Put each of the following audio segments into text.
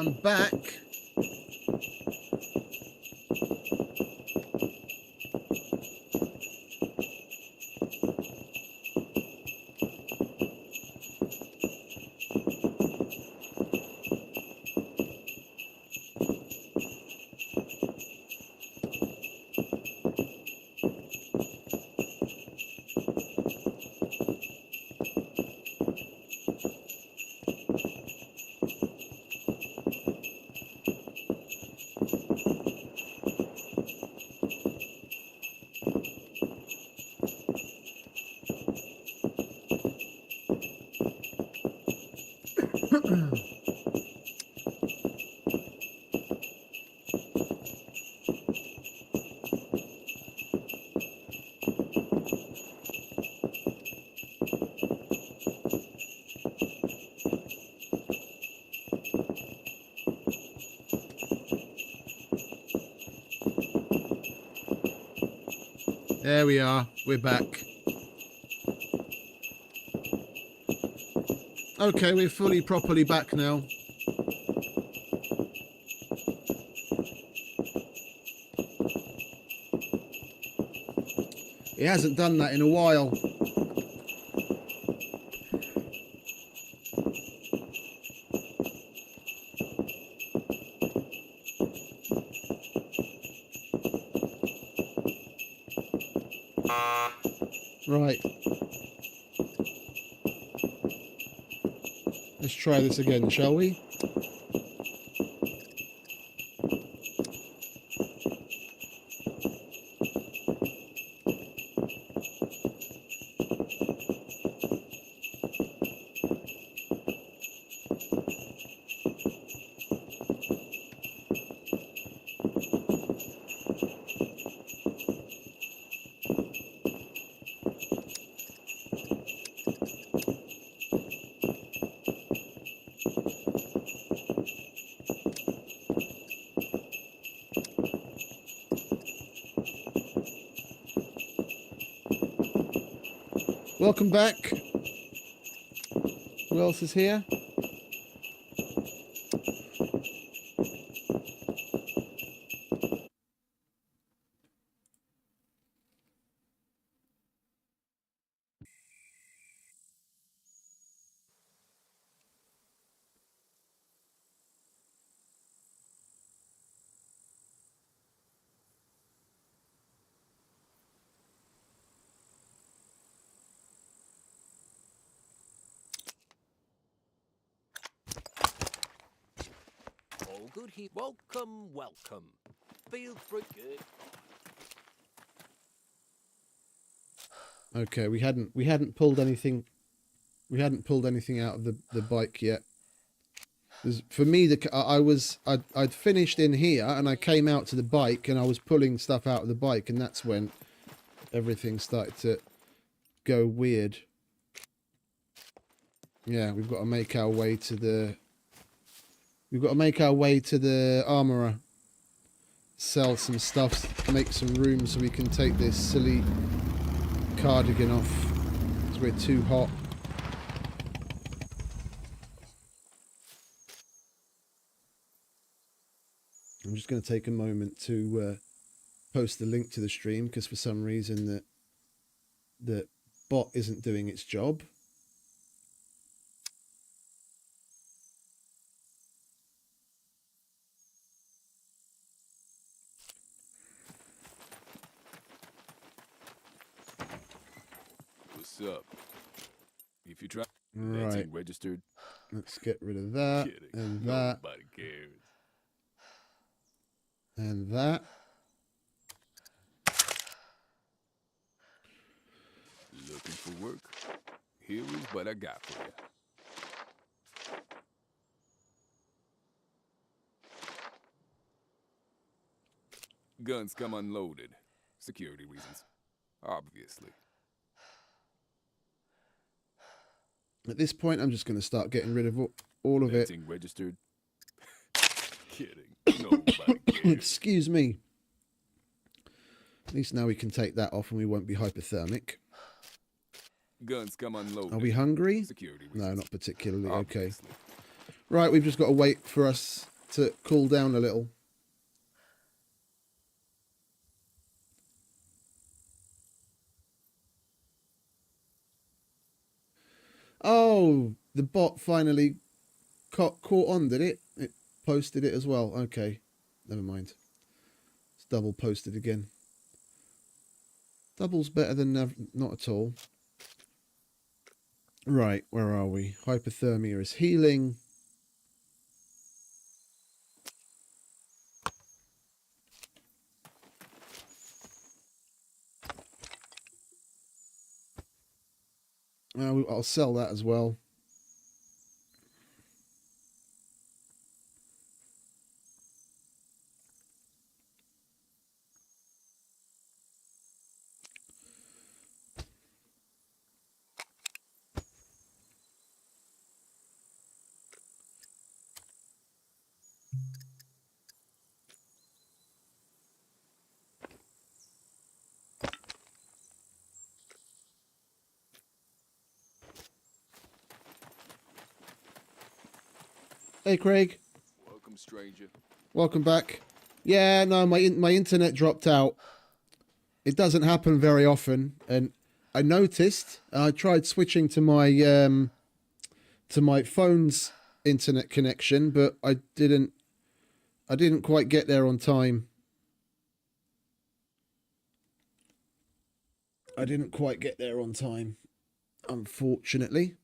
I'm back. There we are. We're back. Okay, we're fully, properly back now. It hasn't done that in a while. Right. Let's try this again, shall we? Welcome back. Who else is here? Good here. Welcome, welcome. Feel free. Good. Okay, we hadn't pulled anything. We hadn't pulled anything out of the bike yet. For me, I'd finished in here and I came out to the bike and I was pulling stuff out of the bike, and that's when everything started to go weird. Yeah, we've got to make our way to the. We've got to make our way to the armourer, sell some stuff, make some room so we can take this silly cardigan off, because we're too hot. I'm just going to take a moment to post the link to the stream, because for some reason the bot isn't doing its job. What's up? If you try, Right. Registered. Let's get rid of that. Kidding. And that. Nobody cares. And that. Looking for work? Here is what I got for you. Guns come unloaded. Security reasons. Obviously. At this point, I'm just going to start getting rid of all of it. Registered. Kidding. Nobody cares. Excuse me. At least now we can take that off and we won't be hypothermic. Guns come unloaded. Are we hungry? Security No, reasons. not particularly. Obviously. Okay. Right, we've just got to wait for us to cool down a little. Oh, the bot finally caught on, did it? It posted it as well. Okay, never mind. It's double posted again. Double's better than not at all. Right, where are we? Hypothermia is healing. I'll sell that as well. Hey, Craig. Welcome, stranger. Welcome back. Yeah, no, my internet dropped out. It doesn't happen very often, and I noticed. I tried switching to my phone's internet connection, but I didn't quite get there on time. I didn't quite get there on time, unfortunately.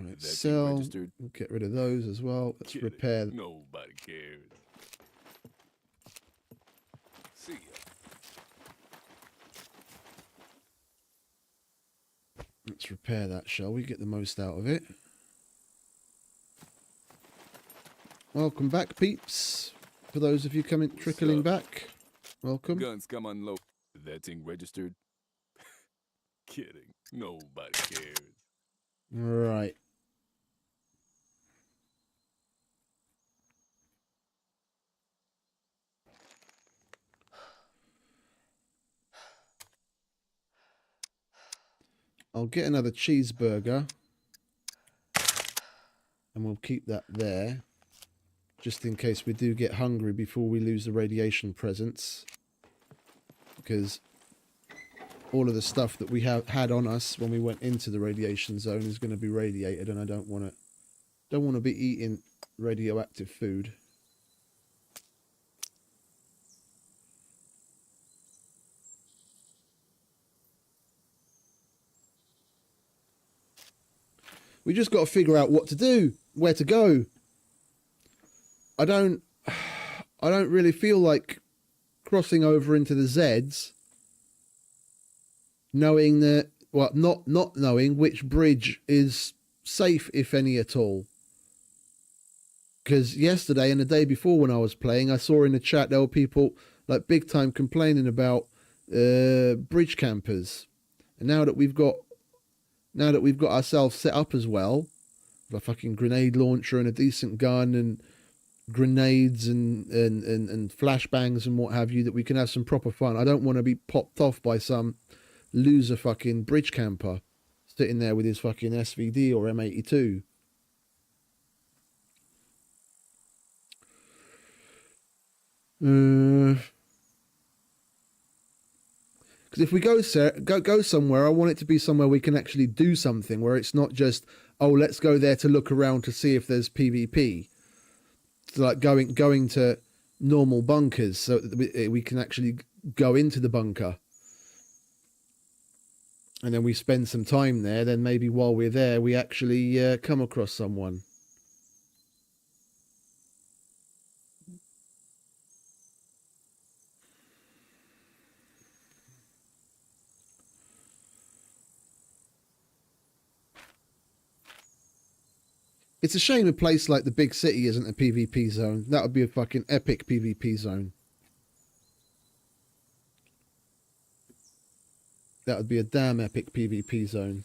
Right, sell. Registered. Get rid of those as well. Let's Kidding. repair. Nobody cares. See ya. Let's repair that, shall we? Get the most out of it. Welcome back, peeps. For those of you trickling back, welcome. Guns come unloaded. That thing registered. Kidding. Nobody cares. Right. I'll get another cheeseburger. And we'll keep that there. Just in case we do get hungry before we lose the radiation presence. Because all of the stuff that we had on us when we went into the radiation zone is going to be radiated, and I don't want to be eating radioactive food. We just got to figure out what to do, where to go. I don't really feel like crossing over into the Zeds, knowing that, well, not knowing which bridge is safe, if any at all. Because yesterday and the day before when I was playing, I saw in the chat there were people like big time complaining about bridge campers. And now that we've got ourselves set up as well, with a fucking grenade launcher and a decent gun and grenades and flashbangs and what have you, that we can have some proper fun. I don't want to be popped off by some loser fucking bridge camper sitting there with his fucking SVD or M82. Because if we go somewhere, I want it to be somewhere we can actually do something, where it's not just, oh, let's go there to look around to see if there's PvP. It's like going to normal bunkers so that we can actually go into the bunker. And then we spend some time there, then maybe while we're there, we actually come across someone. It's a shame a place like the big city isn't a PvP zone. That would be a fucking epic PvP zone. That would be a damn epic PvP zone.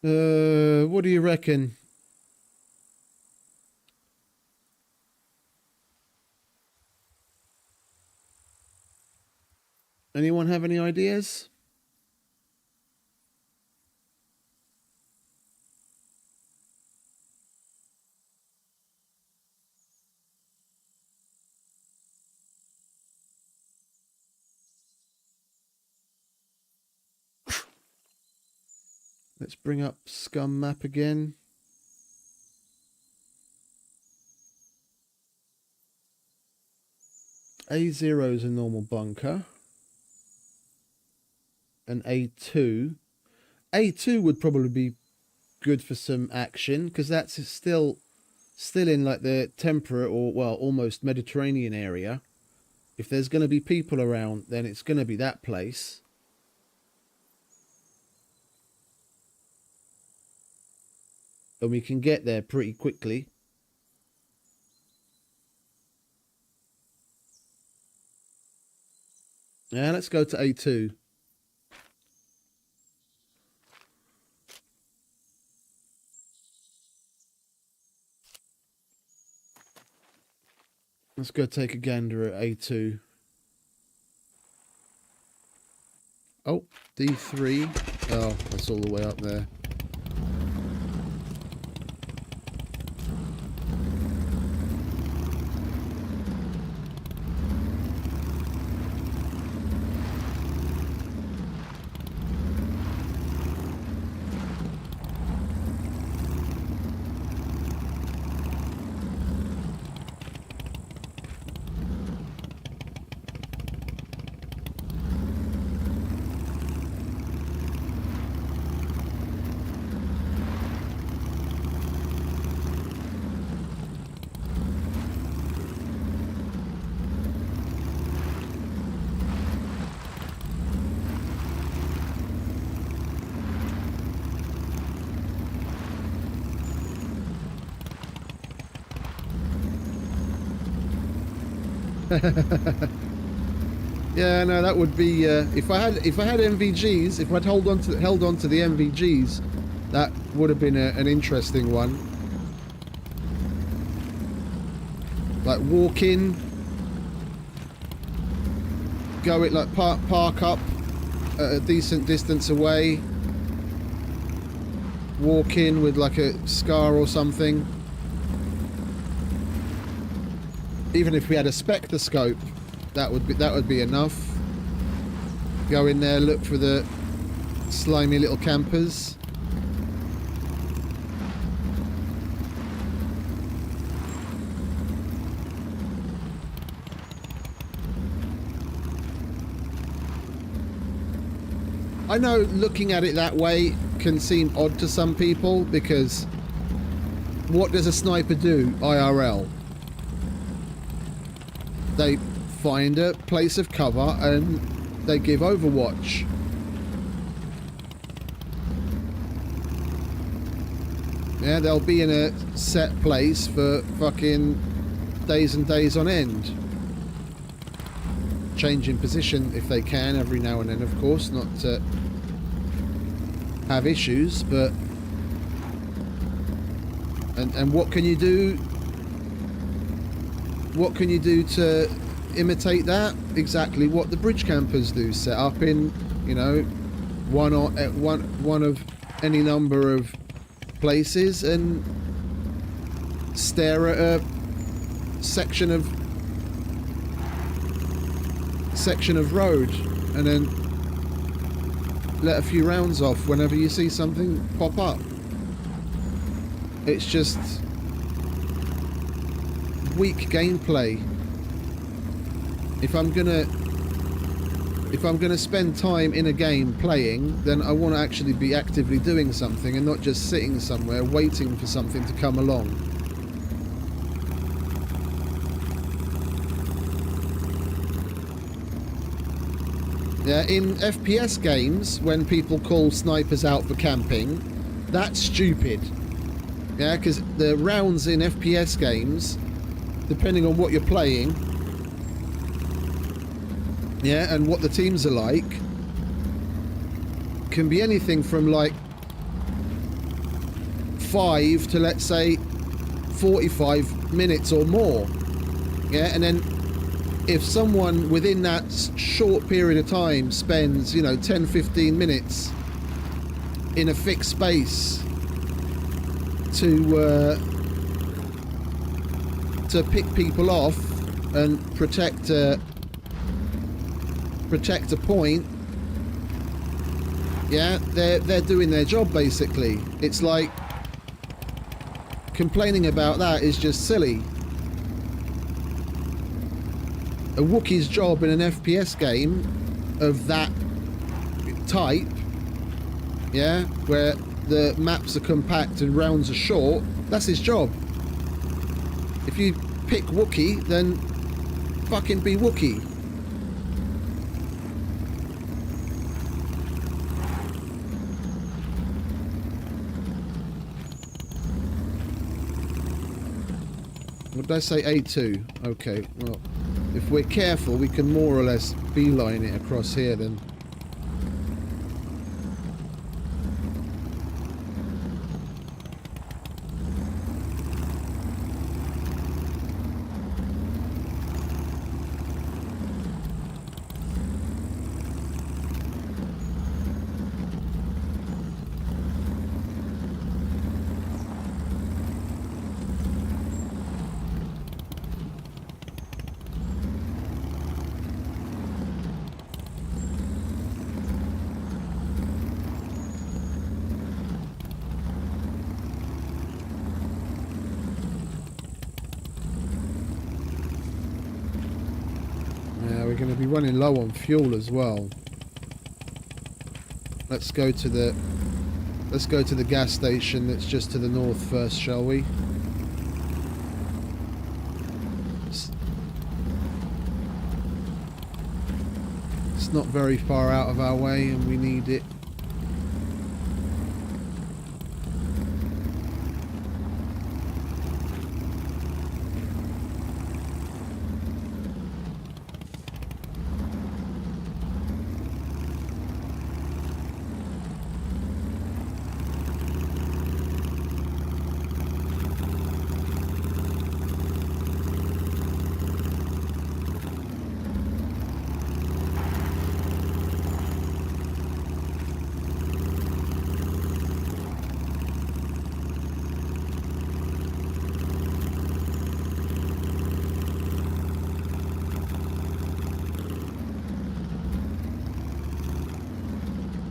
What do you reckon? Anyone have any ideas? Let's bring up SCUM map again. A0 is a normal bunker. And A2. A2 would probably be good for some action, because that's still in like the temperate or, well, almost Mediterranean area. If there's going to be people around, then it's going to be that place. And we can get there pretty quickly. Yeah, let's go to A2. Let's go take a gander at A2. Oh, D3. Oh, that's all the way up there. Yeah, no, that would be if I had MVGs, if I'd held on to the MVGs, that would have been an interesting one. Like walk in, go it like park up at a decent distance away, walk in with like a SCAR or something. Even if we had a Spectre scope, that would be enough. Go in there, look for the slimy little campers. I know looking at it that way can seem odd to some people, because what does a sniper do IRL? They find a place of cover and they give Overwatch. Yeah, they'll be in a set place for fucking days and days on end. Changing position if they can every now and then, of course, not to have issues, but and what can you do? What can you do to imitate that? Exactly what the bridge campers do. Set up in, you know, one of any number of places and stare at a section of road, and then let a few rounds off whenever you see something pop up. It's just weak gameplay. If I'm gonna spend time in a game playing, then I want to actually be actively doing something and not just sitting somewhere waiting for something to come along. Yeah, in FPS games, when people call snipers out for camping, that's stupid. Yeah, because the rounds in FPS games, depending on what you're playing, yeah, and what the teams are like, can be anything from like 5 to, let's say, 45 minutes or more. Yeah, and then if someone within that short period of time spends, you know, 10, 15 minutes in a fixed space to pick people off and protect a point, yeah, they're doing their job basically. It's like complaining about that is just silly. A Wookiee's job in an FPS game of that type, yeah, where the maps are compact and rounds are short, that's his job. If you pick Wookiee, then fucking be Wookiee. What did I say? A2. Okay, well, if we're careful, we can more or less beeline it across here then. We're going to be running low on fuel as well. Let's go to the gas station that's just to the north first, shall we? It's not very far out of our way and we need it.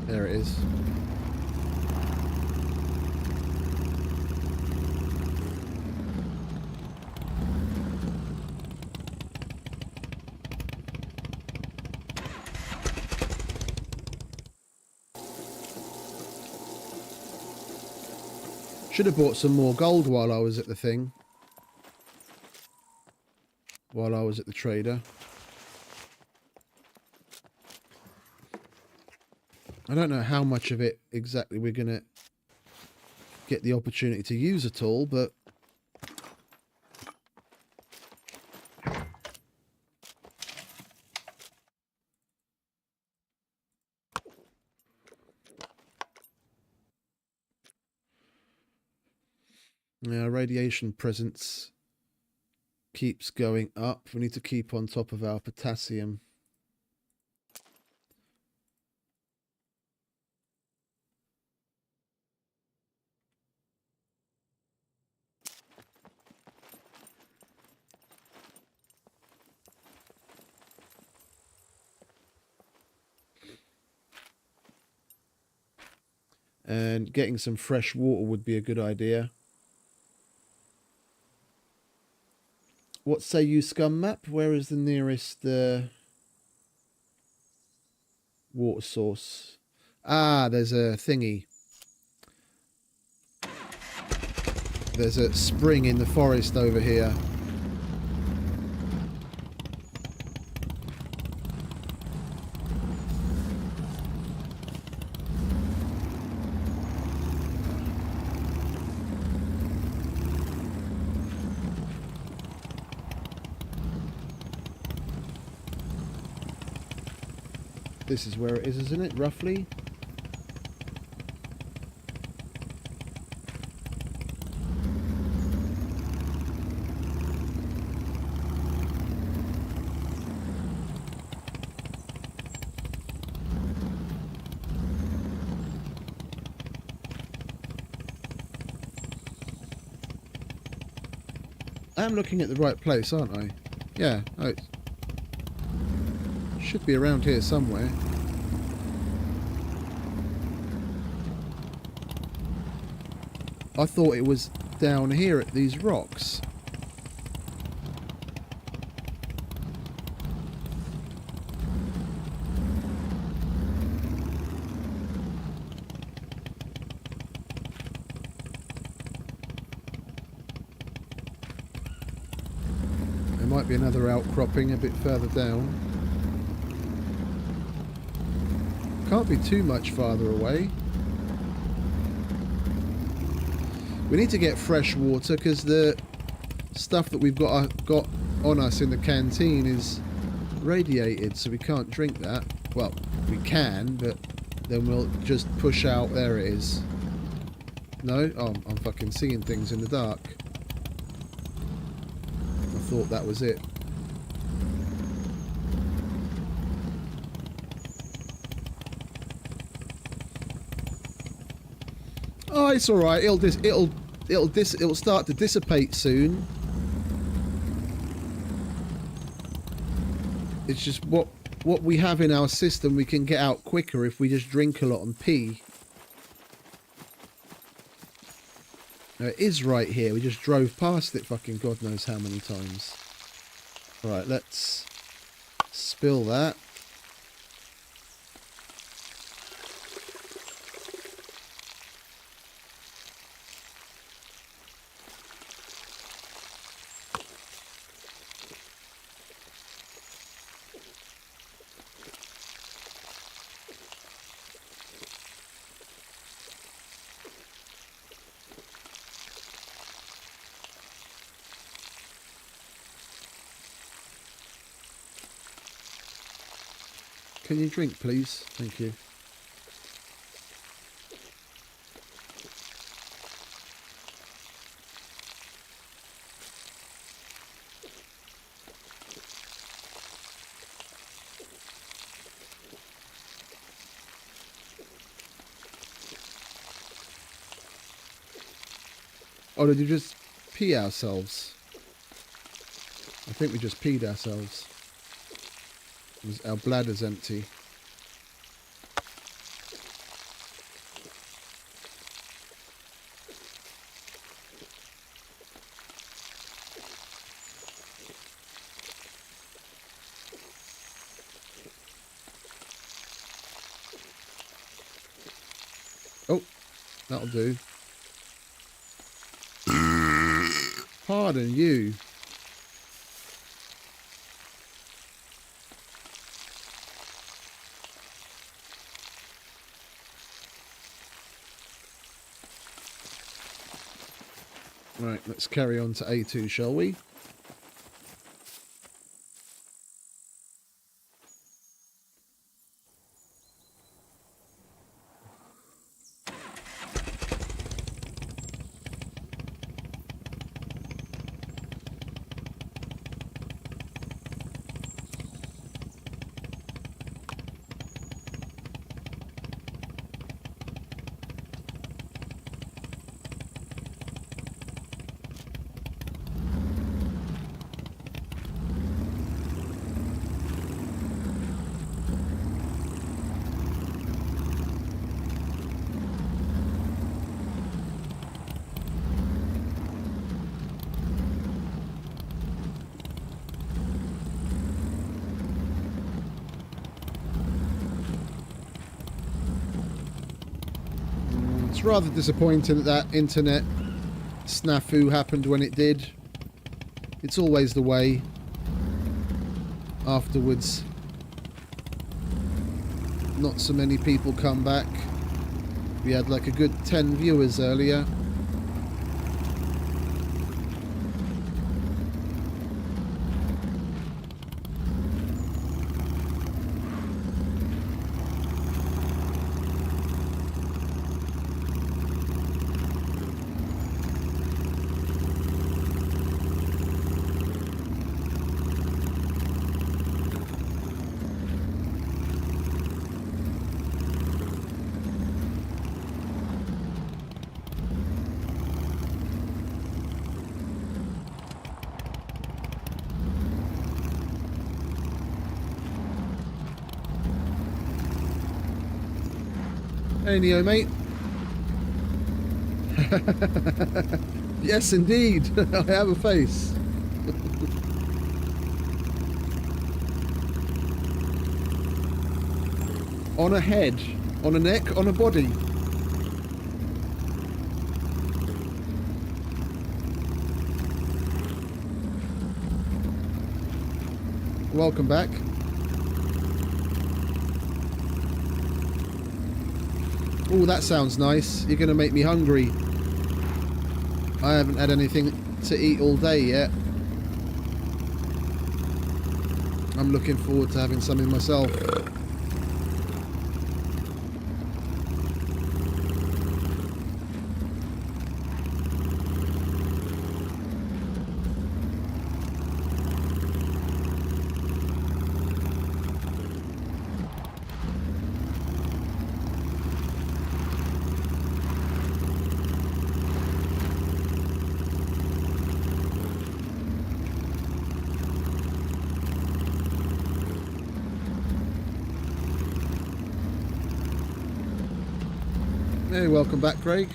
There it is. Should have bought some more gold while I was at the thing. While I was at the trader. I don't know how much of it exactly we're going to get the opportunity to use at all, but yeah, radiation presence keeps going up. We need to keep on top of our potassium. And getting some fresh water would be a good idea. What say you, Scum map? Where is the nearest water source? Ah, there's a thingy. There's a spring in the forest over here. This is where it is, isn't it? Roughly. I am looking at the right place, aren't I? Yeah. Oh, it should be around here somewhere. I thought it was down here at these rocks. There might be another outcropping a bit further down. Can't be too much farther away. We need to get fresh water because the stuff that we've got on us in the canteen is radiated, so we can't drink that. Well, we can, but then we'll just push out. There it is. No? Oh, I'm fucking seeing things in the dark. I thought that was it. Oh, it's all right. It'll start to dissipate soon. It's just what we have in our system we can get out quicker if we just drink a lot and pee. Now, it is right here. We just drove past it fucking God knows how many times. Right, let's spill that. Can you drink, please? Thank you. Oh, did you just pee ourselves? I think we just peed ourselves. Our bladder's empty. Oh, that'll do. Pardon you. Right, let's carry on to A2, shall we? It's rather disappointing that internet snafu happened when it did. It's always the way afterwards. Not so many people come back. We had like a good 10 viewers earlier. Hey, Neo, mate. Yes, indeed. I have a face. On a head, on a neck, on a body. Welcome back. Oh, that sounds nice. You're going to make me hungry. I haven't had anything to eat all day yet. I'm looking forward to having something myself. Hey, welcome back, Craig.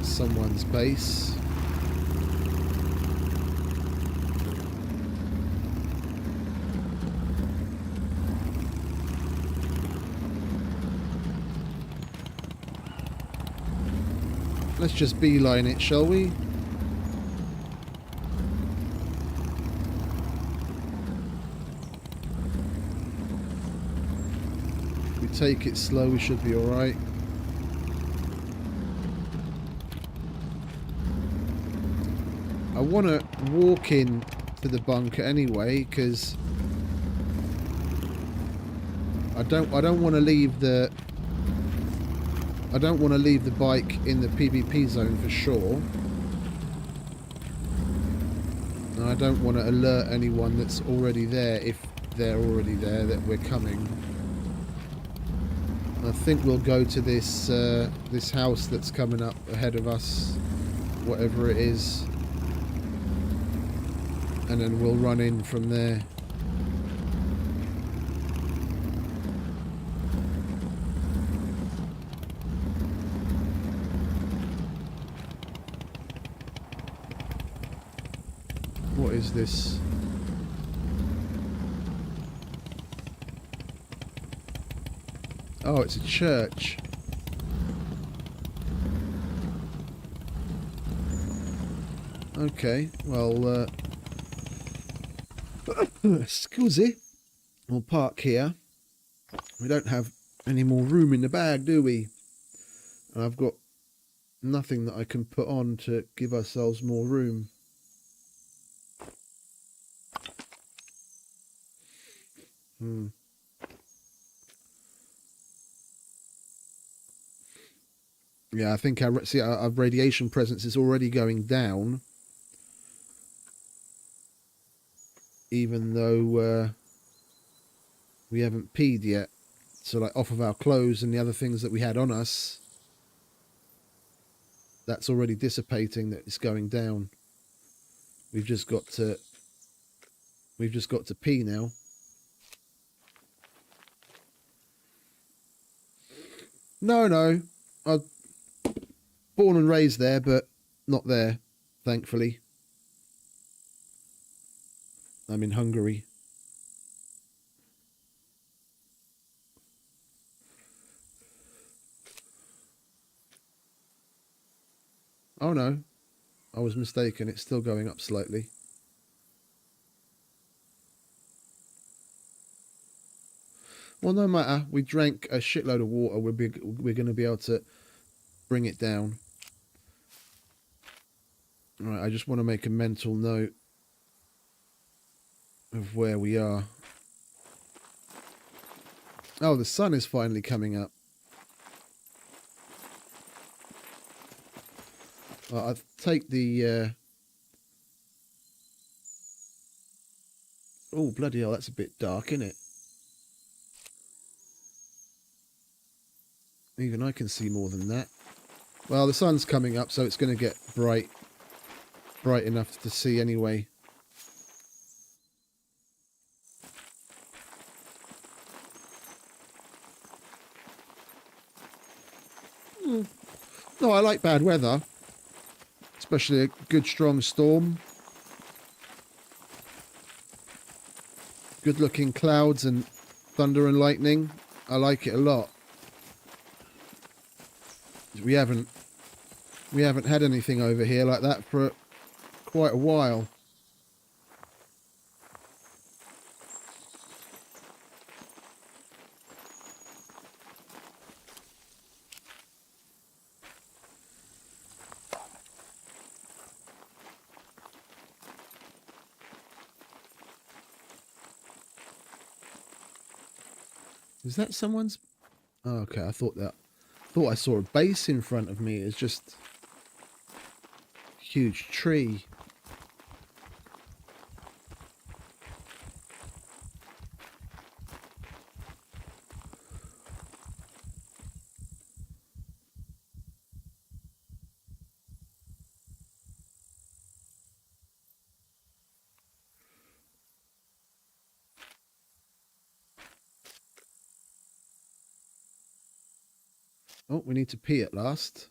Someone's base. Let's just beeline it, shall we? If we take it slow, we should be alright. I want to walk in to the bunker anyway, because I don't want to leave the bike in the PvP zone for sure. And I don't want to alert anyone that's already there, if they're already there, that we're coming. I think we'll go to this this house that's coming up ahead of us, whatever it is, and then we'll run in from there. What is this? Oh, it's a church. Okay, well, scusi. We'll park here. We don't have any more room in the bag, do we? And I've got nothing that I can put on to give ourselves more room. Yeah, I think our radiation presence is already going down, even though we haven't peed yet. So, like, off of our clothes and the other things that we had on us, that's already dissipating. That it's going down. We've just got to pee now. No, I'm born and raised there, but not there, thankfully. I'm in Hungary. Oh no, I was mistaken. It's still going up slightly. Well, no matter. We drank a shitload of water. We're going to be able to bring it down. All right, I just want to make a mental note of where we are. Oh, the sun is finally coming up. I'll take the... Oh, bloody hell, that's a bit dark, isn't it? Even I can see more than that. Well, the sun's coming up, so it's going to get bright enough to see anyway. No, I like bad weather, especially a good strong storm. Good looking clouds and thunder and lightning. I like it a lot. We haven't had anything over here like that for quite a while. Is that someone's? Oh, okay, I thought I saw a base in front of me. It's just a huge tree. Oh, we need to pee at last.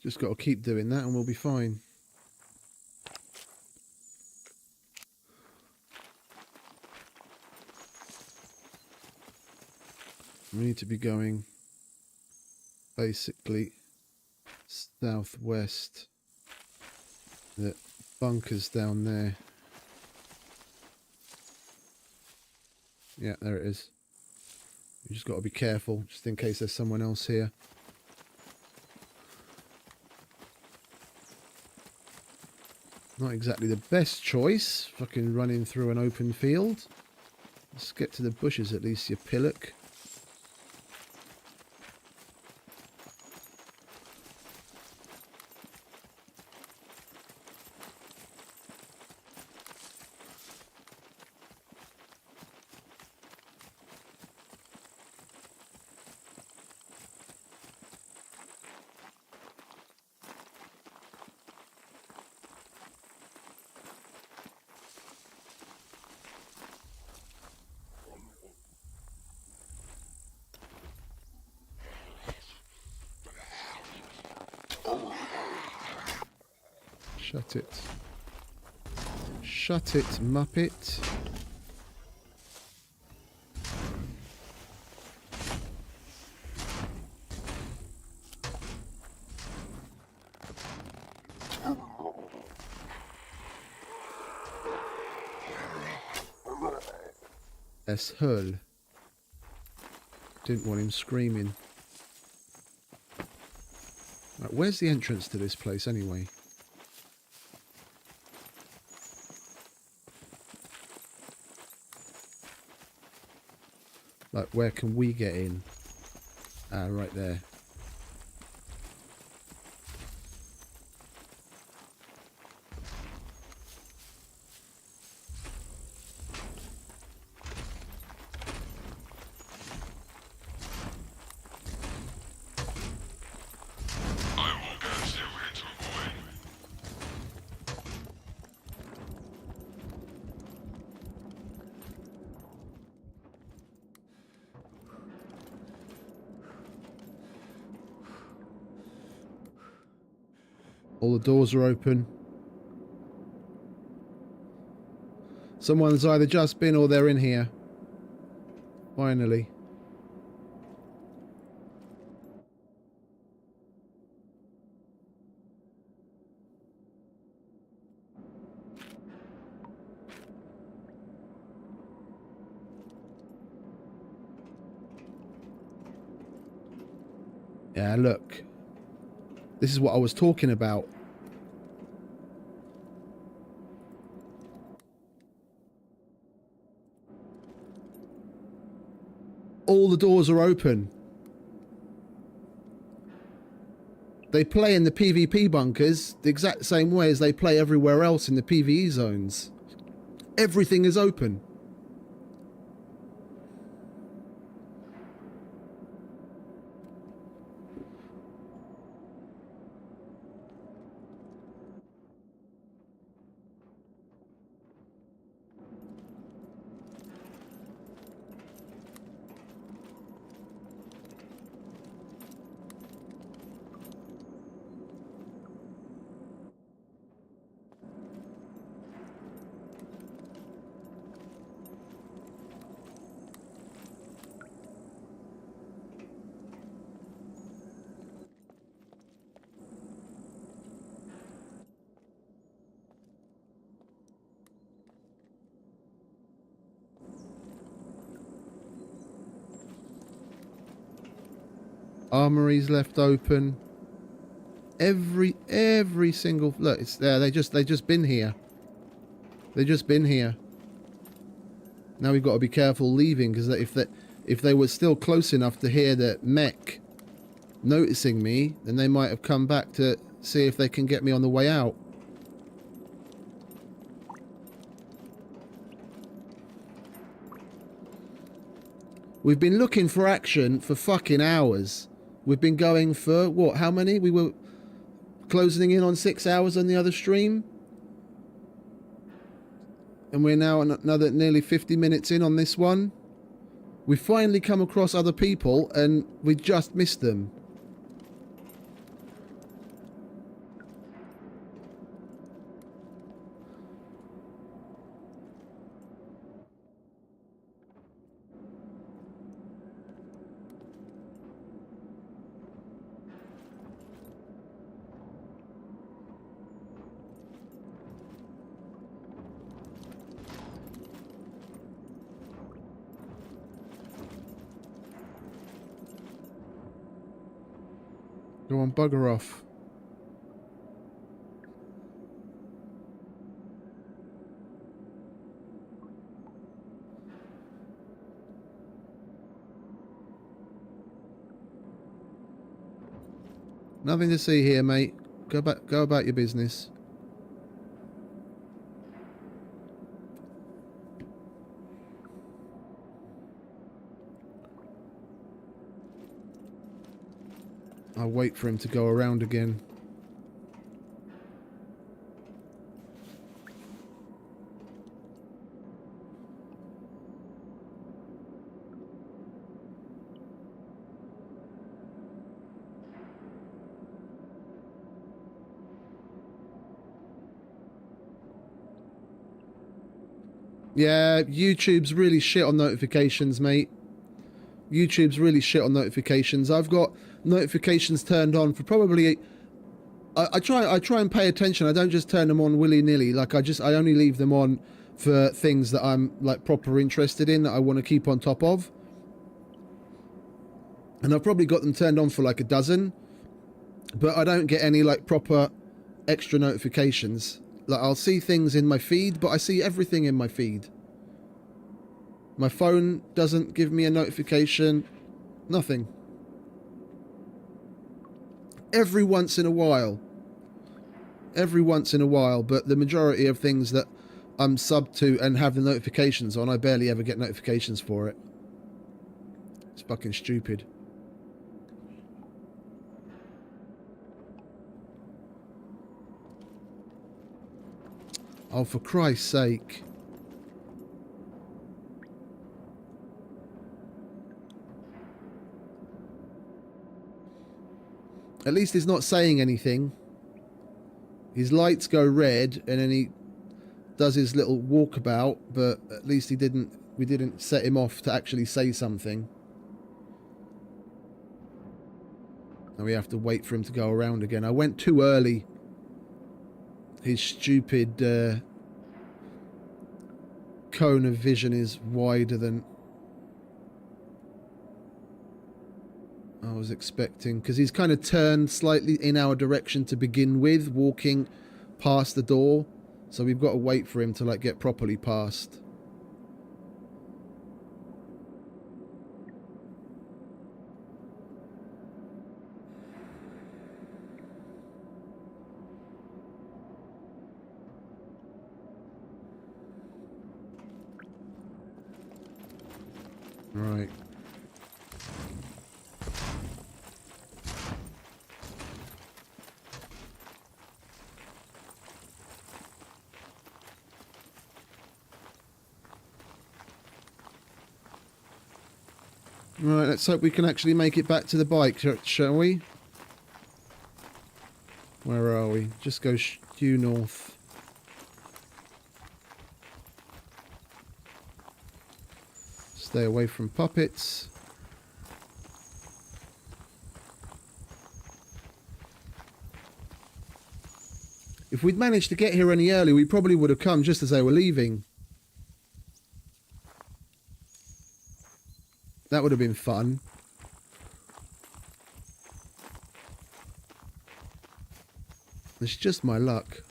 Just got to keep doing that and we'll be fine. We need to be going basically southwest. The bunker's down there. Yeah, there it is. You just got to be careful, just in case there's someone else here. Not exactly the best choice, fucking running through an open field. Let's get to the bushes at least, you pillock. Shut it. Shut it, Muppet. Hull. Didn't want him screaming. Right, where's the entrance to this place anyway? Like, where can we get in? Ah, right there. All the doors are open. Someone's either just been or they're in here. Finally. Yeah, look. This is what I was talking about. All the doors are open. They play in the PvP bunkers the exact same way as they play everywhere else in the PvE zones. Everything is open. Armories left open. Every single look, it's there. They just been here. They just been here. Now we've got to be careful leaving, because if they were still close enough to hear the mech noticing me, then they might have come back to see if they can get me on the way out. We've been looking for action for fucking hours. We've been going for, what, how many? We were closing in on 6 hours on the other stream. And we're now another nearly 50 minutes in on this one. We finally come across other people and we just missed them. Go on, bugger off. Nothing to see here, mate. Go about your business. I'll wait for him to go around again. Yeah, YouTube's really shit on notifications, mate. YouTube's really shit on notifications. I've got notifications turned on for probably... I try and pay attention. I don't just turn them on willy-nilly. Like, I only leave them on for things that I'm, like, proper interested in, that I want to keep on top of. And I've probably got them turned on for, like, a dozen. But I don't get any, like, proper extra notifications. Like, I'll see things in my feed, but I see everything in my feed. My phone doesn't give me a notification. Nothing. Every once in a while. Every once in a while, but the majority of things that I'm subbed to and have the notifications on, I barely ever get notifications for it. It's fucking stupid. Oh, for Christ's sake. At least he's not saying anything. His lights go red and then he does his little walkabout, but at least we didn't set him off to actually say something. And we have to wait for him to go around again. I went too early. His stupid cone of vision is wider than I was expecting, because he's kind of turned slightly in our direction to begin with, walking past the door. So we've got to wait for him to, like, get properly past. Right. Right, let's hope we can actually make it back to the bike, shall we? Where are we? Just go due north. Stay away from puppets. If we'd managed to get here any earlier, we probably would have come just as they were leaving. That would have been fun. It's just my luck.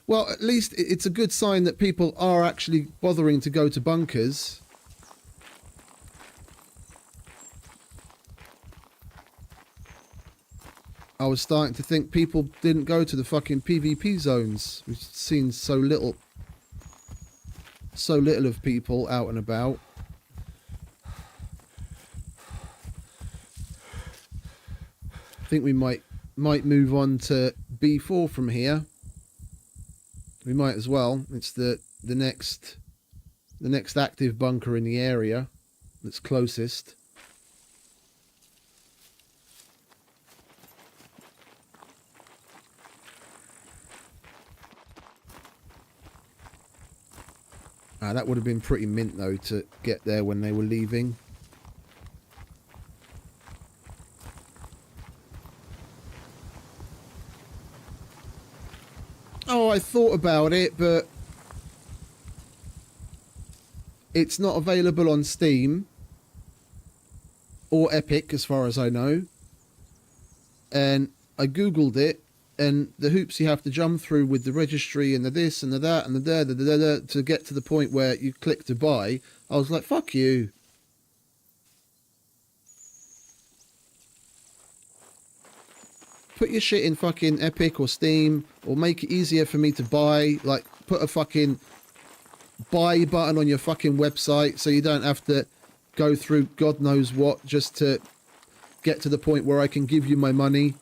Well, at least it's a good sign that people are actually bothering to go to bunkers. I was starting to think people didn't go to the fucking PvP zones. We've seen so little of people out and about. I think we might move on to B4 from here. We might as well. It's the next active bunker in the area that's closest. That would have been pretty mint, though, to get there when they were leaving. Oh, I thought about it, but it's not available on Steam or Epic, as far as I know. And I googled it, and the hoops you have to jump through with the registry and the this and the that and the to get to the point where you click to buy, I was like, fuck you. Put your shit in fucking Epic or Steam, or make it easier for me to buy. Like, put a fucking buy button on your fucking website so you don't have to go through God knows what just to get to the point where I can give you my money.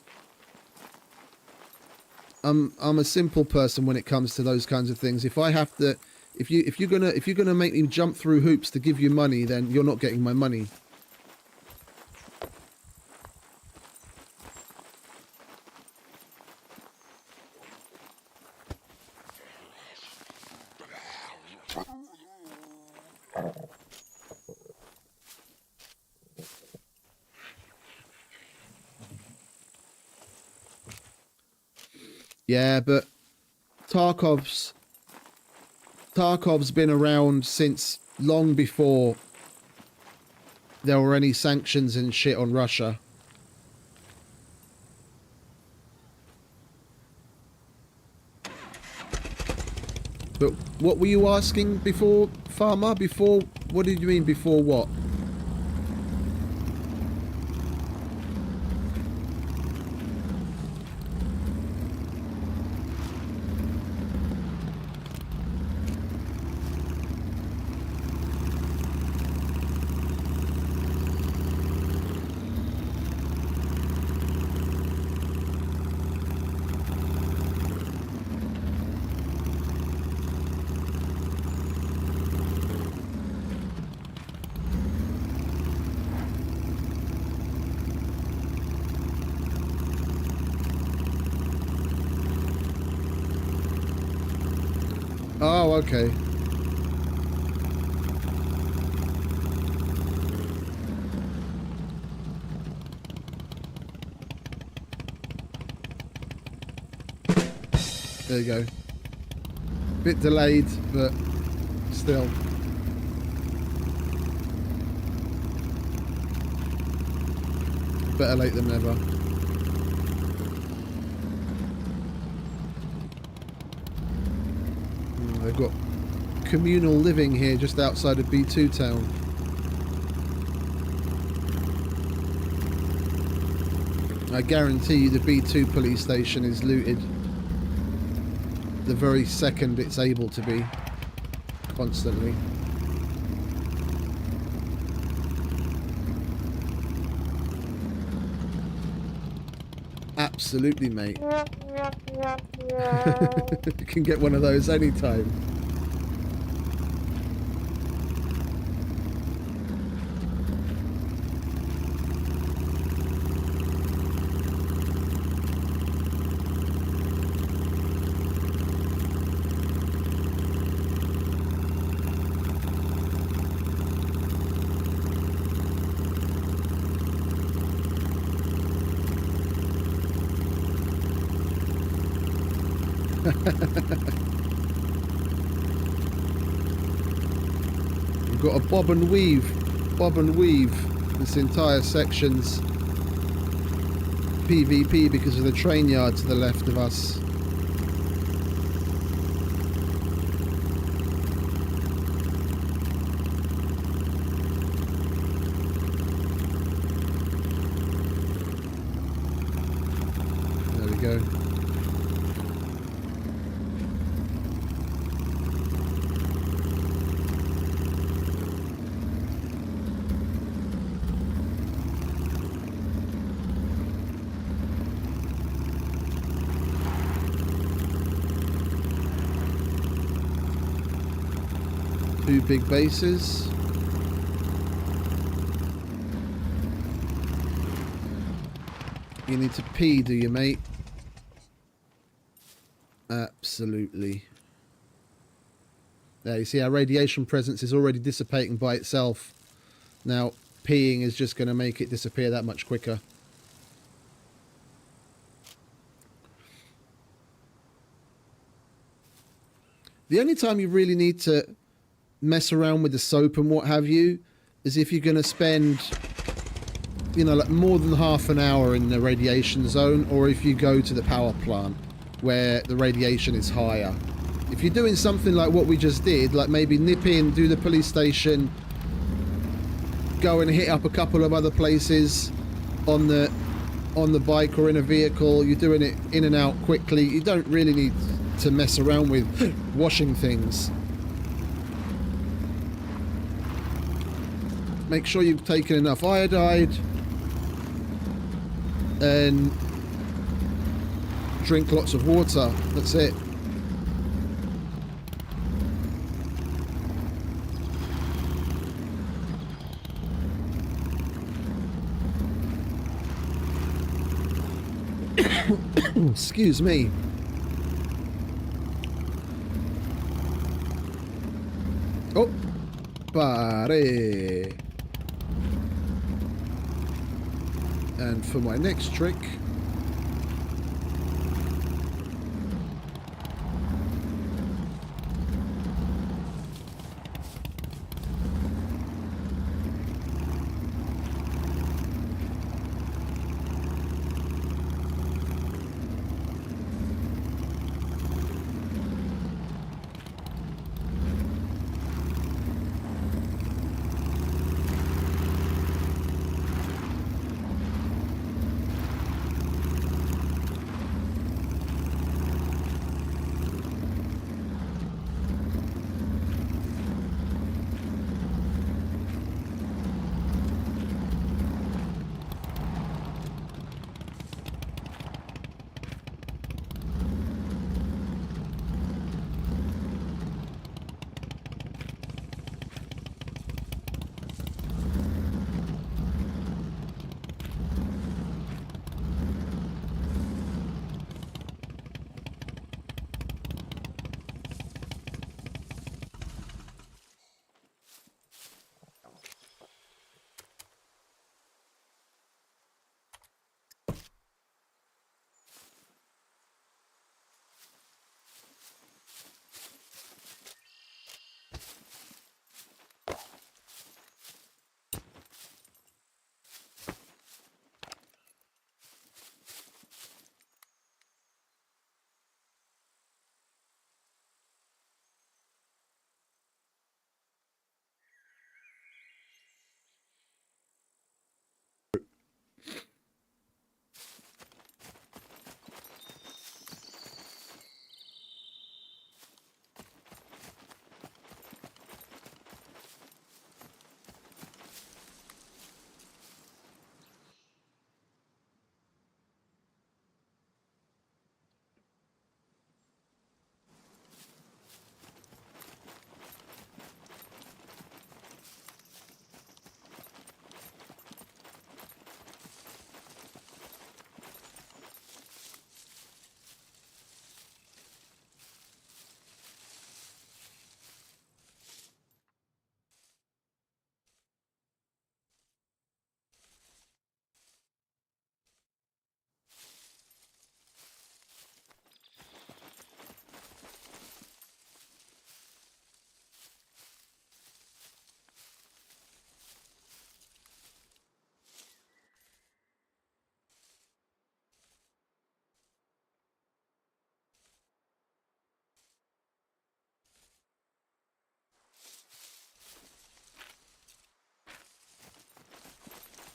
I'm a simple person when it comes to those kinds of things. If I have to, if you're gonna make me jump through hoops to give you money, then you're not getting my money. Yeah, but Tarkov's been around since long before there were any sanctions and shit on Russia. But what were you asking before, Farmer? Before, what did you mean before what? Oh, okay. There you go. Bit delayed, but still. Better late than never. They've got communal living here just outside of B2 town. I guarantee you the B2 police station is looted the very second it's able to be. Constantly. Absolutely, mate. You can get one of those anytime. We've got a bob and weave. This entire section's PvP because of the train yard to the left of us. There we go. Two big bases. You need to pee, do you, mate? Absolutely. There, you see our radiation presence is already dissipating by itself. Now, peeing is just going to make it disappear that much quicker. The only time you really need to mess around with the soap and what have you is if you're going to spend, you know, like more than half an hour in the radiation zone, or if you go to the power plant where the radiation is higher. If you're doing something like what we just did, like maybe nip in, do the police station, go and hit up a couple of other places on the bike or in a vehicle, you're doing it in and out quickly, you don't really need to mess around with washing things. Make sure you've taken enough iodide and drink lots of water. That's it. Excuse me. Oh, pare. And for my next trick,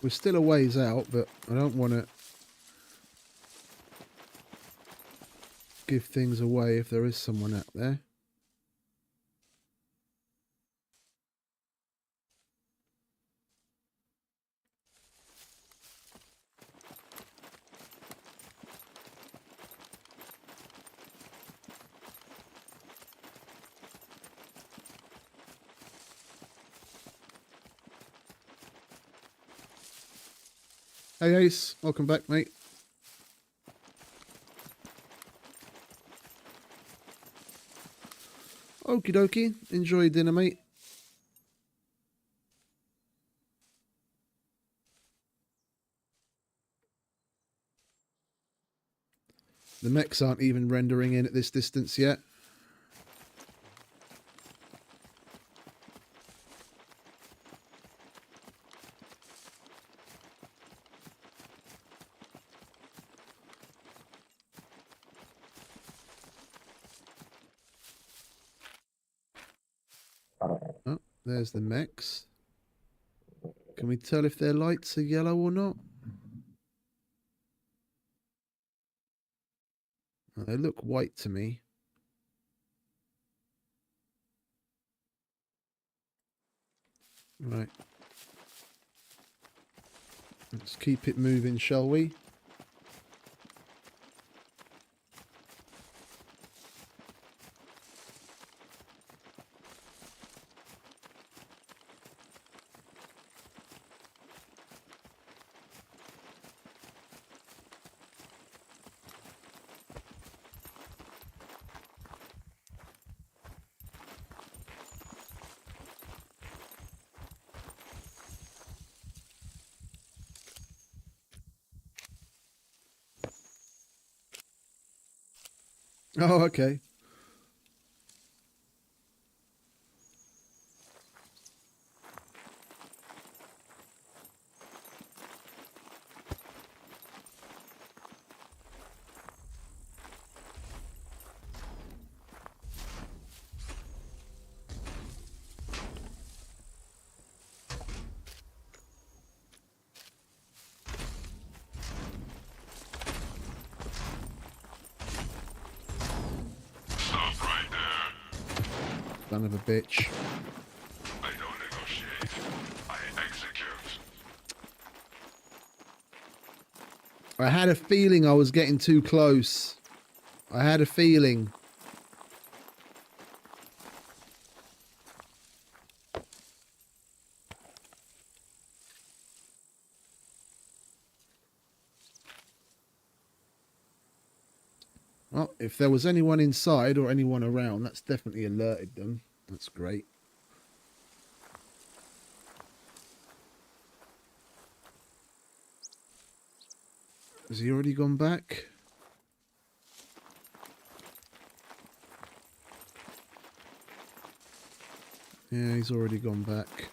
We're still a ways out, but I don't want to give things away if there is someone out there. Hey Ace, welcome back, mate. Okie dokie, enjoy your dinner, mate. The mechs aren't even rendering in at this distance yet. Oh, there's the mechs. Can we tell if their lights are yellow or not? Oh, they look white to me. Right. Let's keep it moving, shall we? Oh, okay. Son of a bitch. I don't negotiate. I execute. I had a feeling I was getting too close. I had a feeling. Well, if there was anyone inside or anyone around, that's definitely alerted them. That's great. Has he already gone back? Yeah, he's already gone back.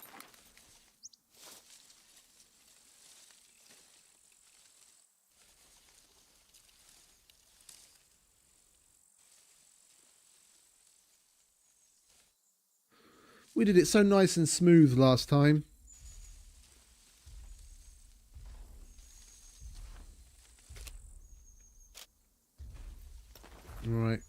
We did it so nice and smooth last time. All right.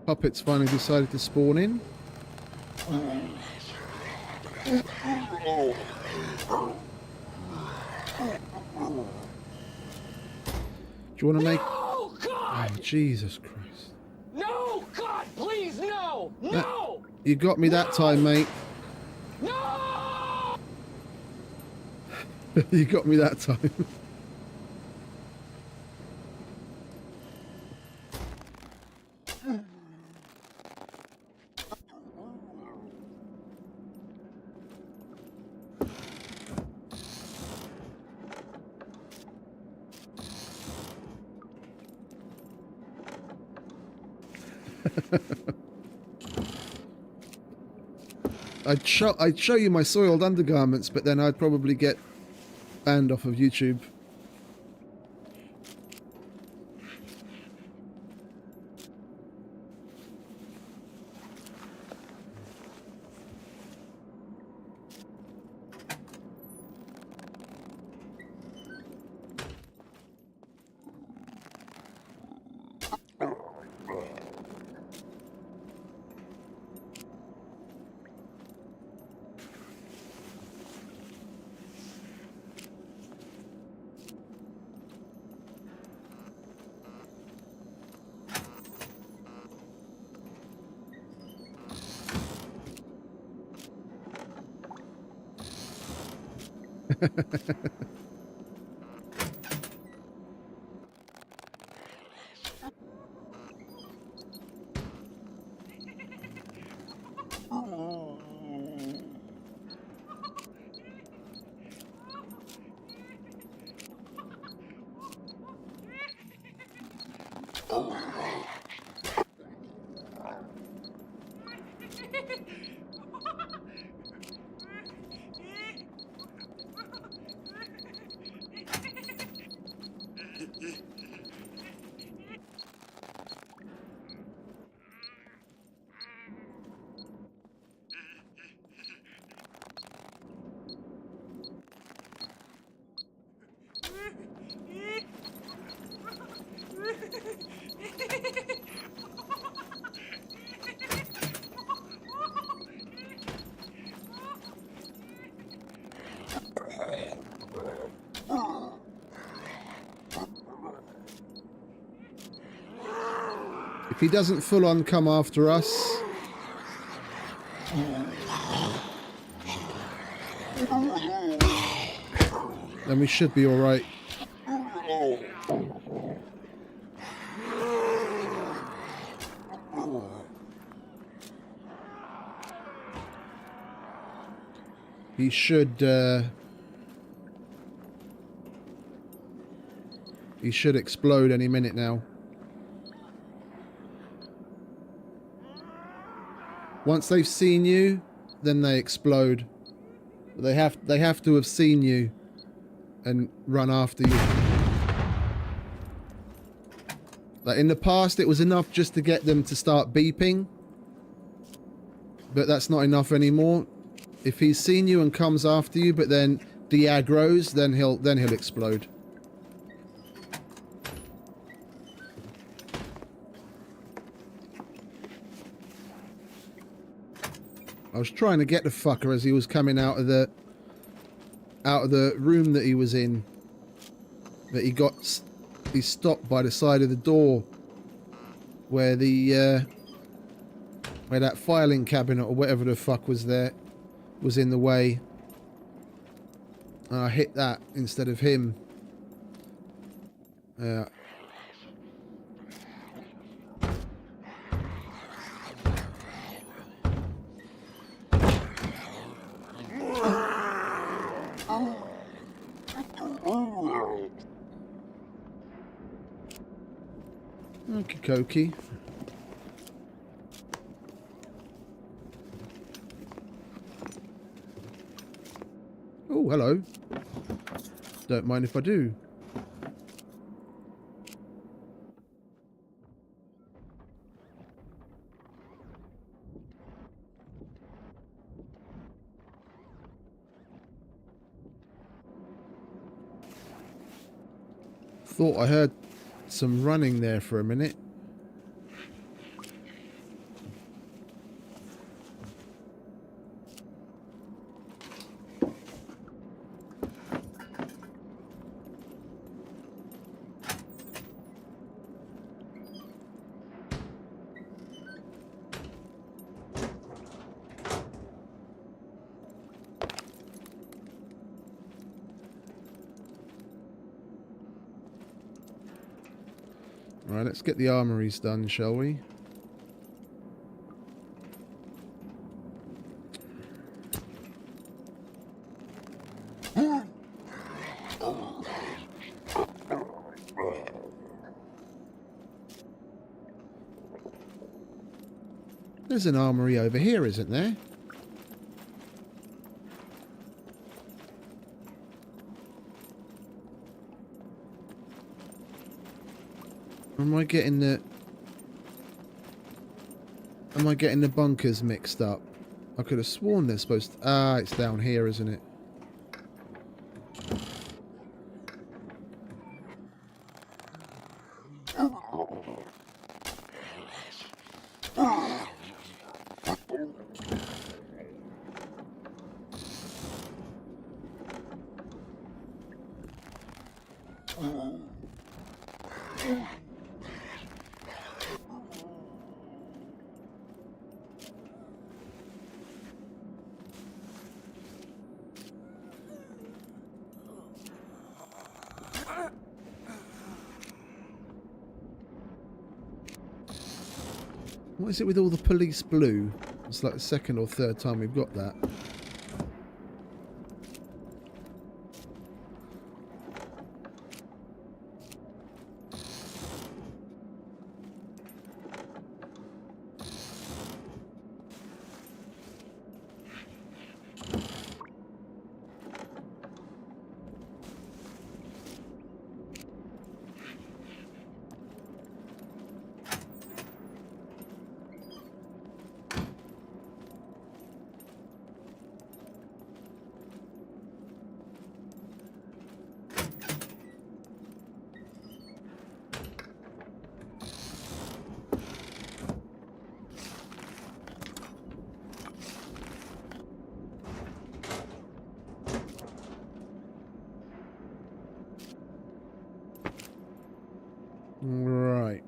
Puppets finally decided to spawn in. Do you want to make... Oh, God! Oh, Jesus Christ. No! God, please, no! No! You got me that time, mate. No! You got me that time. I'd show you my soiled undergarments, but then I'd probably get banned off of YouTube. If he doesn't full on come after us, then we should be all right. He should explode any minute now. Once they've seen you, then they explode. They have to have seen you and run after you. Like in the past, it was enough just to get them to start beeping, but that's not enough anymore. If he's seen you and comes after you, but then de-aggroes, then he'll explode. I was trying to get the fucker as he was coming out of the room that he was in, but he stopped by the side of the door where where that filing cabinet or whatever the fuck was there was in the way, and I hit that instead of him. Yeah. Okie dokie. Oh, hello. Don't mind if I do. Thought I heard some running there for a minute. Right, let's get the armories done, shall we? There's an armory over here, isn't there? Am I getting the bunkers mixed up? I could have sworn they're supposed to... Ah, it's down here, isn't it? What is it with all the police blue? It's like the second or third time we've got that. Right.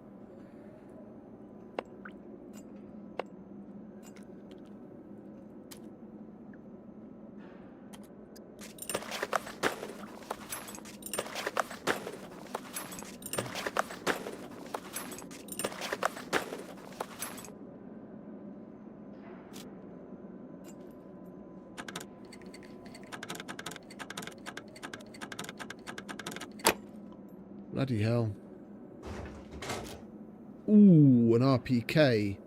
Bloody hell. Ooh, an RPK.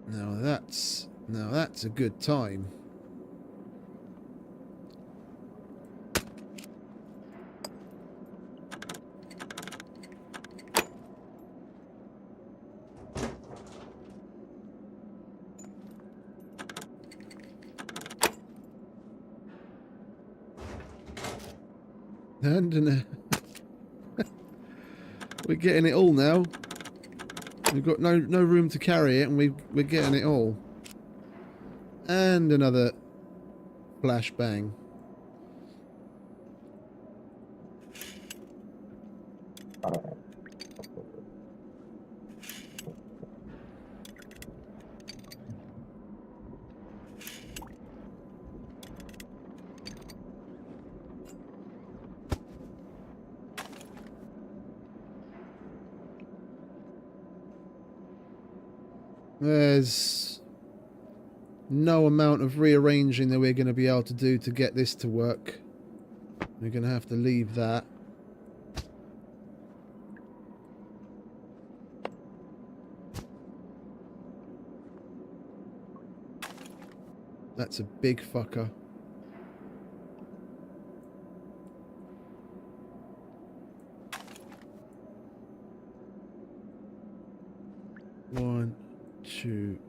Now that's a good time. And we're getting it all now. We've got no room to carry it, and we're getting it all. And another flashbang. There's no amount of rearranging that we're going to be able to do to get this to work. We're going to have to leave that. That's a big fucker. One, two,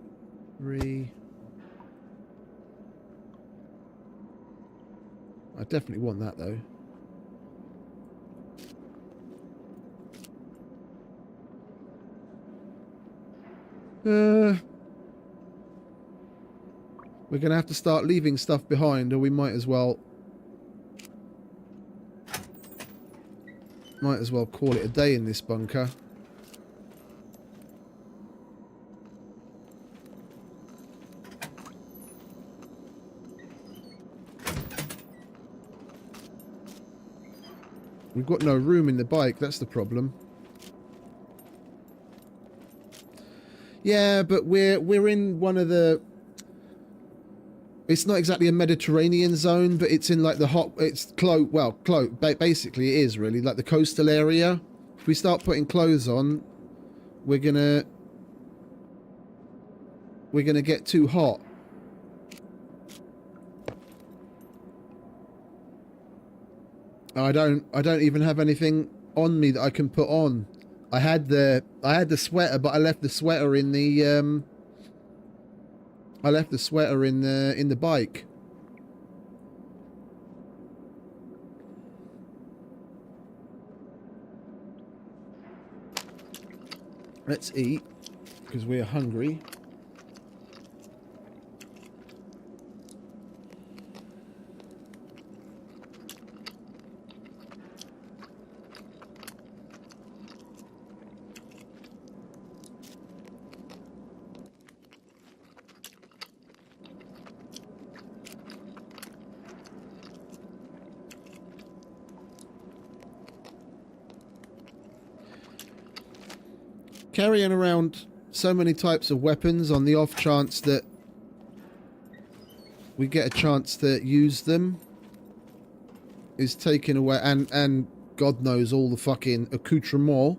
three. I definitely want that though. We're going to have to start leaving stuff behind, or we might as well call it a day in this bunker. We've got no room in the bike, that's the problem. Yeah, but we're in one of the... It's not exactly a Mediterranean zone, but it's in like the hot... It's basically it is really, like the coastal area. If we start putting clothes on, we're gonna get too hot. I don't even have anything on me that I can put on. I had the sweater, but I left the sweater in the in the bike. Let's eat because we're hungry. Carrying around so many types of weapons on the off chance that we get a chance to use them is taken away, and God knows all the fucking accoutrement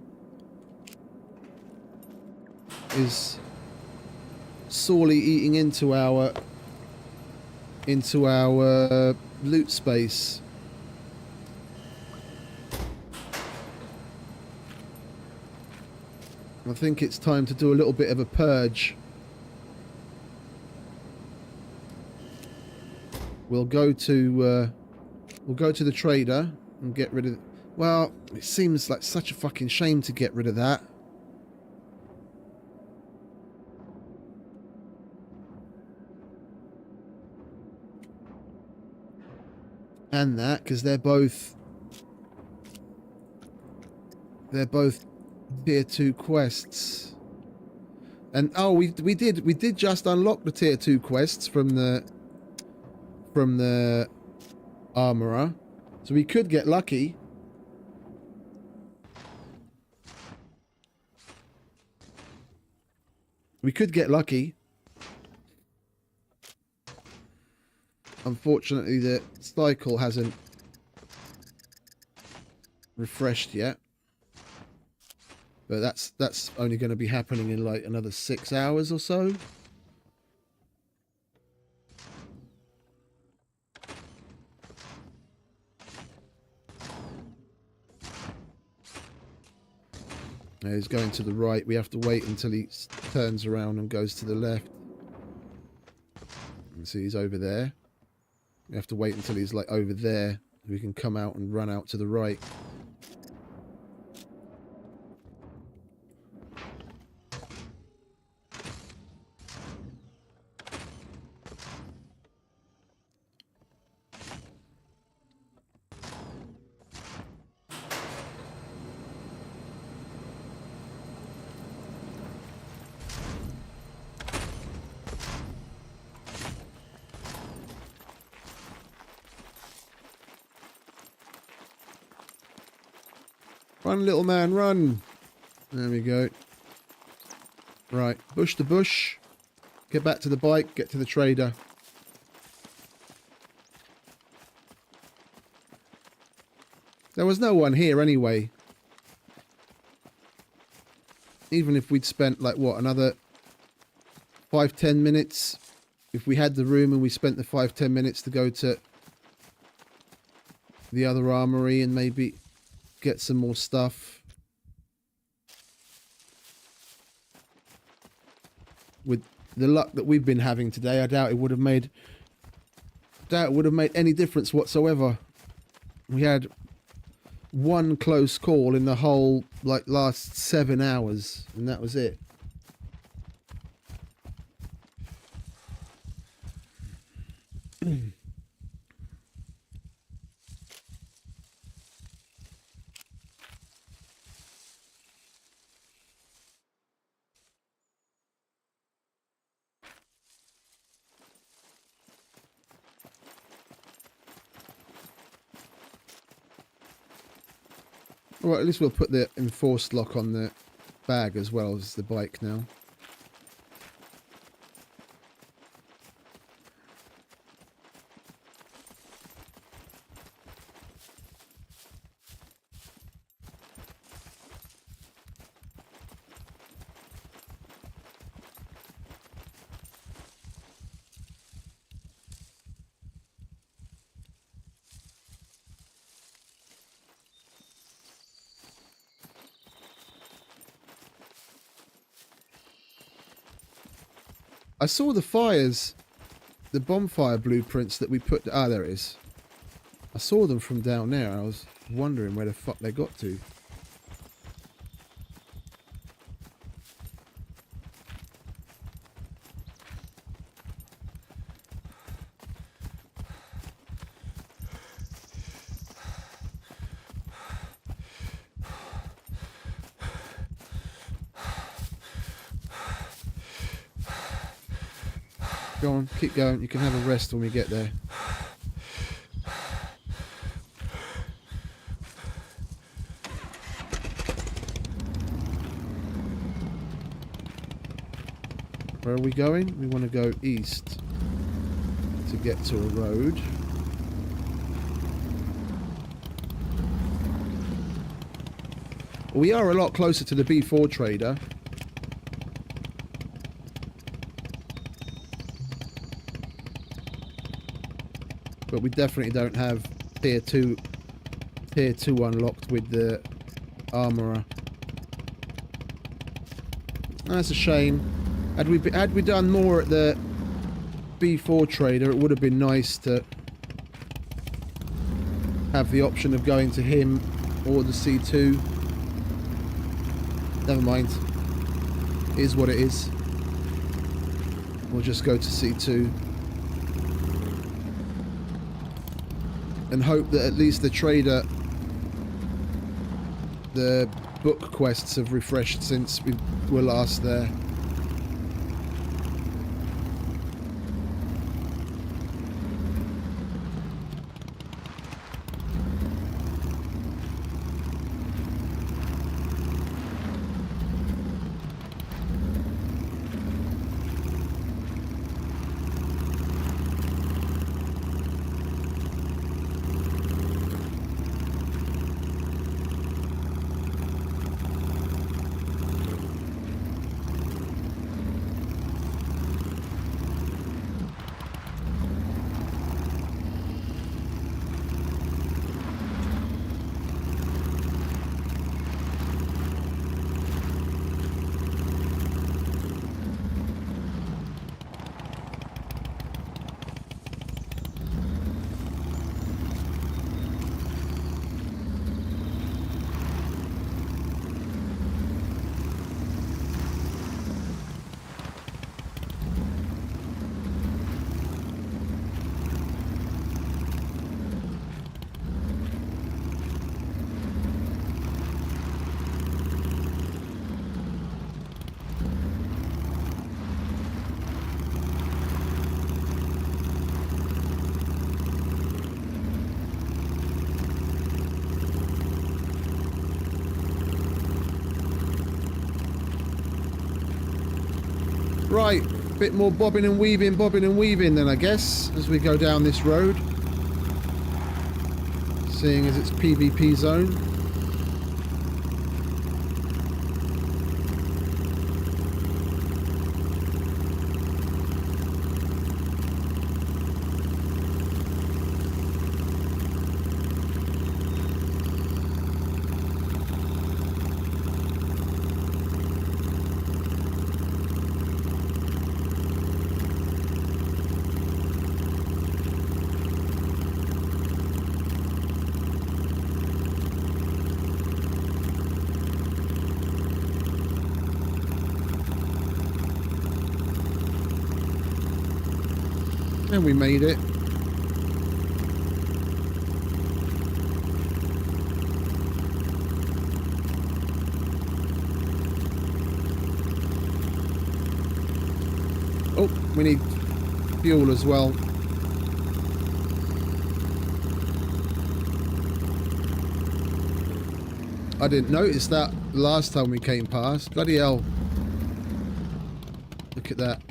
is sorely eating into our loot space. I think it's time to do a little bit of a purge. We'll go to the trader and get rid of... Well, it seems like such a fucking shame to get rid of that. And that, because they're both tier 2 quests. And oh, we did just unlock the tier 2 quests from the armorer, so we could get lucky. Unfortunately, the cycle hasn't refreshed yet. But that's only going to be happening in like another 6 hours or so. Now he's going to the right. We have to wait until he turns around and goes to the left. You see he's over there. We have to wait until he's like over there. We can come out and run out to the right. Run, little man, run. There we go. Right, bush to bush. Get back to the bike, get to the trader. There was no one here anyway. Even if we'd spent, like, what, another 5-10 minutes? If we had the room and we spent the 5-10 minutes to go to the other armory and maybe get some more stuff. With the luck that we've been having today, I doubt it would have made any difference whatsoever. We had one close call in the whole like last 7 hours, and that was it. Well, at least we'll put the enforced lock on the bag as well as the bike now. I saw the fires, the bonfire blueprints that we put... Ah, there it is. I saw them from down there. I was wondering where the fuck they got to. Go on, keep going. You can have a rest when we get there. Where are we going? We want to go east to get to a road. We are a lot closer to the B4 trader. But we definitely don't have tier 2 unlocked with the armorer. That's a shame. Had we done more at the B4 trader, it would have been nice to have the option of going to him or the C2. Never mind. It is what it is. We'll just go to C2. And hope that at least the trader, the book quests have refreshed since we were last there. Right, a bit more bobbing and weaving then I guess, as we go down this road. Seeing as it's PvP zone. And we made it. Oh, we need fuel as well. I didn't notice that last time we came past. Bloody hell. Look at that.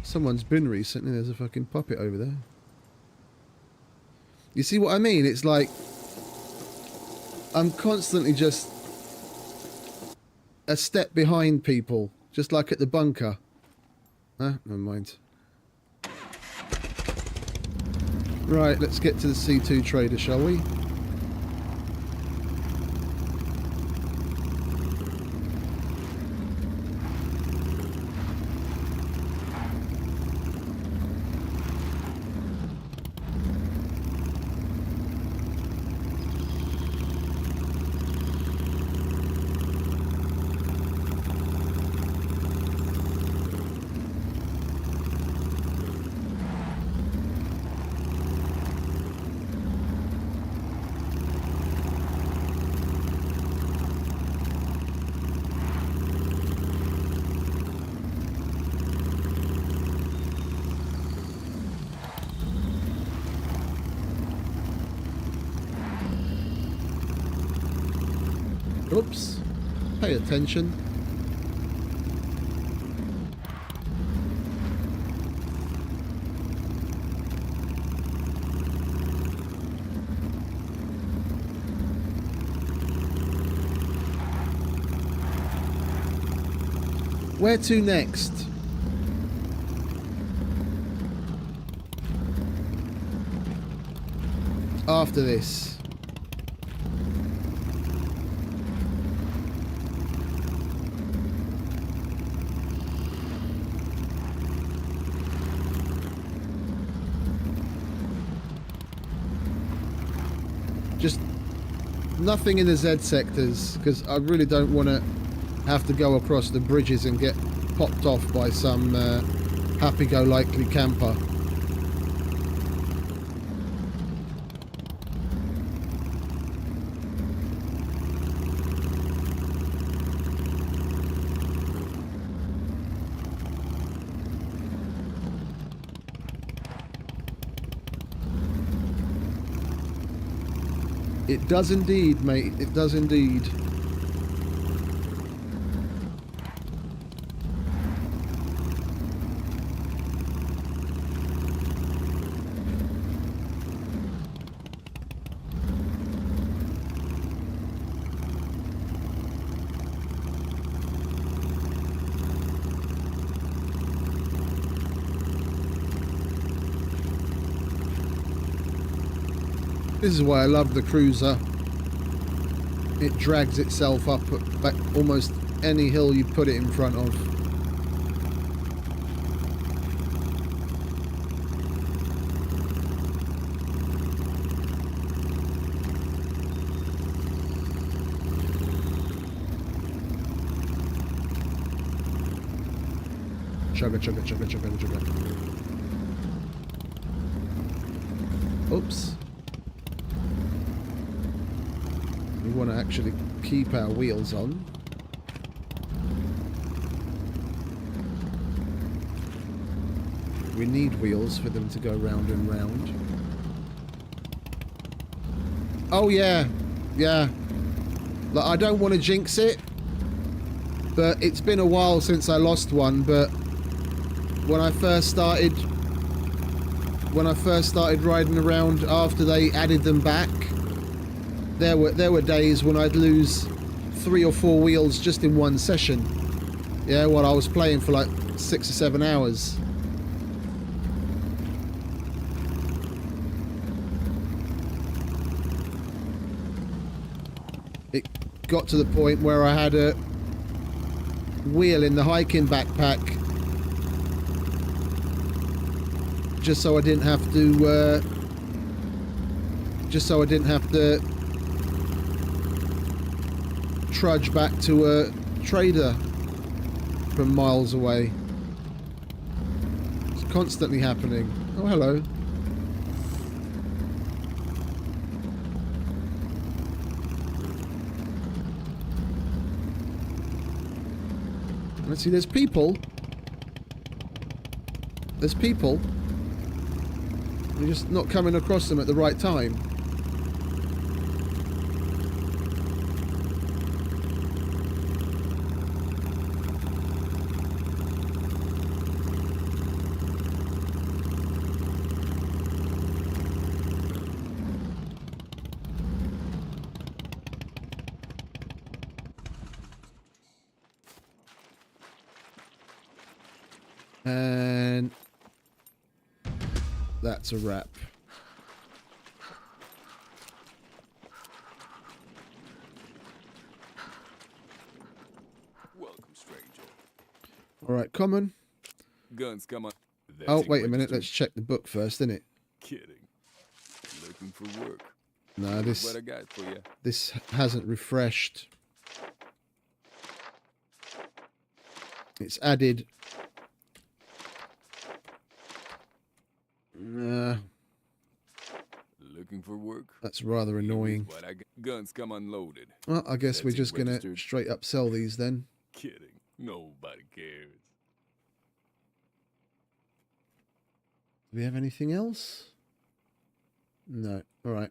Someone's been recently. There's a fucking puppet over there. You see what I mean? It's like I'm constantly just a step behind people, just like at the bunker. Ah, never mind. Right, let's get to the C2 trader, shall we? Oops. Pay attention. Where to next? After this. Just nothing in the Z sectors, because I really don't want to have to go across the bridges and get popped off by some happy-go-lucky camper. It does indeed, mate. It does indeed. This is why I love the cruiser. It drags itself up back almost any hill you put it in front of. Chugga, chugga, chugga, chugga, chugga. Oops. We want to actually keep our wheels on. We need wheels for them to go round and round. Oh yeah, yeah. Like, I don't want to jinx it, but it's been a while since I lost one. But when I first started riding around after they added them back, there were days when I'd lose 3 or 4 wheels just in one session. Yeah, while I was playing for like 6 or 7 hours. It got to the point where I had a wheel in the hiking backpack just so I didn't have to trudge back to a trader from miles away. It's constantly happening. Oh, hello. Let's see, there's people. There's people. We're just not coming across them at the right time. And that's a wrap. Welcome, stranger. All right, common. Guns, come on. Oh, Vetting wait a minute. registered. Let's check the book first, innit? Kidding. Looking for work. No, Here's this what I got for you. this hasn't refreshed. It's added. Looking for work. That's rather annoying. Here's what I got. Guns come unloaded. Well, I guess we're Vetting just gonna registered. straight up sell these then. Kidding. Nobody cares. Do we have anything else? No. All right.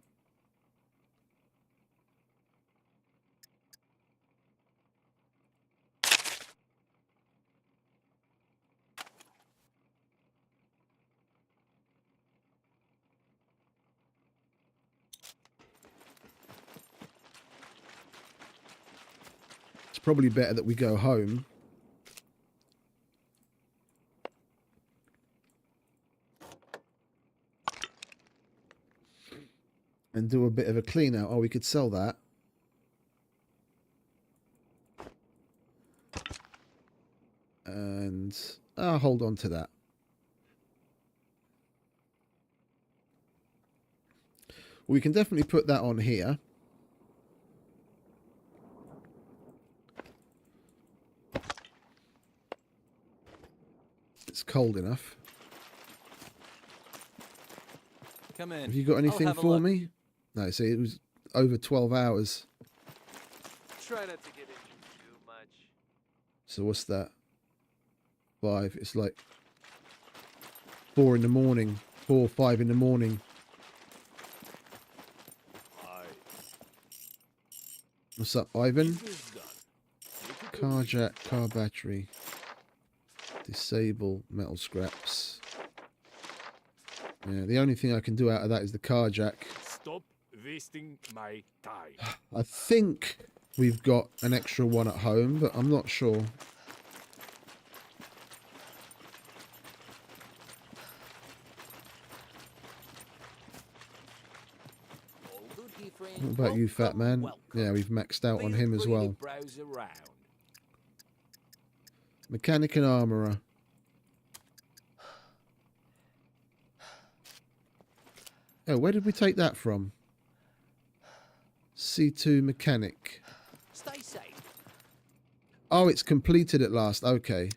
It's probably better that we go home. And do a bit of a clean out. Oh, we could sell that. And I'll hold on to that. We can definitely put that on here. It's cold enough. Come in. Have you got anything have a for look. me? No, see, it was over 12 hours. Try not to get injured too much. So what's that? 5. It's like 4 in the morning. 4 or 5 in the morning. What's up, Ivan? Car jack, car battery. Disable metal scraps. Yeah, the only thing I can do out of that is the car jack. Stop wasting my time. I think we've got an extra one at home, but I'm not sure. What about you, fat man? Yeah, we've maxed out on him as well. Mechanic and armourer. Oh, where did we take that from? C2 mechanic. Stay safe. Oh, it's completed at last. Okay.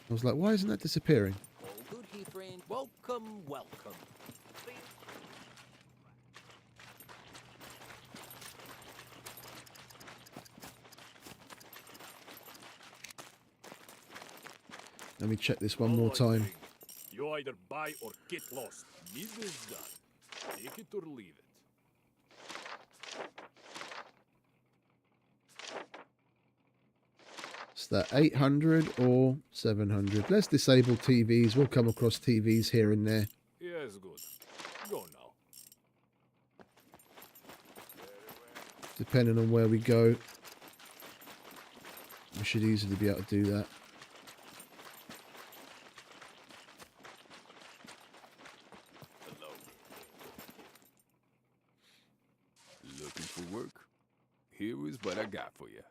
I was like, why isn't that disappearing? All good here, friend. Welcome, welcome. Let me check this one more time. You either buy or get lost. Neither is done. Take it or leave it. Is that 800 or 700? Let's disable TVs. We'll come across TVs here and there. Yes, good. Go now. Depending on where we go. We should easily be able to do that. Hello. Looking for work? Here is what I got for you.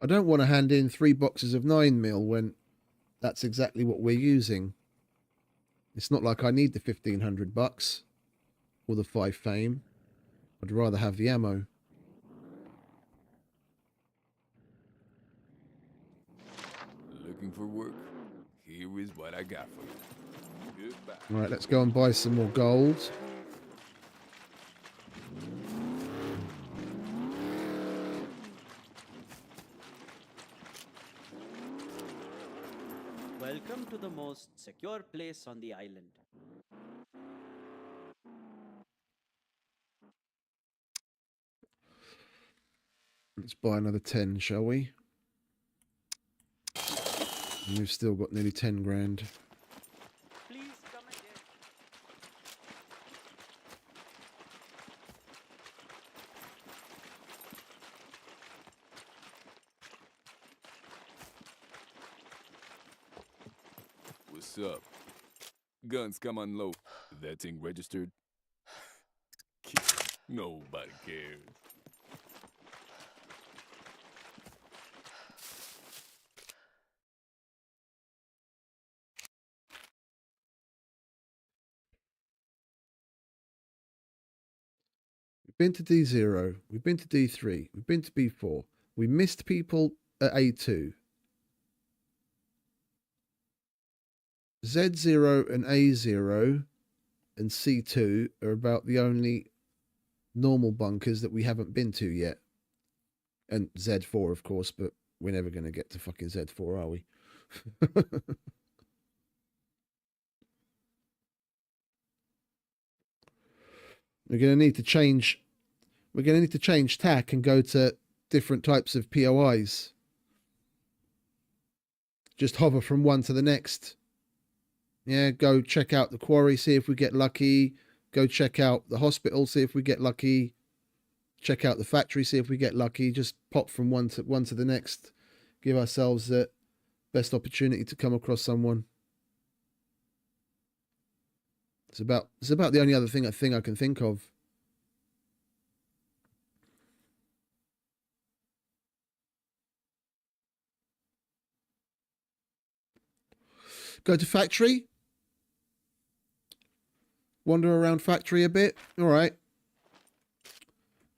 I don't want to hand in 3 boxes of 9mm when that's exactly what we're using. It's not like I need the $1,500 or the 5 fame. I'd rather have the ammo. Looking for work? Here is what I got for you. Goodbye. Right, let's go and buy some more gold. Welcome to the most secure place on the island. Let's buy another 10, shall we? And we've still got nearly 10 grand. Please come again. What's up? Guns come on low. That thing registered? Nobody cares. We've been to D0. We've been to D3. We've been to B4. We missed people at A2. Z0 and A0 and C2 are about the only normal bunkers that we haven't been to yet. And Z4, of course, but we're never going to get to fucking Z4, are we? We're going to need to change. We're going to need to change tack and go to different types of POIs. Just hover from one to the next. Yeah, go check out the quarry, see if we get lucky. Go check out the hospital, see if we get lucky. Check out the factory, see if we get lucky. Just pop from one to the next. Give ourselves the best opportunity to come across someone. It's about the only other thing I can think of. Go to factory. Wander around factory a bit. All right.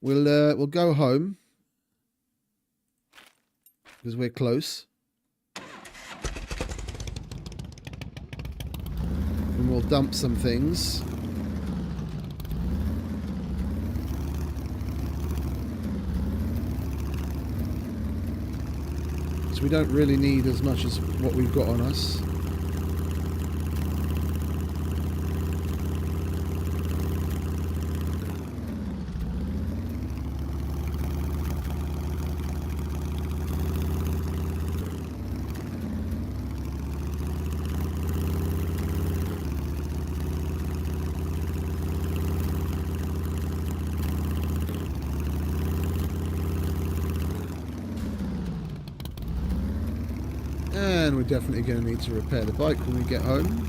We'll go home because we're close. And we'll dump some things. So we don't really need as much as what we've got on us. And we're definitely going to need to repair the bike when we get home.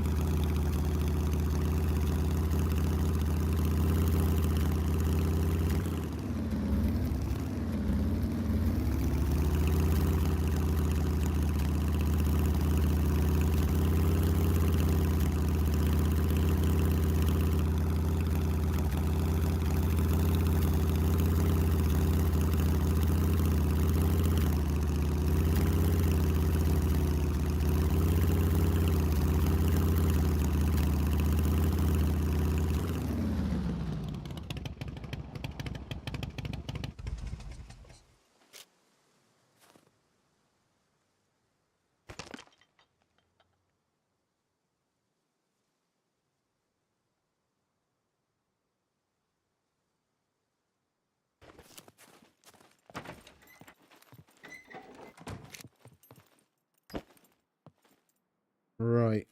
Right.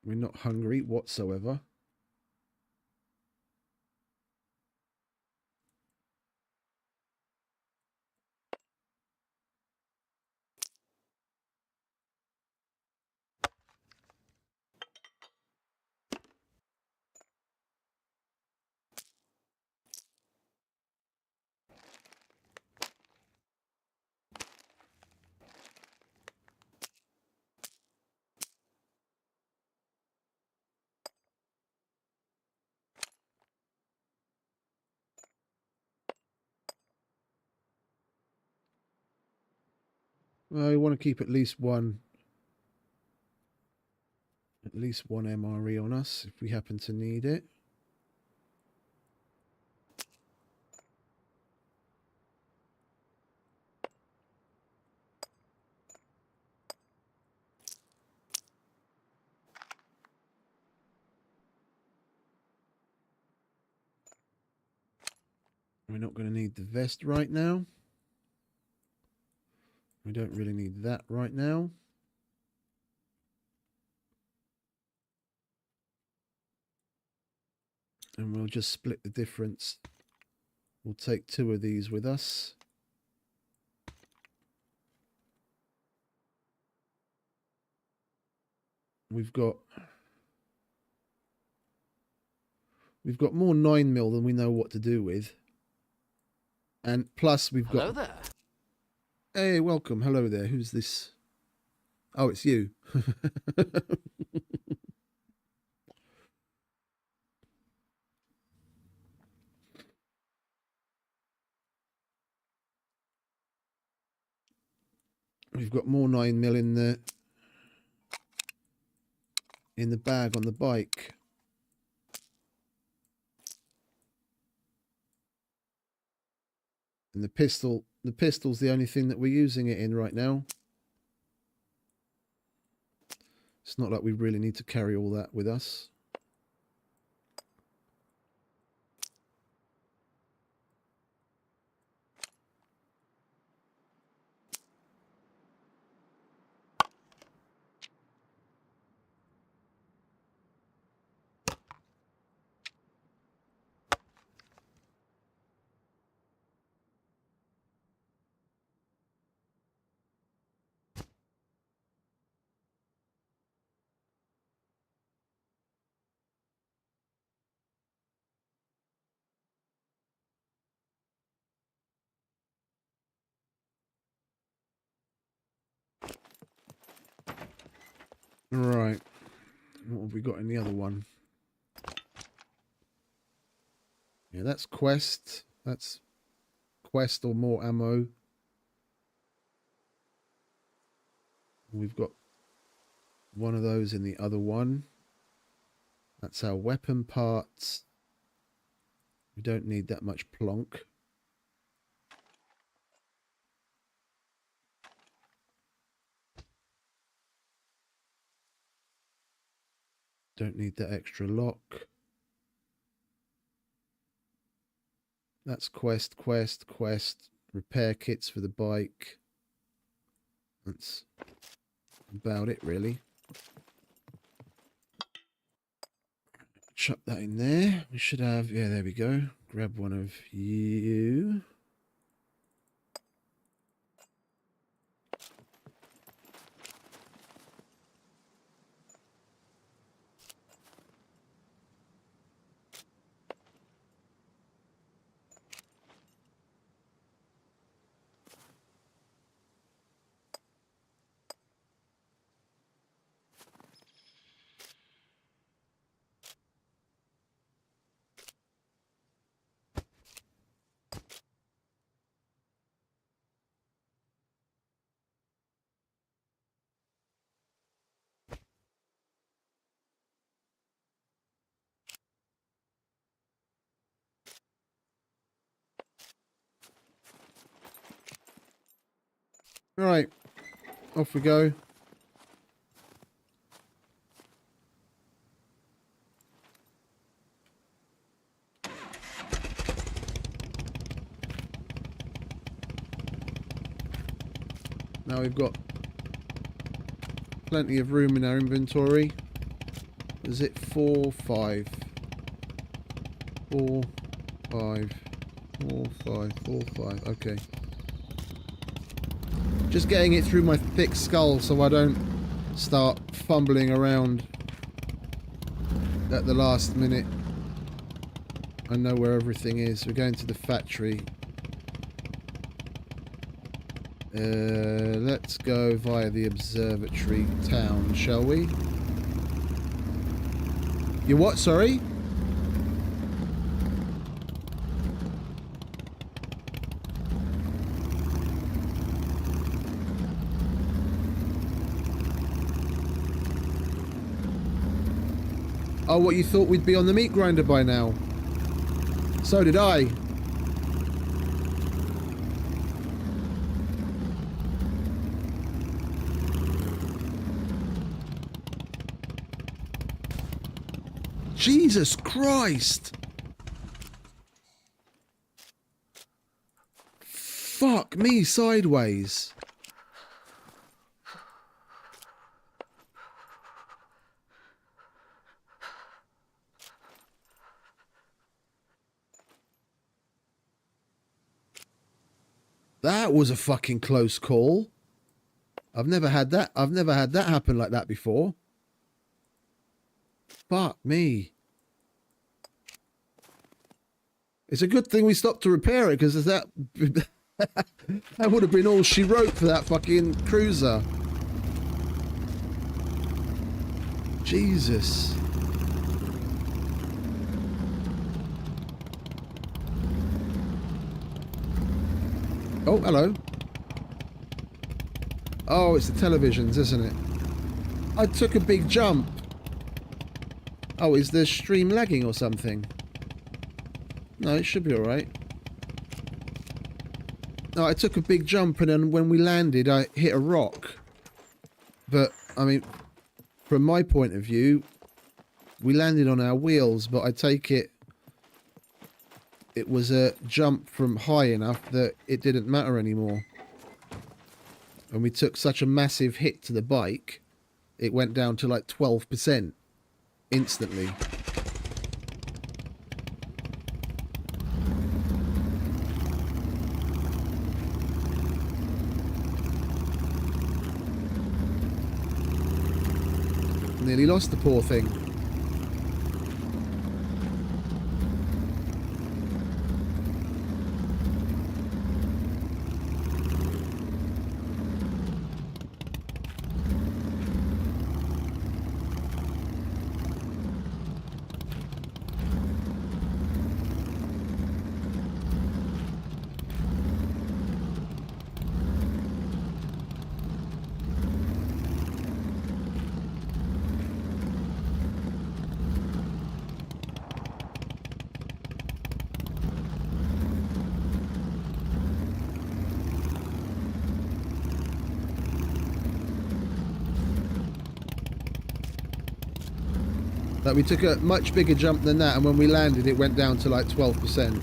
We're not hungry whatsoever. Well, we want to keep at least one MRE on us if we happen to need it. We're not going to need the vest right now. We don't really need that right now. And we'll just split the difference. We'll take 2 of these with us. We've got more 9mm than we know what to do with. And plus we've Hello got... there. Hey, welcome. Hello there. Who's this? Oh, it's you. We've got more 9mm in the bag on the bike. And the pistol's the only thing that we're using it in right now. It's not like we really need to carry all that with us. Right. What have we got in the other one? Yeah, that's quest. That's quest or more ammo. We've got one of those in the other one. That's our weapon parts. We don't need that much plonk. Don't need that extra lock. That's quest. Repair kits for the bike. That's about it, really. Chuck that in there. We should have... Yeah, there we go. Grab one of you. Right, off we go. Now we've got plenty of room in our inventory. Is it 4, 5? 4, 5, 4, 5, 4, 5. Okay. Just getting it through my thick skull so I don't start fumbling around at the last minute. I know where everything is. We're going to the factory. Let's go via the observatory town, shall we? You what, sorry? Oh, what, you thought we'd be on the meat grinder by now? So did I. Jesus Christ! Fuck me sideways. That was a fucking close call. I've never had that happen like that before. Fuck me. It's a good thing we stopped to repair it, because that that would have been all she wrote for that fucking cruiser. Jesus. Oh, hello. Oh, it's the televisions, isn't it? I took a big jump. Oh, is the stream lagging or something? No, it should be alright. No, I took a big jump, and then when we landed, I hit a rock. But, I mean, from my point of view, we landed on our wheels, but I take it was a jump from high enough that it didn't matter anymore. And we took such a massive hit to the bike, it went down to like 12% instantly. Nearly lost the poor thing. Like, we took a much bigger jump than that, and when we landed, it went down to like 12%.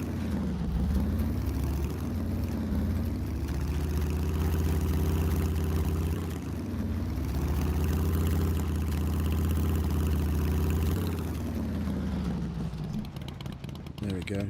There we go.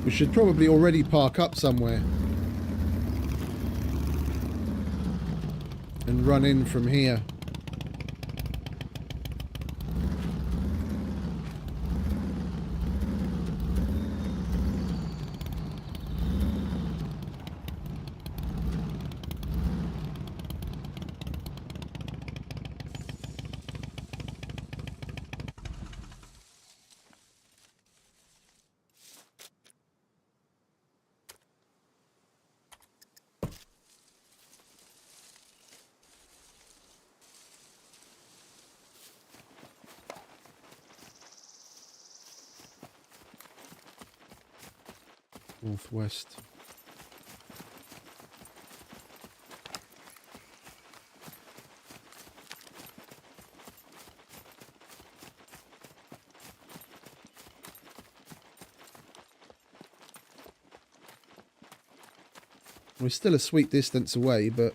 We should probably already park up somewhere and run in from here. Northwest. We're still a sweet distance away, but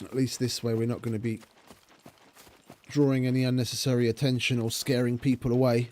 at least this way we're not going to be drawing any unnecessary attention or scaring people away.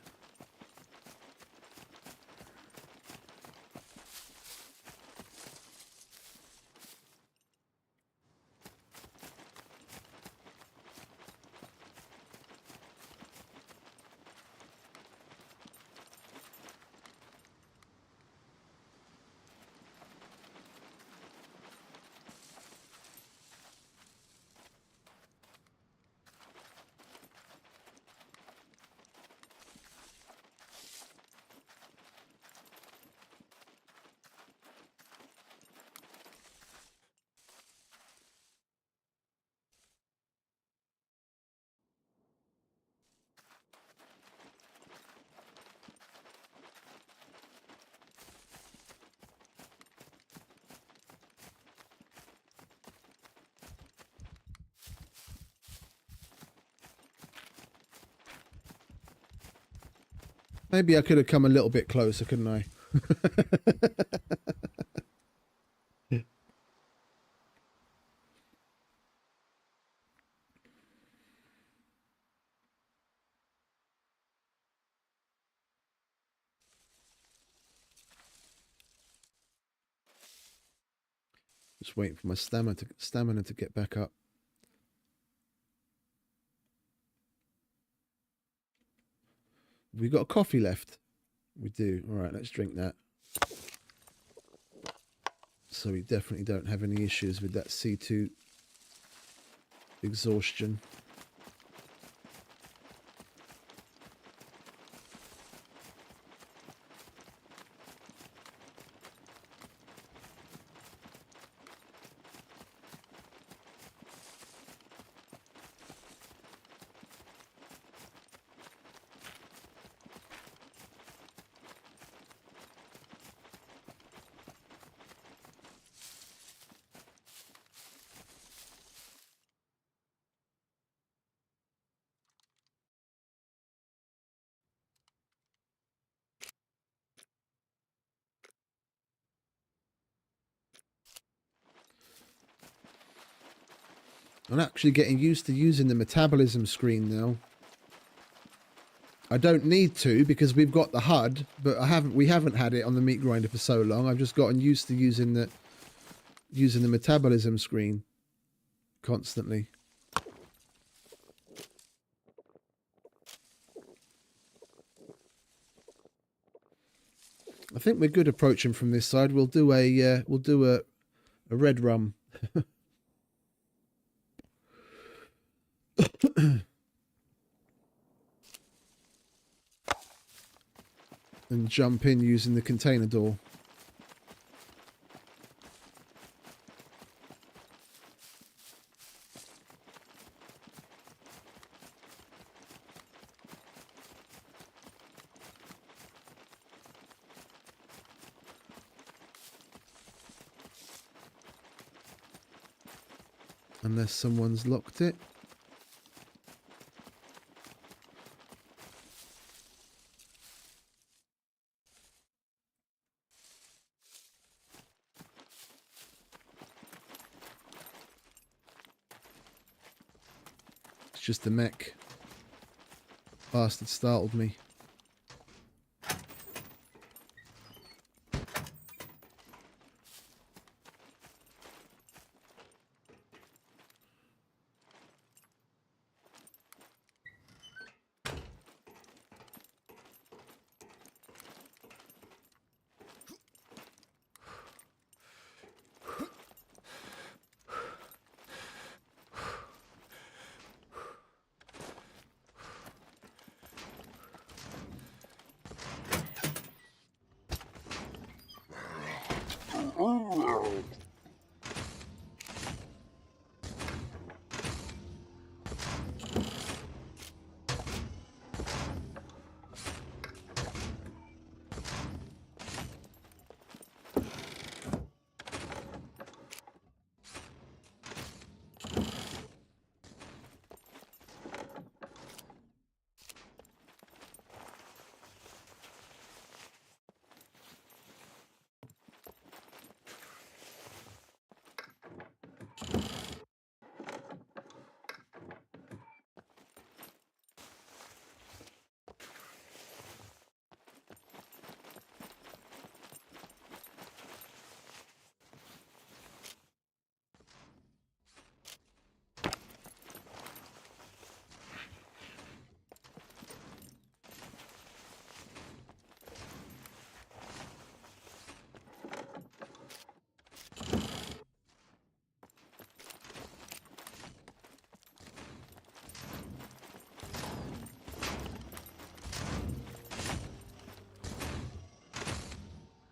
Maybe I could have come a little bit closer, couldn't I? Just waiting for my stamina to get back up. Have we got a coffee left? We do. All right, let's drink that. So we definitely don't have any issues with that C2 exhaustion. I'm actually getting used to using the metabolism screen now. I don't need to because we've got the HUD, but we haven't had it on the meat grinder for so long. I've just gotten used to using the metabolism screen constantly. I think we're good approaching from this side. We'll do a red rum. And jump in using the container door. Unless someone's locked it. It's just the mech. Bastard startled me.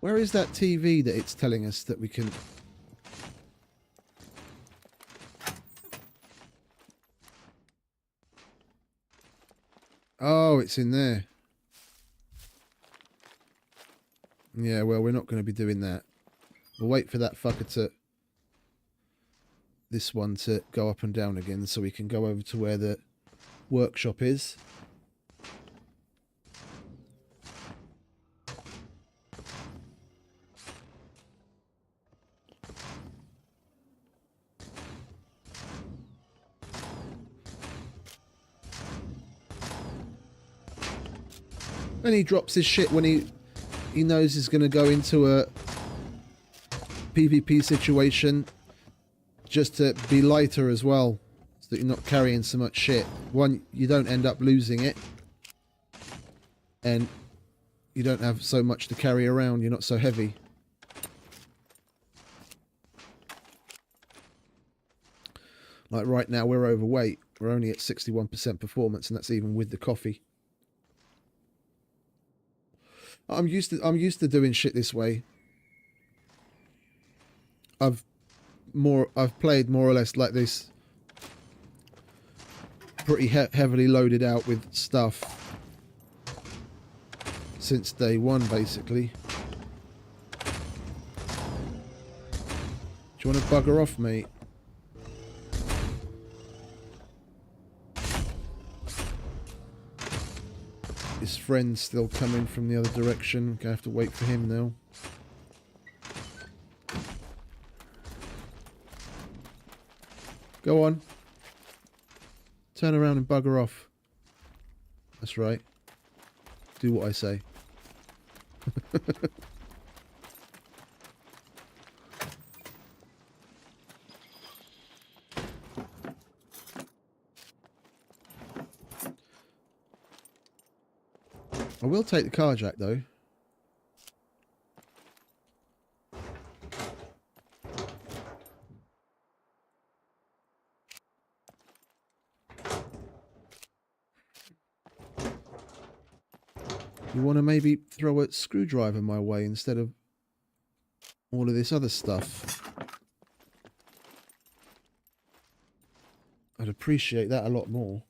Where is that TV that it's telling us that we can... Oh, it's in there. Yeah, well, we're not going to be doing that. We'll wait for that fucker to... This one to go up and down again so we can go over to where the workshop is. And he drops his shit when he knows he's going to go into a PvP situation, just to be lighter as well, so that you're not carrying so much shit. One, you don't end up losing it, and you don't have so much to carry around. You're not so heavy. Like right now, we're overweight. We're only at 61% performance, and that's even with the coffee. I'm used to doing shit this way. I've played more or less like this, pretty heavily loaded out with stuff since day one, basically. Do you want to bugger off, mate? His friend's still coming from the other direction. Gonna have to wait for him now. Go on. Turn around and bugger off. That's right. Do what I say. I will take the car jack though. You want to maybe throw a screwdriver my way instead of all of this other stuff? I'd appreciate that a lot more.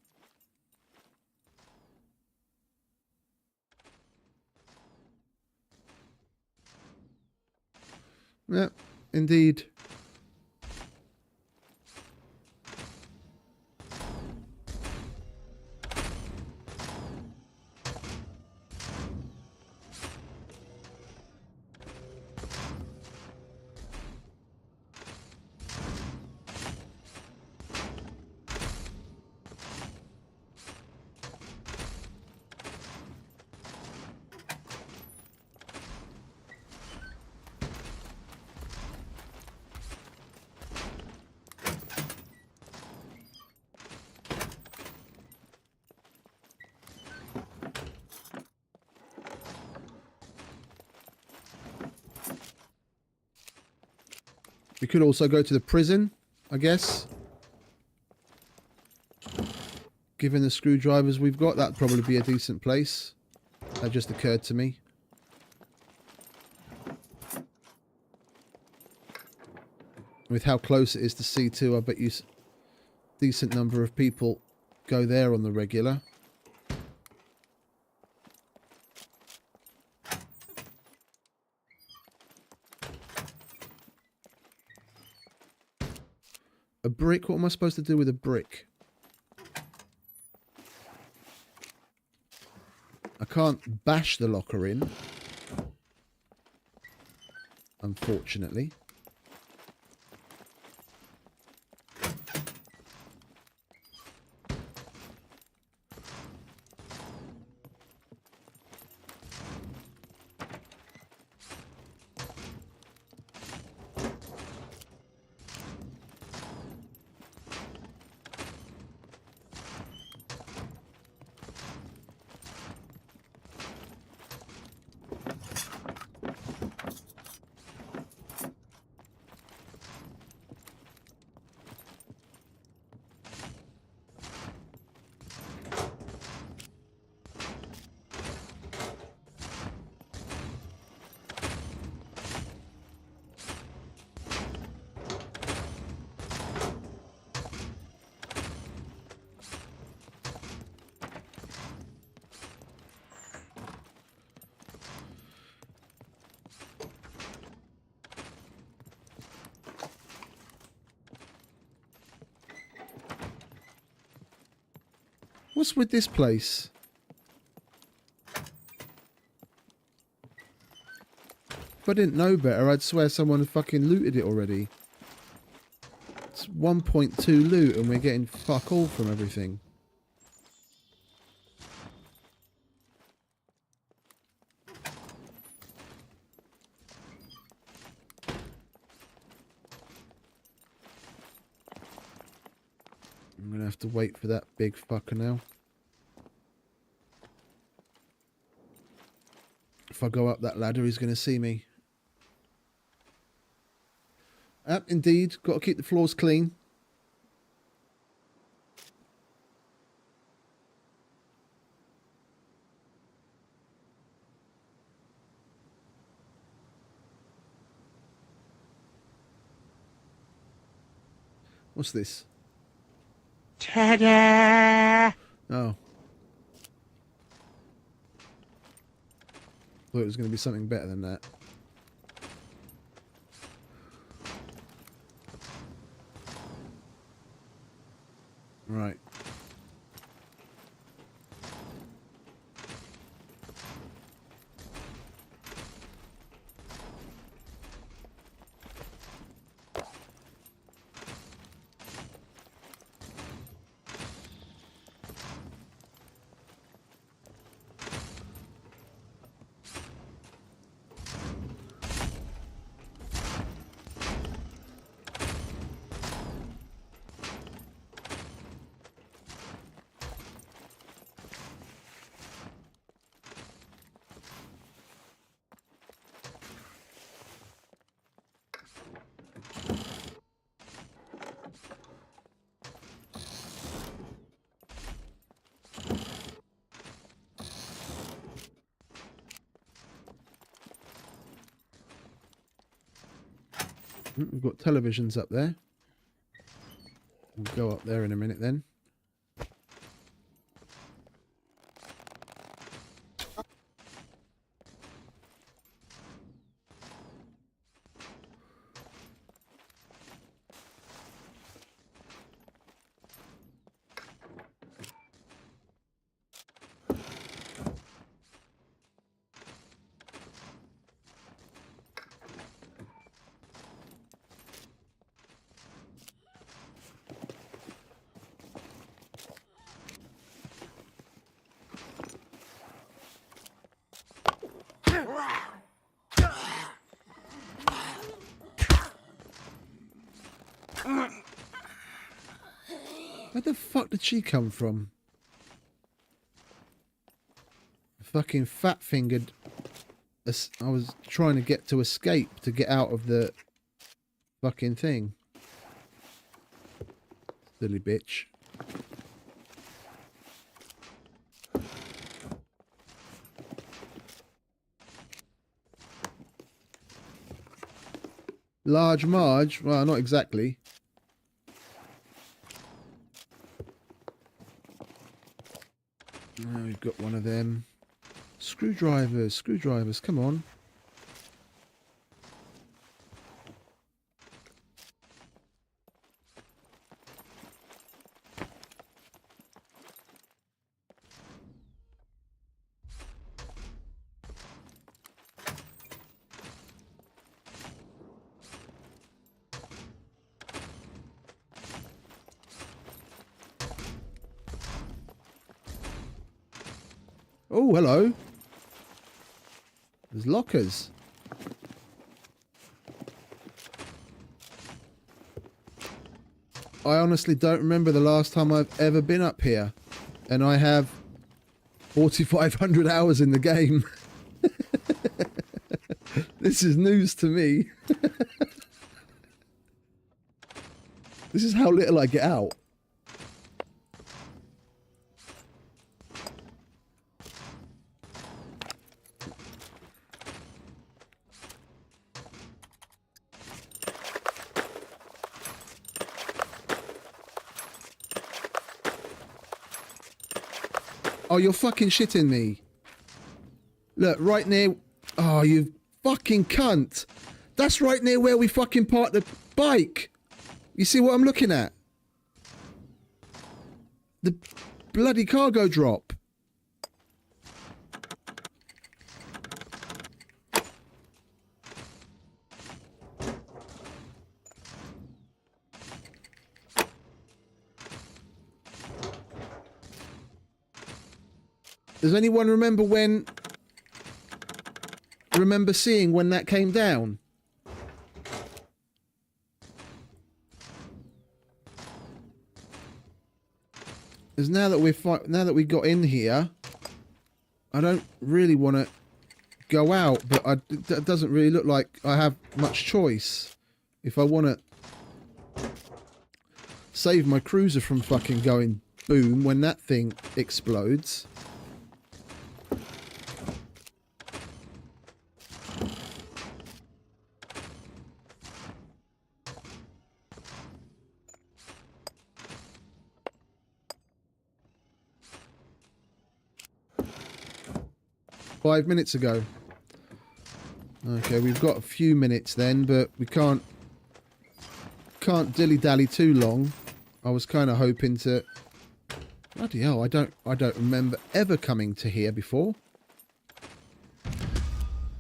Yeah, indeed. We could also go to the prison, I guess. Given the screwdrivers we've got, that'd probably be a decent place. That just occurred to me. With how close it is to C2, I bet you a decent number of people go there on the regular. A brick? What am I supposed to do with a brick? I can't bash the locker in, unfortunately. What's with this place? If I didn't know better, I'd swear someone had fucking looted it already. It's 1.2 loot and we're getting fuck all from everything. I'm going to have to wait for that big fucker now. If I go up that ladder, he's going to see me. Indeed. Got to keep the floors clean. What's this? Ta-da! Oh. Thought it was going to be something better than that. Right. We've got televisions up there. We'll go up there in a minute then. Where the fuck did she come from? Fucking fat-fingered. I was trying to get to escape to get out of the fucking thing. Silly bitch. Large Marge? Well, not exactly. We've got one of them. Screwdrivers, come on. Oh, hello. There's lockers. I honestly don't remember the last time I've ever been up here. And I have 4,500 hours in the game. This is news to me. This is how little I get out. Oh, you're fucking shitting me. Look, right near... Oh, you fucking cunt. That's right near where we fucking parked the bike. You see what I'm looking at? The bloody cargo drop. Does anyone remember seeing when that came down? is now that we got in here, I don't really want to go out, but it doesn't really look like I have much choice if I want to save my cruiser from fucking going boom when that thing explodes. Five minutes ago. Okay, we've got a few minutes then, but we can't dilly-dally too long. I was kind of hoping to... Bloody hell, I don't remember ever coming to here before.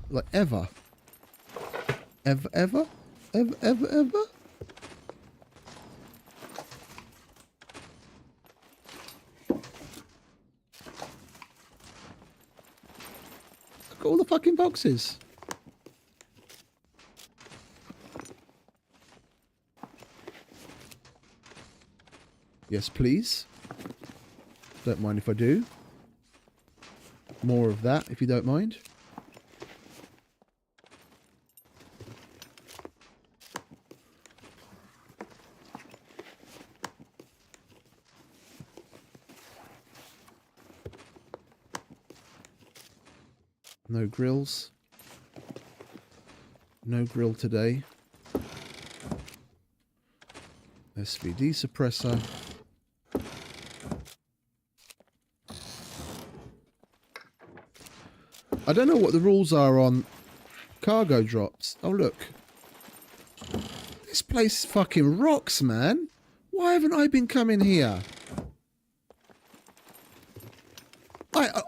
Like, ever. Ever? Ever? Got all the fucking boxes. Yes, please. Don't mind if I do. More of that, if you don't mind. No grills. No grill today. SVD suppressor. I don't know what the rules are on cargo drops. Oh, look. This place fucking rocks, man. Why haven't I been coming here?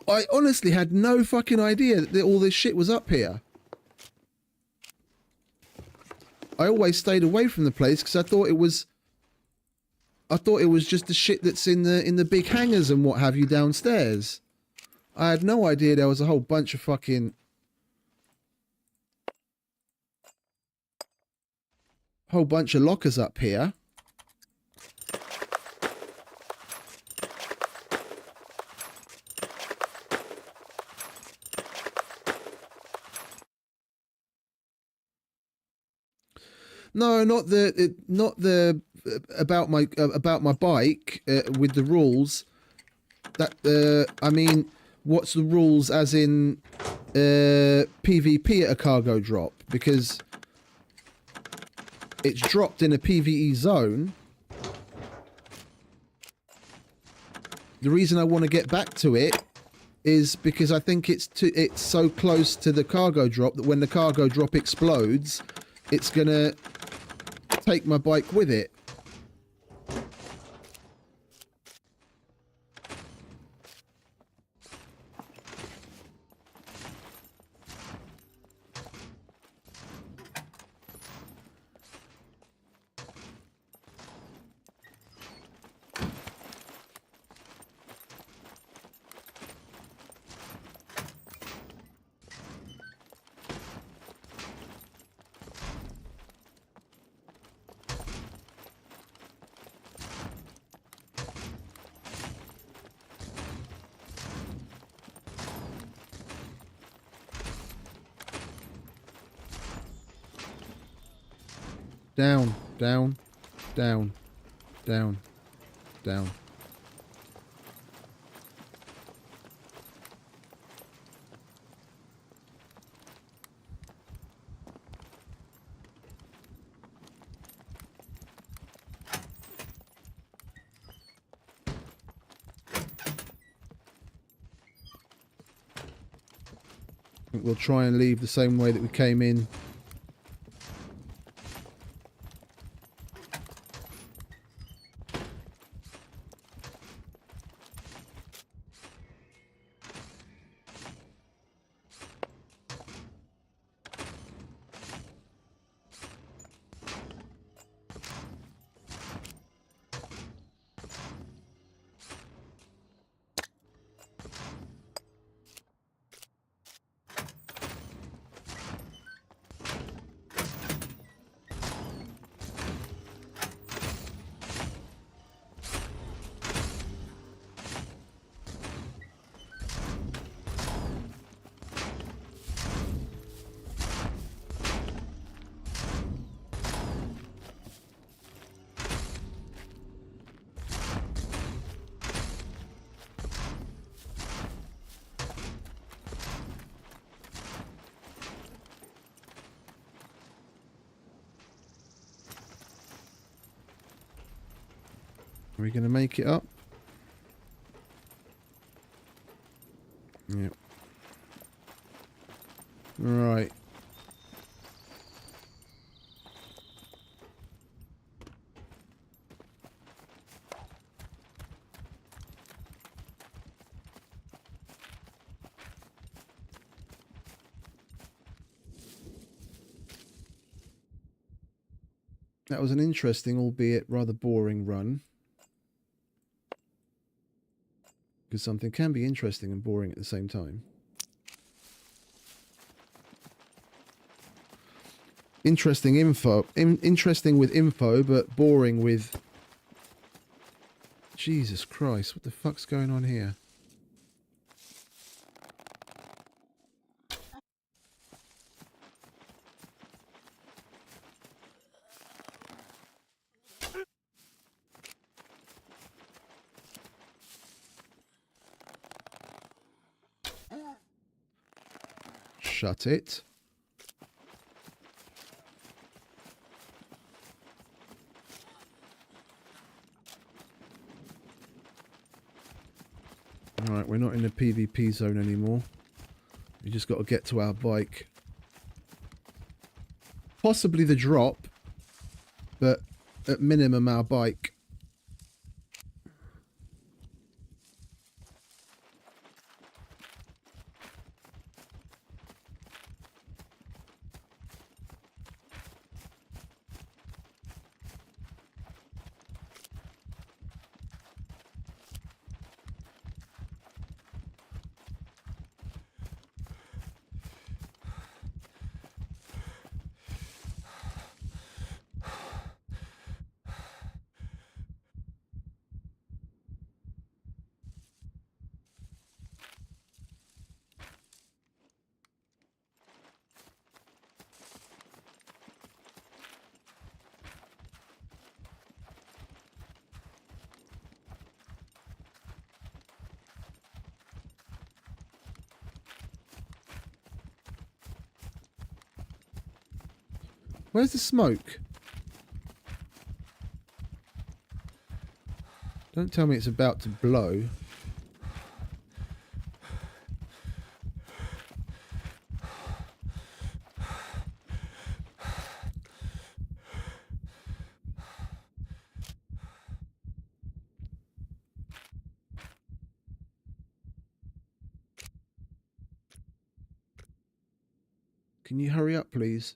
I honestly had no fucking idea that all this shit was up here. I always stayed away from the place because I thought it was just the shit that's in the big hangars and what have you downstairs. I had no idea there was a whole bunch of fucking... whole bunch of lockers up here. No, not the about my bike with the rules. That I mean, what's the rules as in PvP at a cargo drop? Because it's dropped in a PVE zone. The reason I want to get back to it is because I think it's so close to the cargo drop that when the cargo drop explodes, it's gonna take my bike with it. Down, down, down, down, down. I think we'll try and leave the same way that we came in. we going to make it up? Yep. Right. That was an interesting, albeit rather boring run. Because something can be interesting and boring at the same time. Interesting with info, but boring with... Jesus Christ, what the fuck's going on here? Shut it. Alright, we're not in the PvP zone anymore. We just got to get to our bike. Possibly the drop, but at minimum our bike. Where's the smoke? Don't tell me it's about to blow. Can you hurry up, please?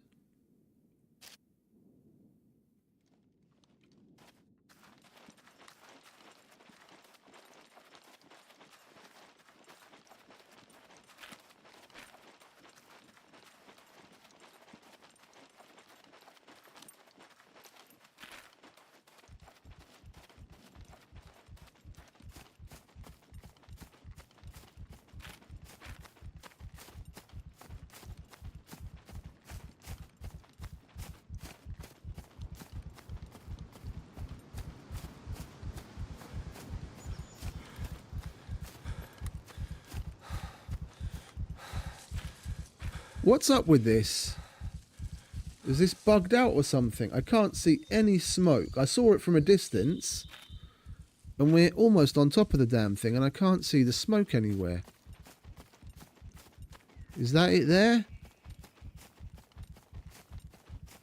What's up with this? Is this bugged out or something? I can't see any smoke. I saw it from a distance, and we're almost on top of the damn thing, and I can't see the smoke anywhere. Is that it there?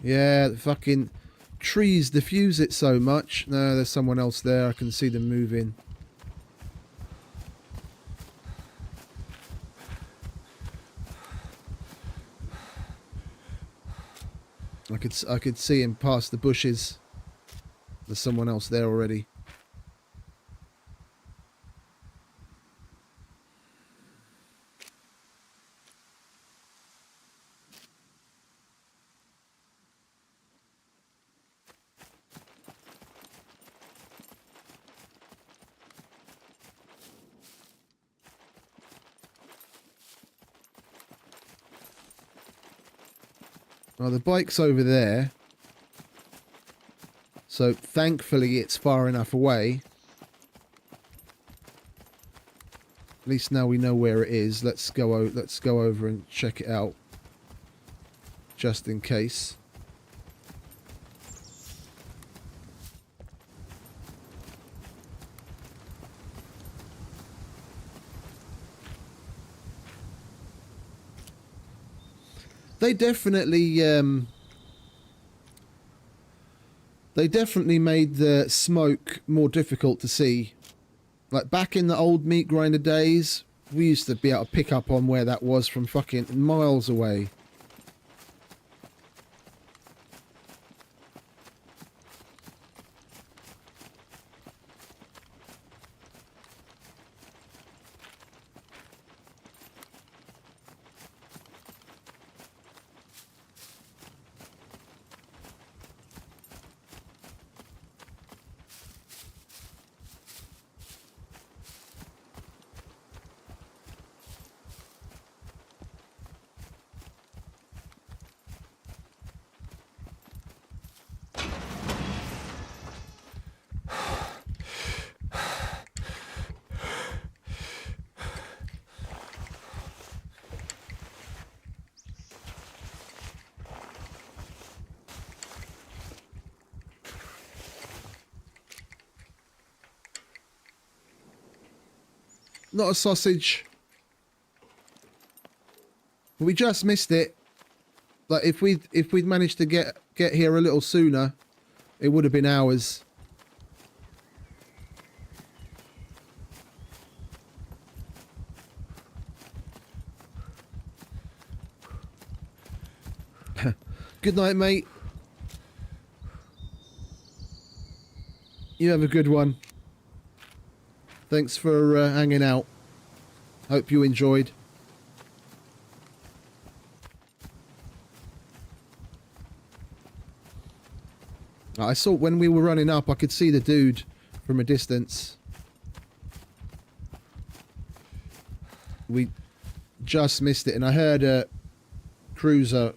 Yeah, the fucking trees diffuse it so much. No, there's someone else there. I can see them moving. I could see him past the bushes. There's someone else there already. Well, the bike's over there. So thankfully it's far enough away. At least now we know where it is. Let's go over and check it out. Just in case. They definitely made the smoke more difficult to see. Like back in the old meat grinder days, we used to be able to pick up on where that was from fucking miles away. Not a sausage. We just missed it. Like if we'd managed to get here a little sooner, it would have been ours. Good night, mate. You have a good one. Thanks for hanging out. Hope you enjoyed. I saw when we were running up, I could see the dude from a distance. We just missed it, and I heard a cruiser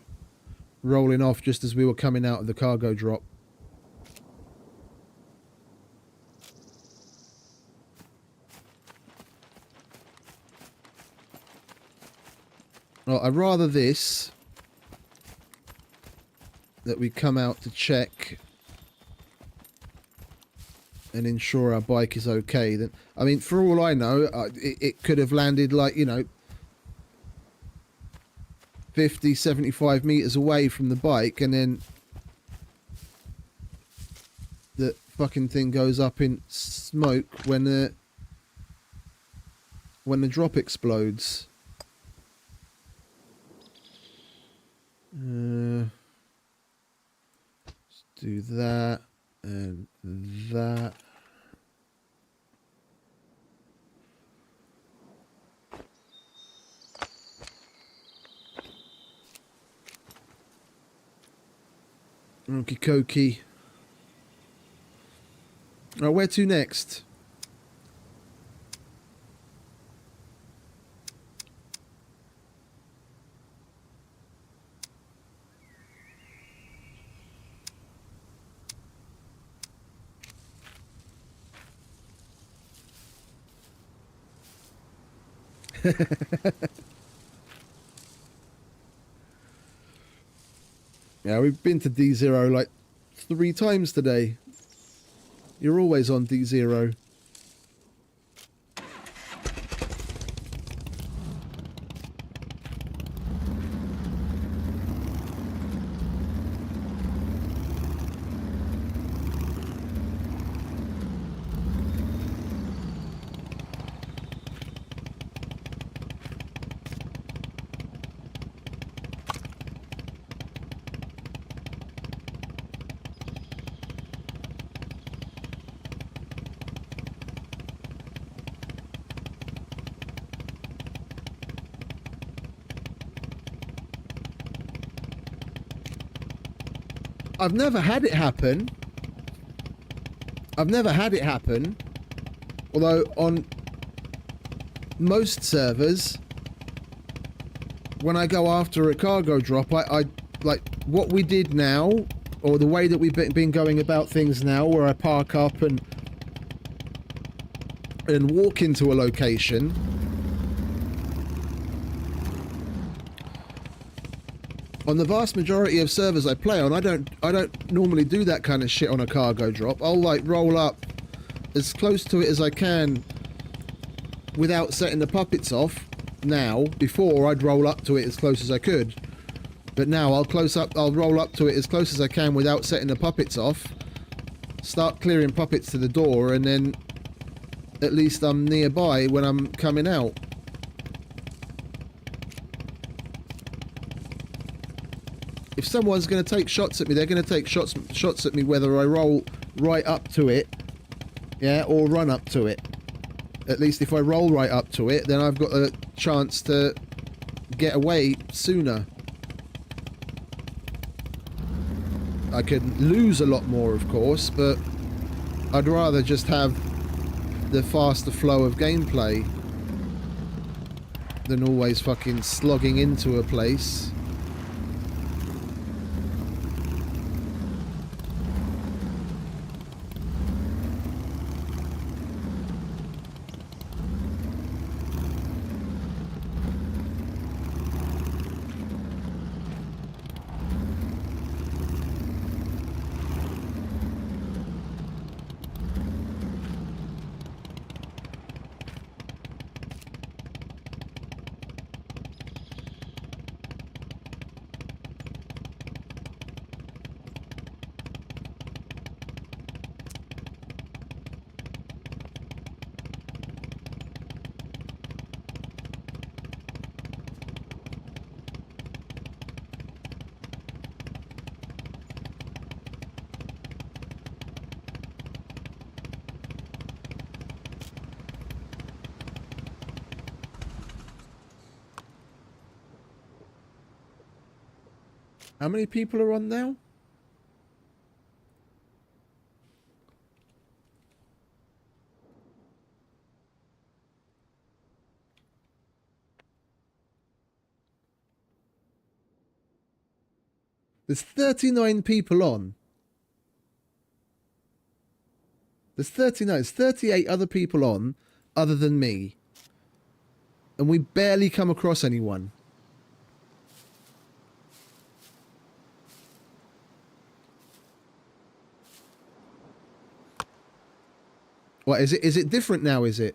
rolling off just as we were coming out of the cargo drop. Well, I'd rather this, that we come out to check and ensure our bike is okay. Then, I mean, for all I know, it could have landed like, you know, 50, 75 meters away from the bike, and then the fucking thing goes up in smoke when the drop explodes. Let's do that and that. Okie dokie. Alright, where to next? Yeah, we've been to D0 like 3 times today. You're always on D0. I've never had it happen. Although on most servers, when I go after a cargo drop, I like what we did now, or the way that we've been going about things now, where I park up and walk into a location. On the vast majority of servers I play on, I don't normally do that kind of shit on a cargo drop. I'll like roll up as close to it as I can without setting the puppets off now. Before, I'd roll up to it as close as I could. But now I'll roll up to it as close as I can without setting the puppets off. Start clearing puppets to the door, and then at least I'm nearby when I'm coming out. If someone's going to take shots at me, they're going to take shots at me whether I roll right up to it, yeah, or run up to it. At least if I roll right up to it, then I've got a chance to get away sooner. I could lose a lot more, of course, but I'd rather just have the faster flow of gameplay than always fucking slogging into a place. How many people are on now? There's 39 people on. There's 38 other people on other than me. And we barely come across anyone. What is it? Is it different now, is it?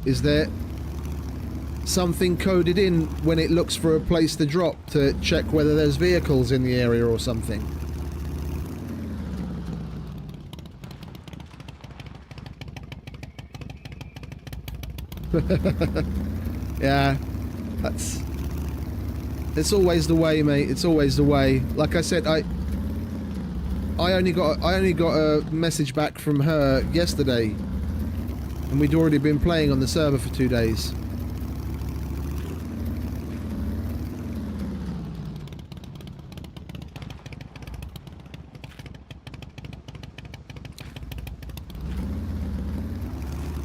Is there something coded in when it looks for a place to drop to check whether there's vehicles in the area or something? Yeah, it's always the way, mate. It's always the way. Like I said, I only got a message back from her yesterday, and we'd already been playing on the server for 2 days.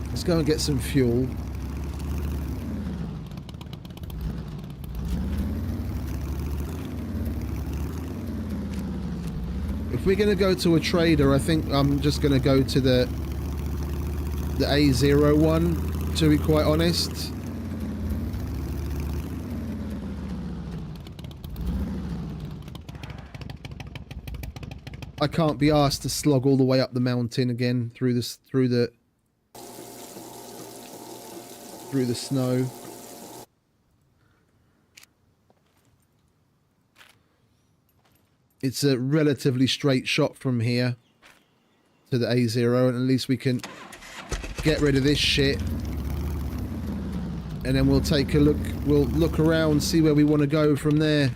Let's go and get some fuel. If we're going to go to a trader, I think I'm just going to go to the A01, to be quite honest. I can't be asked to slog all the way up the mountain again through the snow. It's a relatively straight shot from here to the A0, and at least we can get rid of this shit. And then we'll take a look, we'll look around, see where we want to go from there.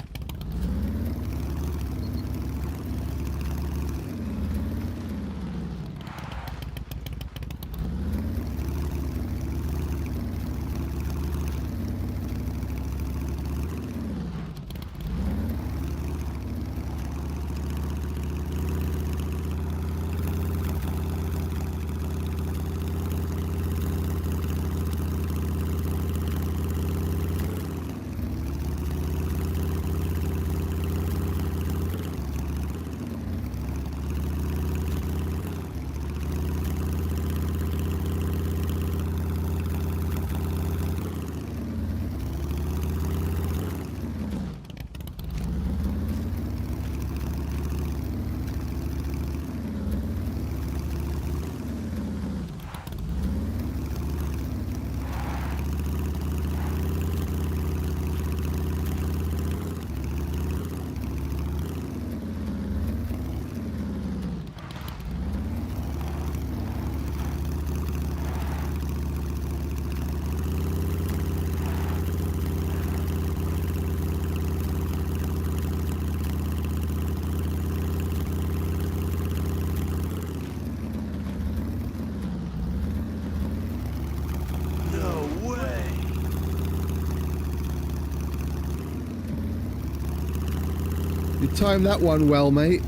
timed that one well, mate.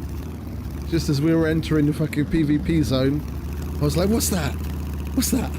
Just as we were entering the fucking PvP zone, I was like, what's that? What's that?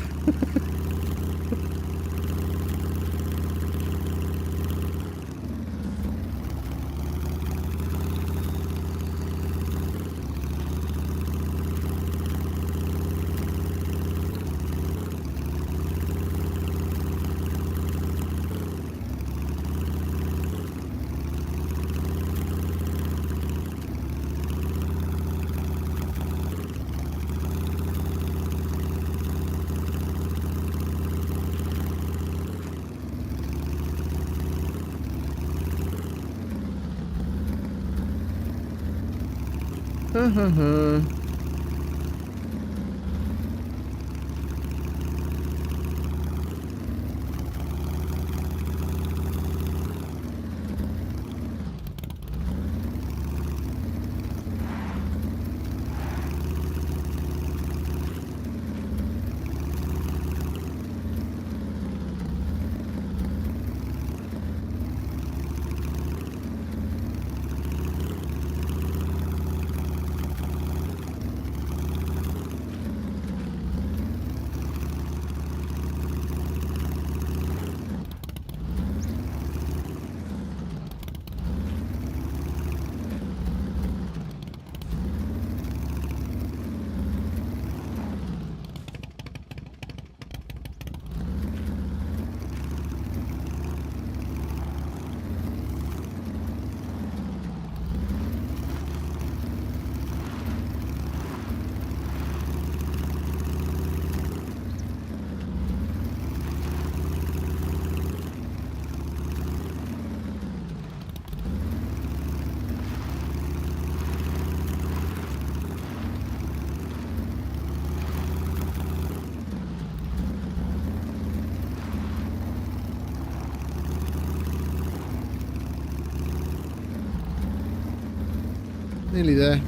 Nearly there.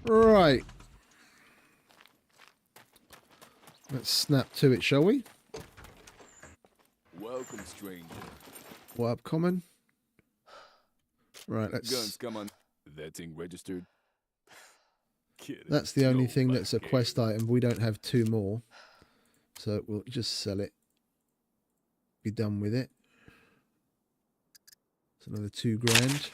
Right. Let's snap to it, shall we? Welcome, stranger. What up, common? Right, Guns let's... come on. That thing registered? Kidding. That's the only thing Nobody that's a cares. quest item. We don't have two more. So we'll just sell it. Be done with it. It's another 2 grand.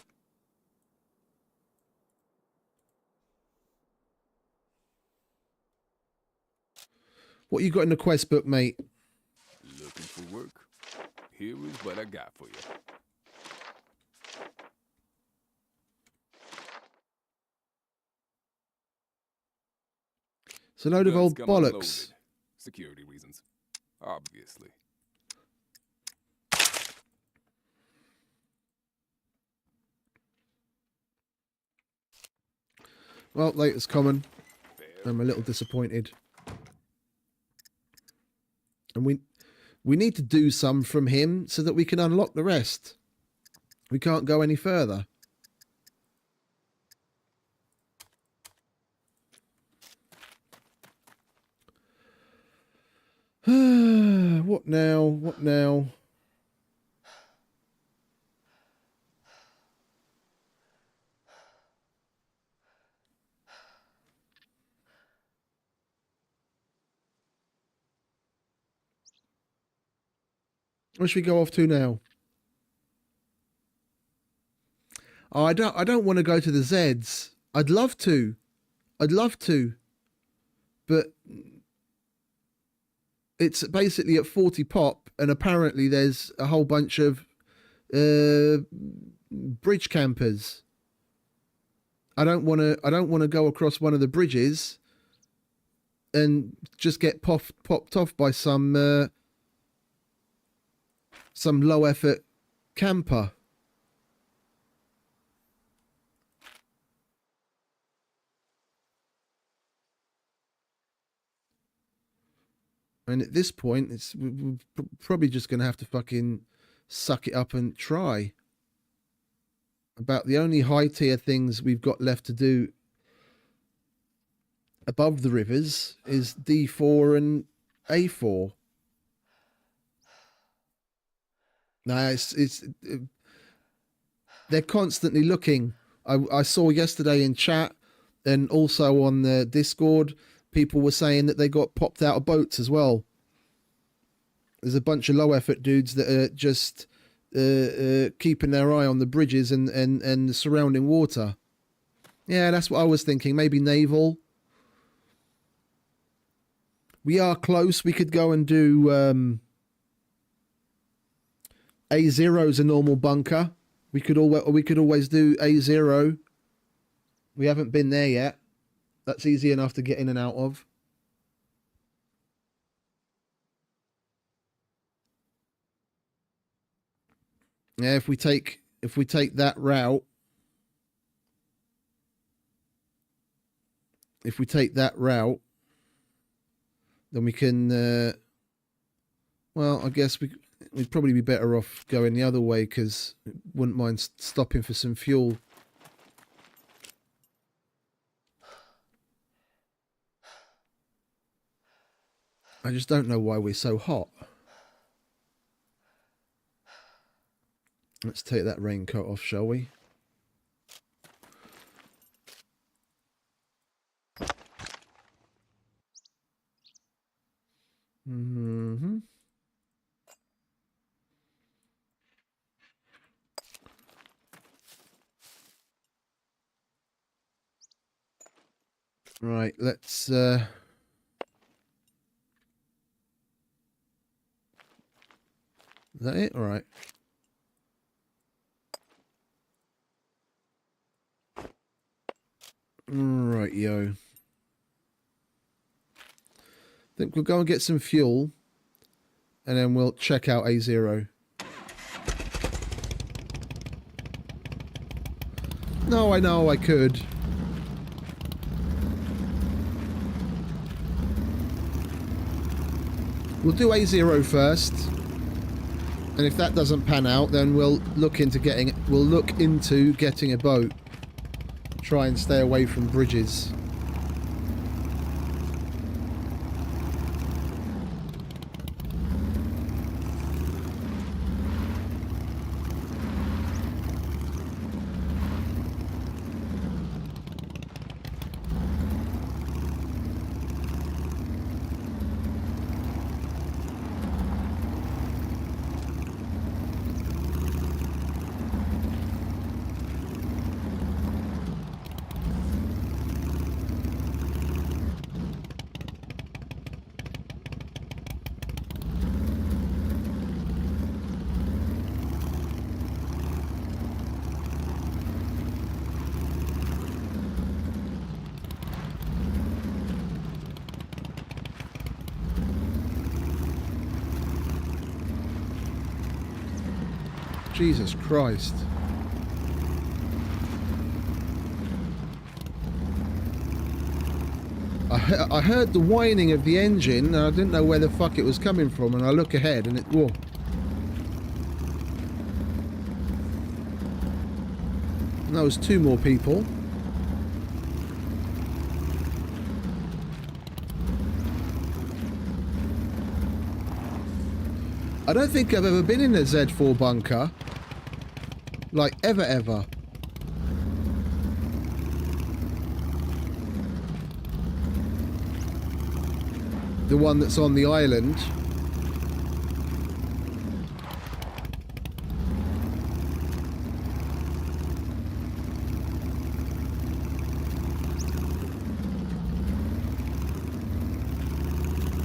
What you got in the quest book, mate? Looking for work? Here is what I got for you. It's a load of Guns old come bollocks. unloaded. Security reasons. Obviously. Well, latest common. Fair. I'm a little disappointed. And we need to do some from him so that we can unlock the rest. We can't go any further. What now? What now? Where should we go off to now? Oh, I don't want to go to the Zeds. I'd love to. But it's basically at 40 pop, and apparently there's a whole bunch of bridge campers. I don't want to go across one of the bridges and just get popped off by some low effort camper. And at this point, we're probably just going to have to fucking suck it up and try. About the only high tier things we've got left to do above the rivers is D4 and A4. Now they're constantly looking. I saw yesterday in chat and also on the Discord, people were saying that they got popped out of boats as well. There's a bunch of low effort dudes that are just keeping their eye on the bridges and the surrounding water. Yeah, that's what I was thinking. Maybe naval. We are close. We could go and do A0's a normal bunker. We could always do A0. We haven't been there yet. That's easy enough to get in and out of. Yeah, if we take that route, then we can. Well, I guess we'd probably be better off going the other way because wouldn't mind stopping for some fuel. I just don't know why we're so hot. Let's take that raincoat off, shall we? Mm-hmm. Right, let's is that it? All right. Right, yo. Think we'll go and get some fuel, and then we'll check out A0. No, I know I could. We'll do A0 first, and if that doesn't pan out, then we'll look into getting a boat. Try and stay away from bridges. Jesus Christ. I heard the whining of the engine and I didn't know where the fuck it was coming from, and I look ahead and whoa. And that was two more people. I don't think I've ever been in a Z4 bunker. Like, ever. The one that's on the island.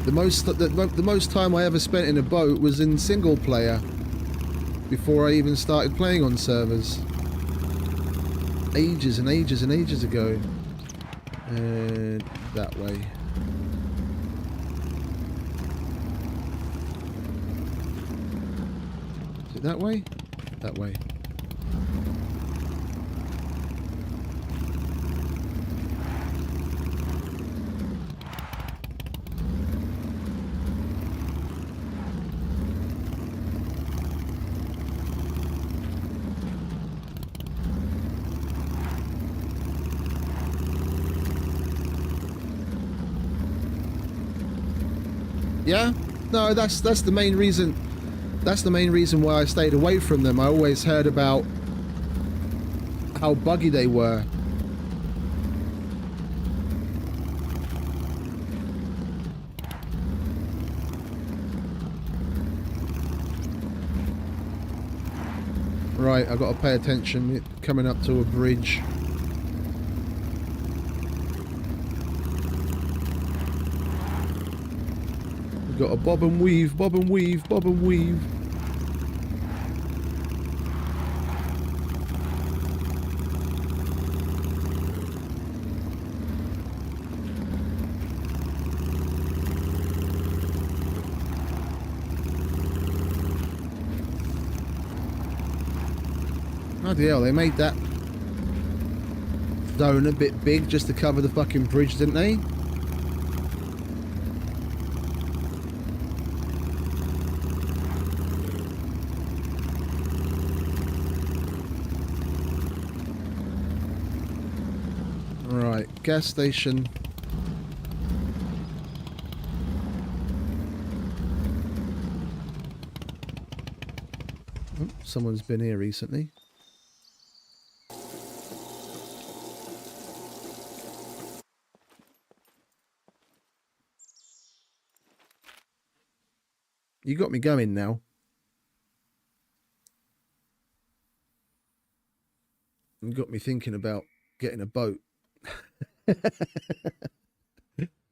The most time I ever spent in a boat was in single player. Before I even started playing on servers. Ages and ages and ages ago. And that way. that way? That way. Yeah? No, that's the main reason. That's the main reason why I stayed away from them. I always heard about how buggy they were. Right, I've got to pay attention. We're coming up to a bridge. We've got a bob and weave, bob and weave, bob and weave. Bloody hell, they made that zone a bit big just to cover the fucking bridge, didn't they? Right, gas station. Oh, someone's been here recently. You got me going now. You got me thinking about getting a boat.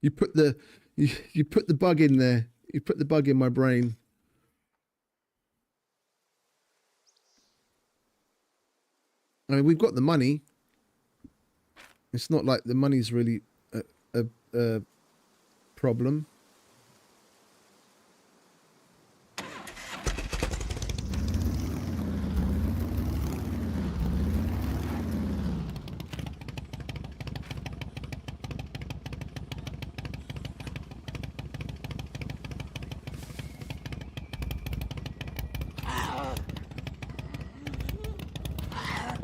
You put the you put the bug in there. You put the bug in my brain. I mean, we've got the money. It's not like the money's really a problem.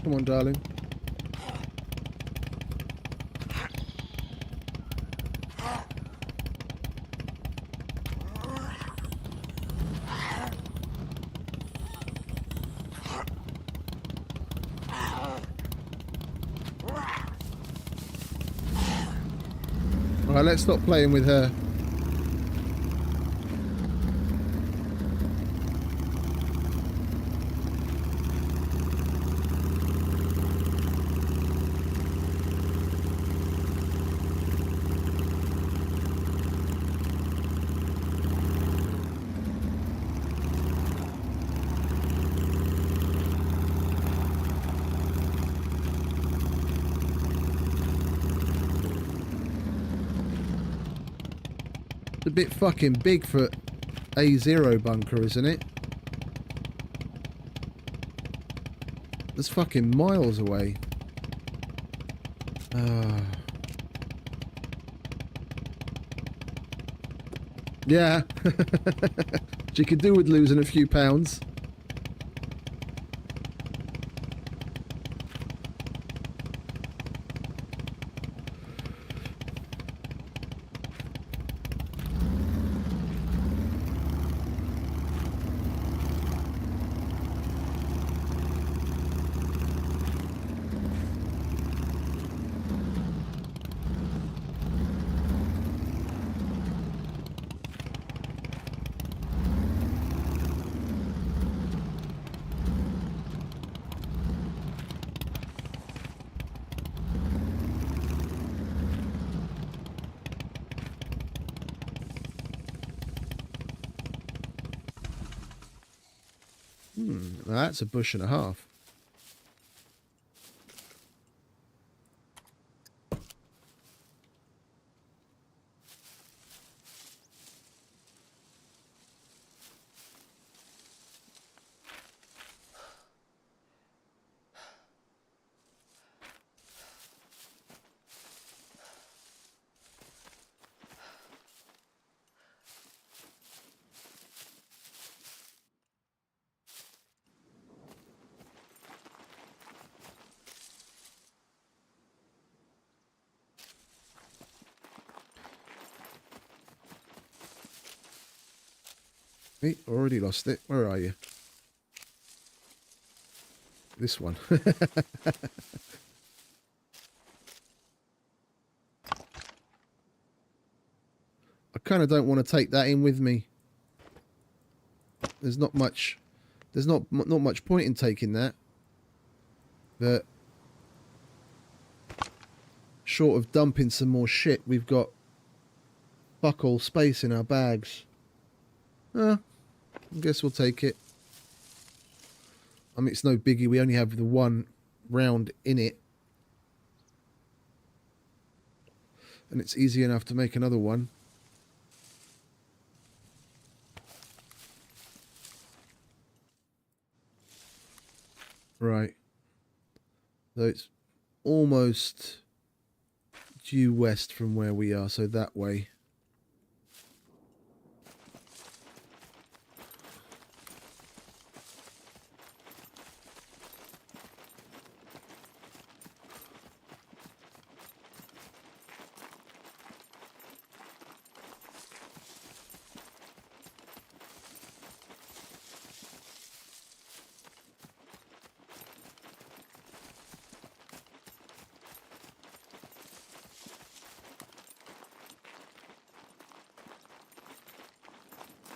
Come on, darling. Alright, let's stop playing with her. A bit fucking big for A0 bunker, isn't it? That's fucking miles away. Yeah. She could do with losing a few pounds. Now that's a bush and a half. Hey, already lost it. Where are you? This one. I kind of don't want to take that in with me. There's not much. There's not much point in taking that. But short of dumping some more shit, we've got fuck all space in our bags. I guess we'll take it. I mean, it's no biggie. We only have the one round in it. And it's easy enough to make another one. Right. So it's almost due west from where we are, so that way.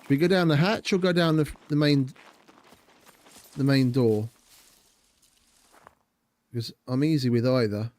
We go down the hatch or go down the main door? Because I'm easy with either.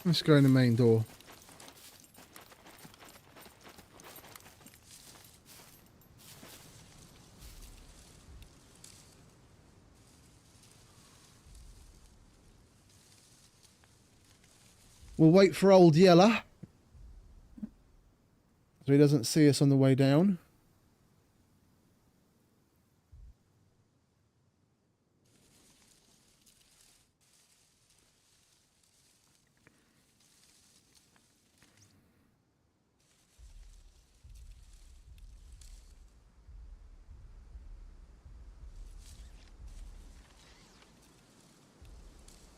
Let's go in the main door. We'll wait for old Yeller, so he doesn't see us on the way down.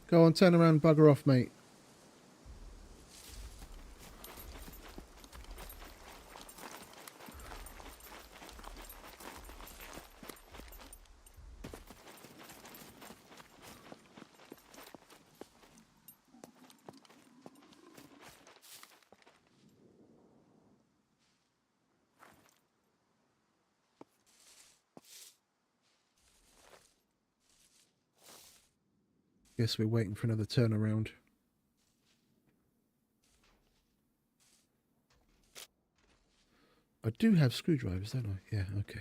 Go on, turn around, bugger off, mate. guess we're waiting for another turnaround. I do have screwdrivers, don't I? Yeah, okay.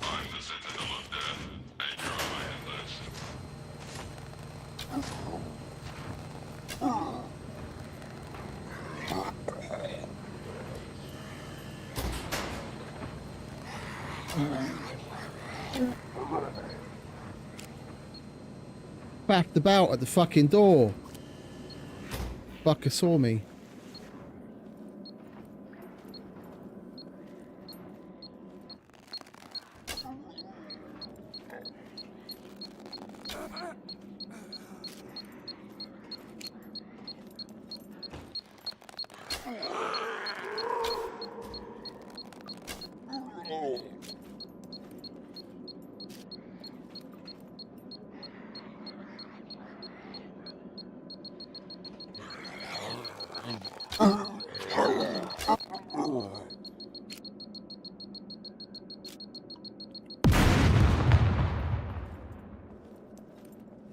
I'm the Sentinel of Death, and you're on my hit list. Faffed about at the fucking door. Fucker saw me.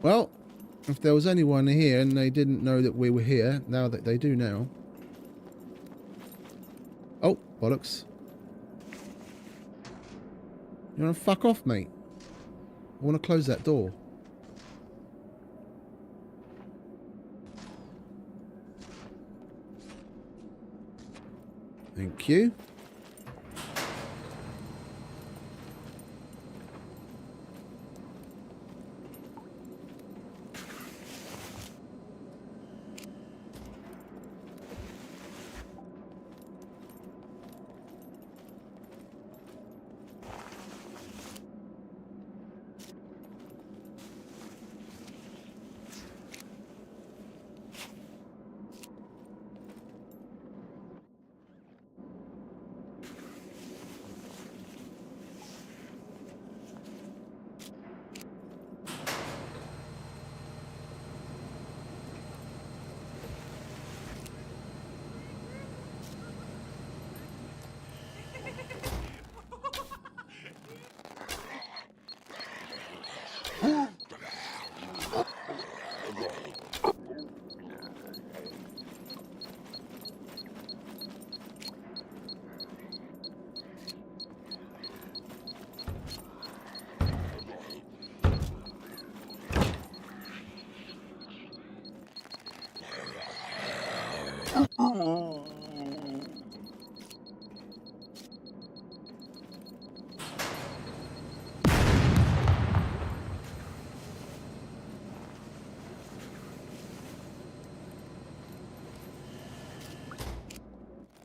Well, if there was anyone here and they didn't know that we were here, now that they do now. Oh, bollocks. You want to fuck off, mate? I want to close that door. Thank you.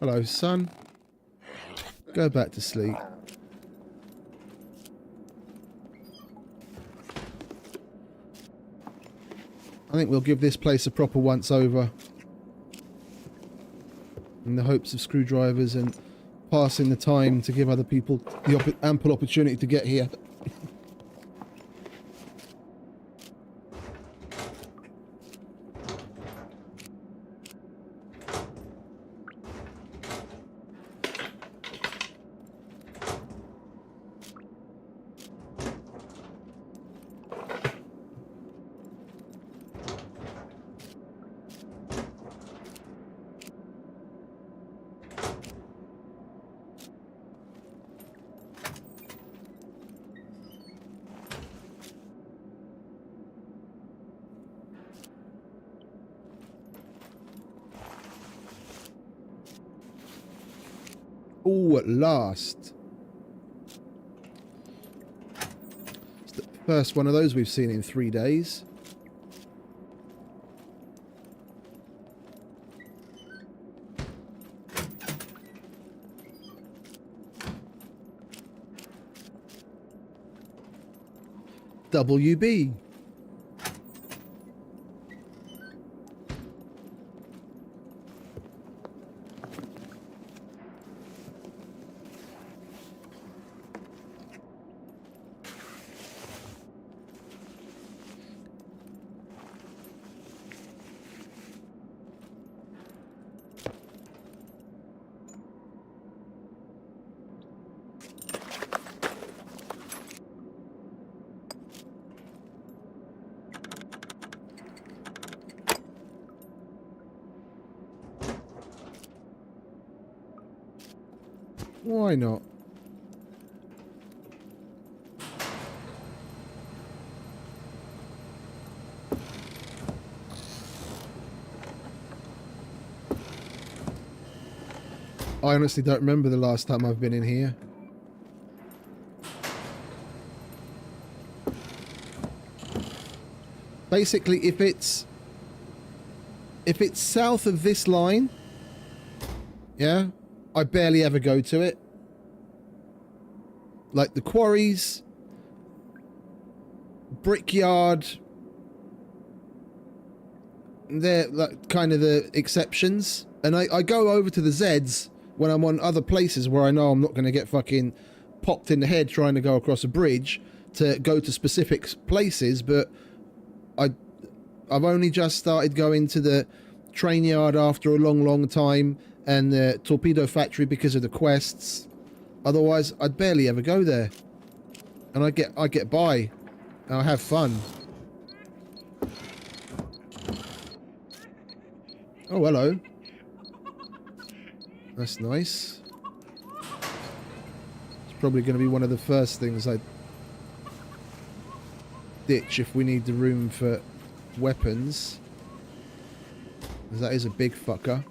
Hello, son. Go back to sleep. I think we'll give this place a proper once over. In the hopes of screwdrivers and passing the time to give other people the ample opportunity to get here. Oh, at last. It's the first one of those we've seen in 3 days. WB. Why not? I honestly don't remember the last time I've been in here. Basically, if it's south of this line, yeah, I barely ever go to it. Like the quarries, brickyard, they're like kind of the exceptions. And I go over to the Zeds when I'm on other places where I know I'm not going to get fucking popped in the head trying to go across a bridge to go to specific places, but I've only just started going to the train yard after a long time, and the torpedo factory because of the quests. Otherwise, I'd barely ever go there, and I get by, and I have fun. Oh, hello. That's nice. It's probably going to be one of the first things I ditch if we need the room for weapons. That is a big fucker.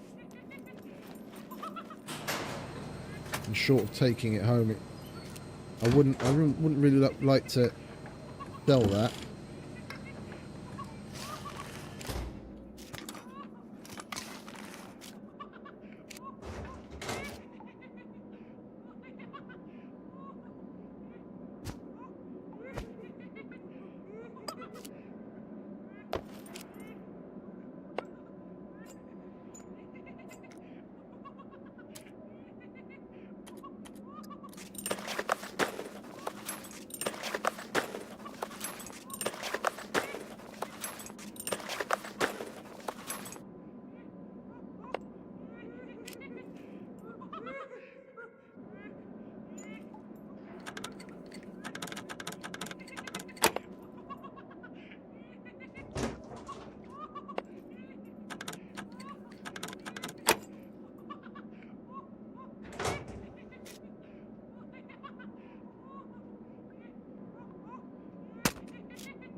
And short of taking it home, I wouldn't really like to sell that.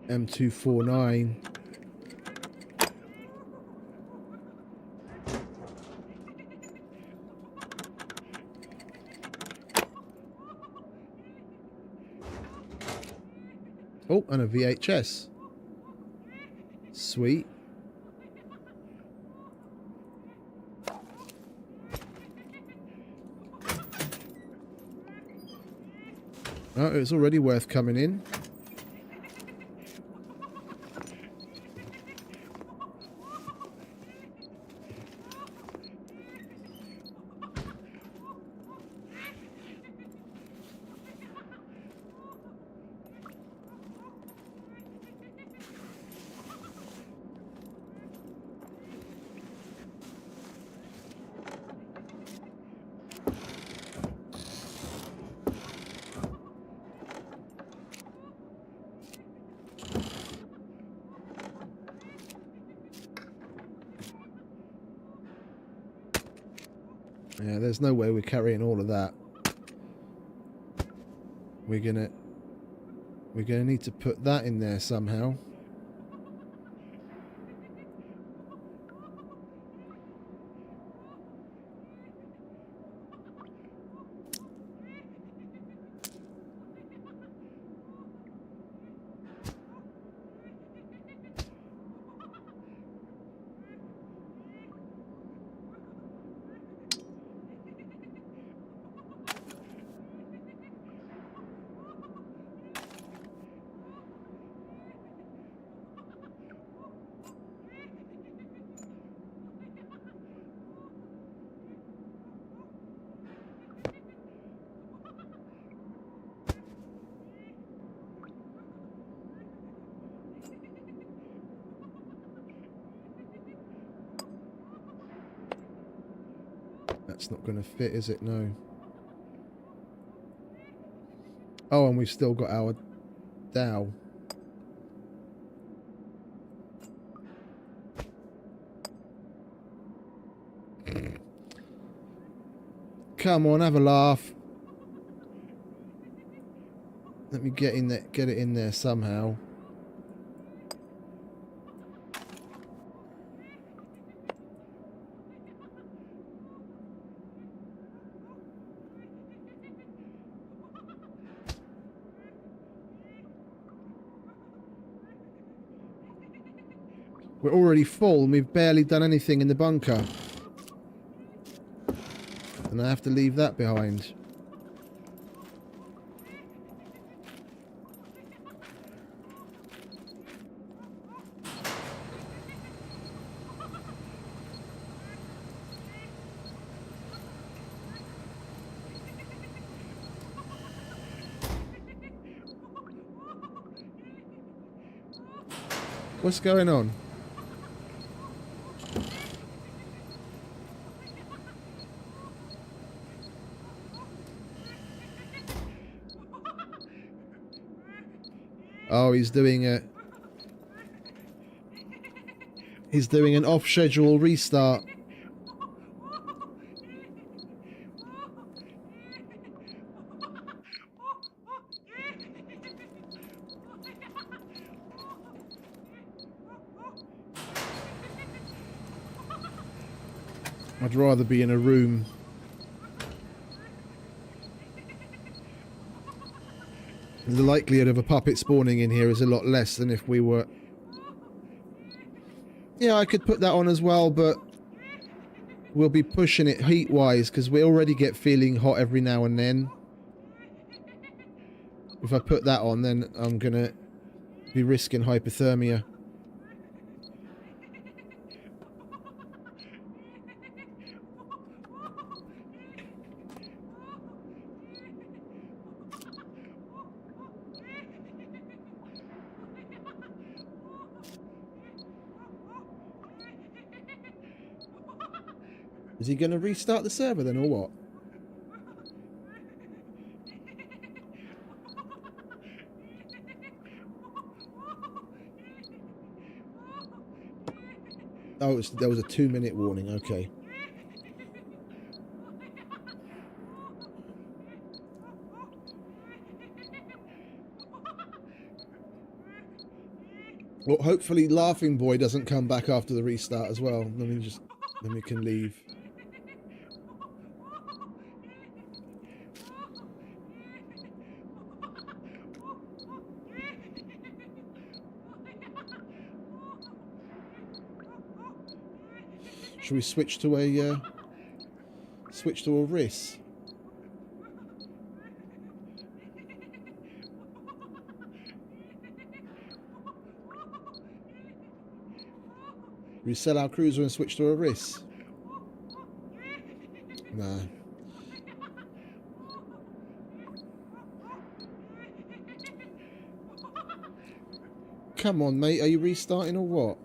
M249. Oh, and a VHS. Sweet. Oh, it's already worth coming in. Yeah, there's no way we're carrying all of that. We're gonna need to put that in there somehow. It's not going to fit, is it? No. Oh, and we've still got our dowel. Come on, have a laugh. Let me get in there, get it in there somehow. We're already full and we've barely done anything in the bunker. And I have to leave that behind. What's going on? Oh, he's doing an off-schedule restart. I'd rather be in a room. The likelihood of a puppet spawning in here is a lot less than if we were... Yeah, I could put that on as well, but we'll be pushing it heat-wise because we already get feeling hot every now and then. If I put that on, then I'm going to be risking hypothermia. Is he going to restart the server then, or what? Oh, there was a 2-minute warning, okay. Well, hopefully Laughing Boy doesn't come back after the restart as well. Then we can leave. Should we switch to a RIS? We sell our cruiser and switch to a RIS? Nah. Come on, mate. Are you restarting or what?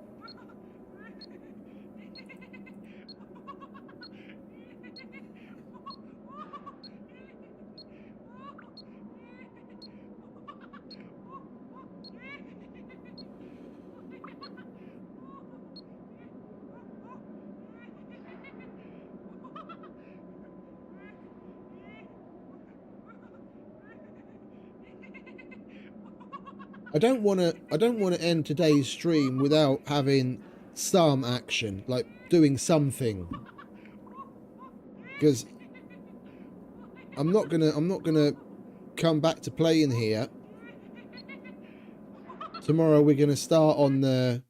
I don't want to end today's stream without having some action, like doing something. Because I'm not gonna come back to playing here. Tomorrow we're gonna start on the...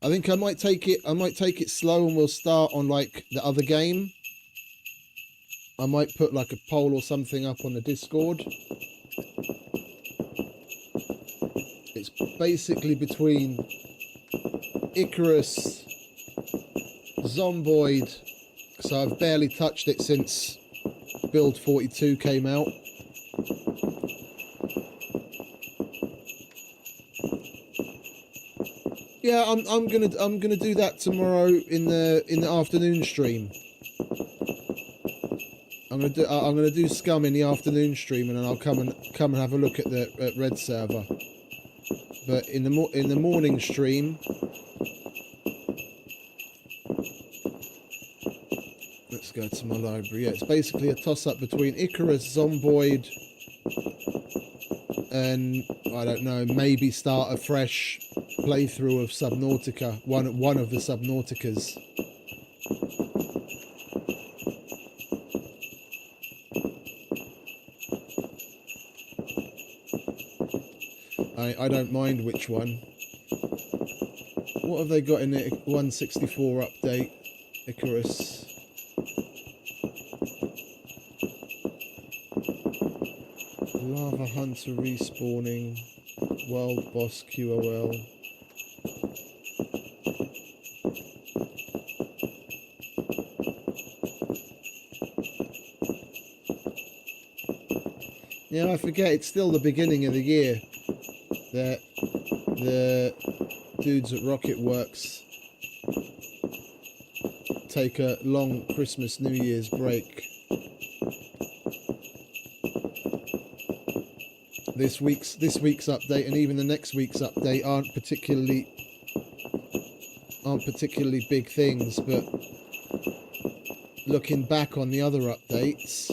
I think I might take it slow and we'll start on like the other game. I might put like a poll or something up on the Discord. It's basically between Icarus, Zomboid, so I've barely touched it since Build 42 came out. Yeah, I'm gonna do that tomorrow in the afternoon stream. I'm gonna do scum in the afternoon stream, and then I'll come and have a look at the red server. But in the morning stream, let's go to my library. Yeah, it's basically a toss up between Icarus, Zomboid, and I don't know, maybe start a fresh playthrough of Subnautica, one of the Subnauticas. I don't mind which one. What have they got in the 164 update, Icarus? Lava Hunter respawning, World Boss QOL. Yeah, I forget, it's still the beginning of the year. The dudes at Rocket Works take a long Christmas New Year's break. This week's update and even the next week's update aren't particularly big things, but looking back on the other updates,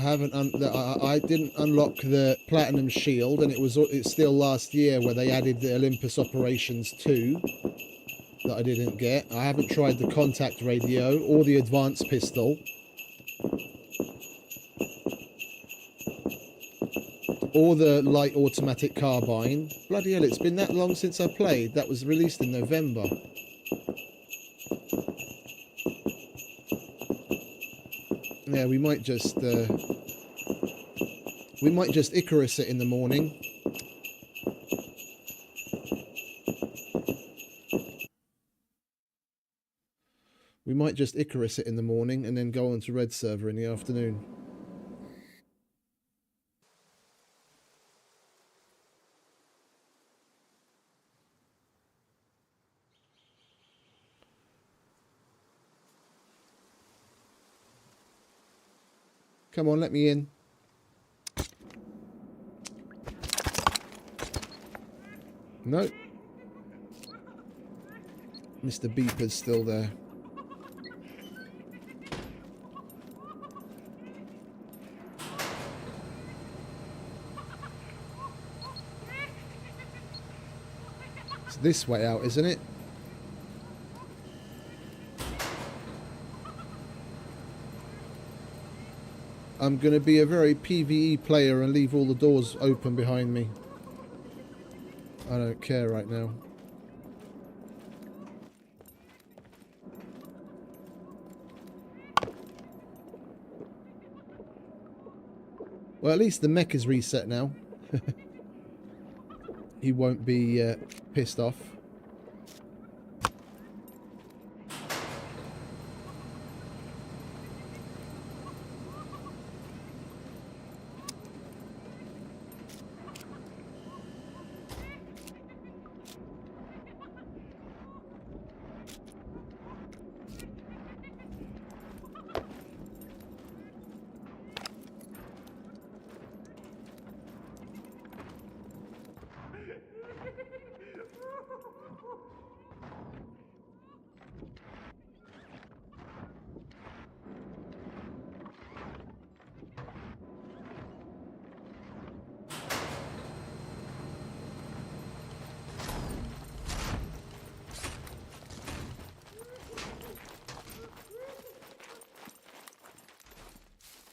I didn't unlock the Platinum Shield, and it's still last year where they added the Olympus Operations 2 that I didn't get. I haven't tried the Contact Radio or the Advanced Pistol. Or the Light Automatic Carbine. Bloody hell, it's been that long since I played. That was released in November. Yeah, we might just Icarus it in the morning. We might just Icarus it in the morning and then go on to Red server in the afternoon. Come on, let me in. No. Mr. Beeper's still there. It's this way out, isn't it? I'm going to be a very PVE player and leave all the doors open behind me. I don't care right now. Well, at least the mech is reset now. He won't be pissed off.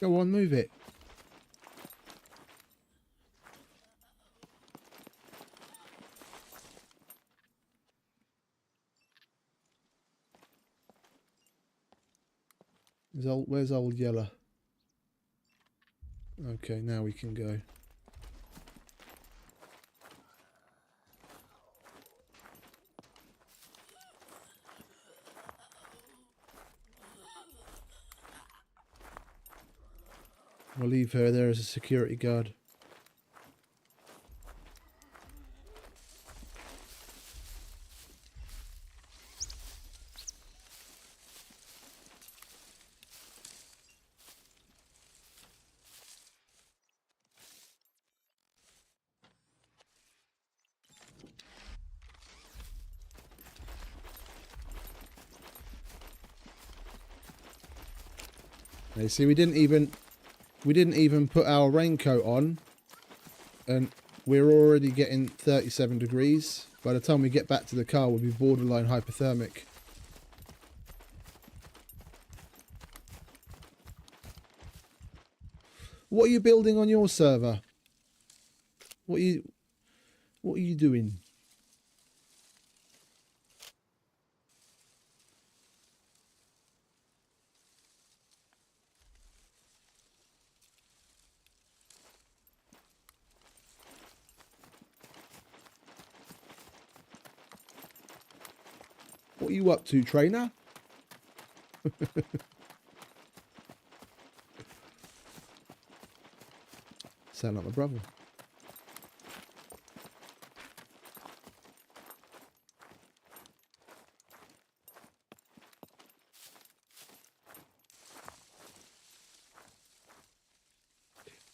Go on, move it. Where's old Yeller? Okay, now we can go. We'll leave her there as a security guard. You see, we didn't even put our raincoat on, and we're already getting 37 degrees. By the time we get back to the car, we'll be borderline hypothermic. What are you building on your server? What are you doing? What are you up to, trainer? Sound like my brother.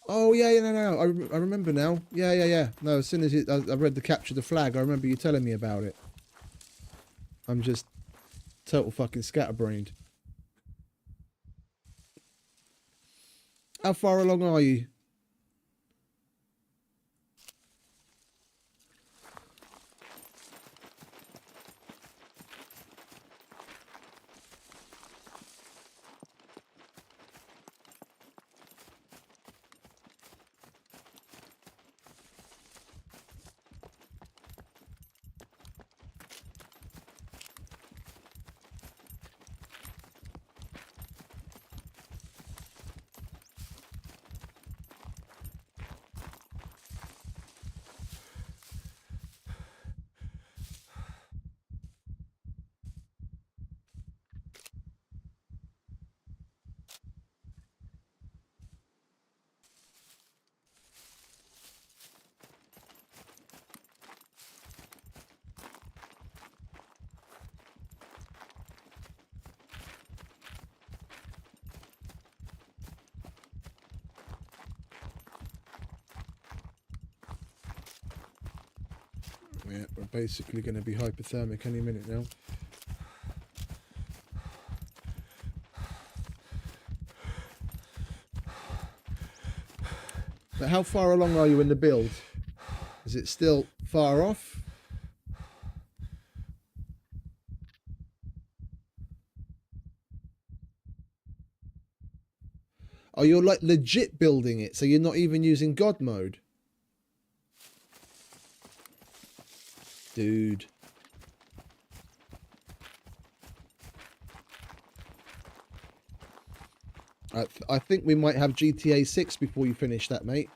Oh yeah, no. I remember now. Yeah. No, as soon as I read the capture the flag, I remember you telling me about it. I'm just total fucking scatterbrained. How far along are you? Yeah, we're basically going to be hypothermic any minute now. But how far along are you in the build? Is it still far off? Oh, you're like legit building it, so you're not even using God mode? Dude. I think we might have GTA 6 before you finish that, mate.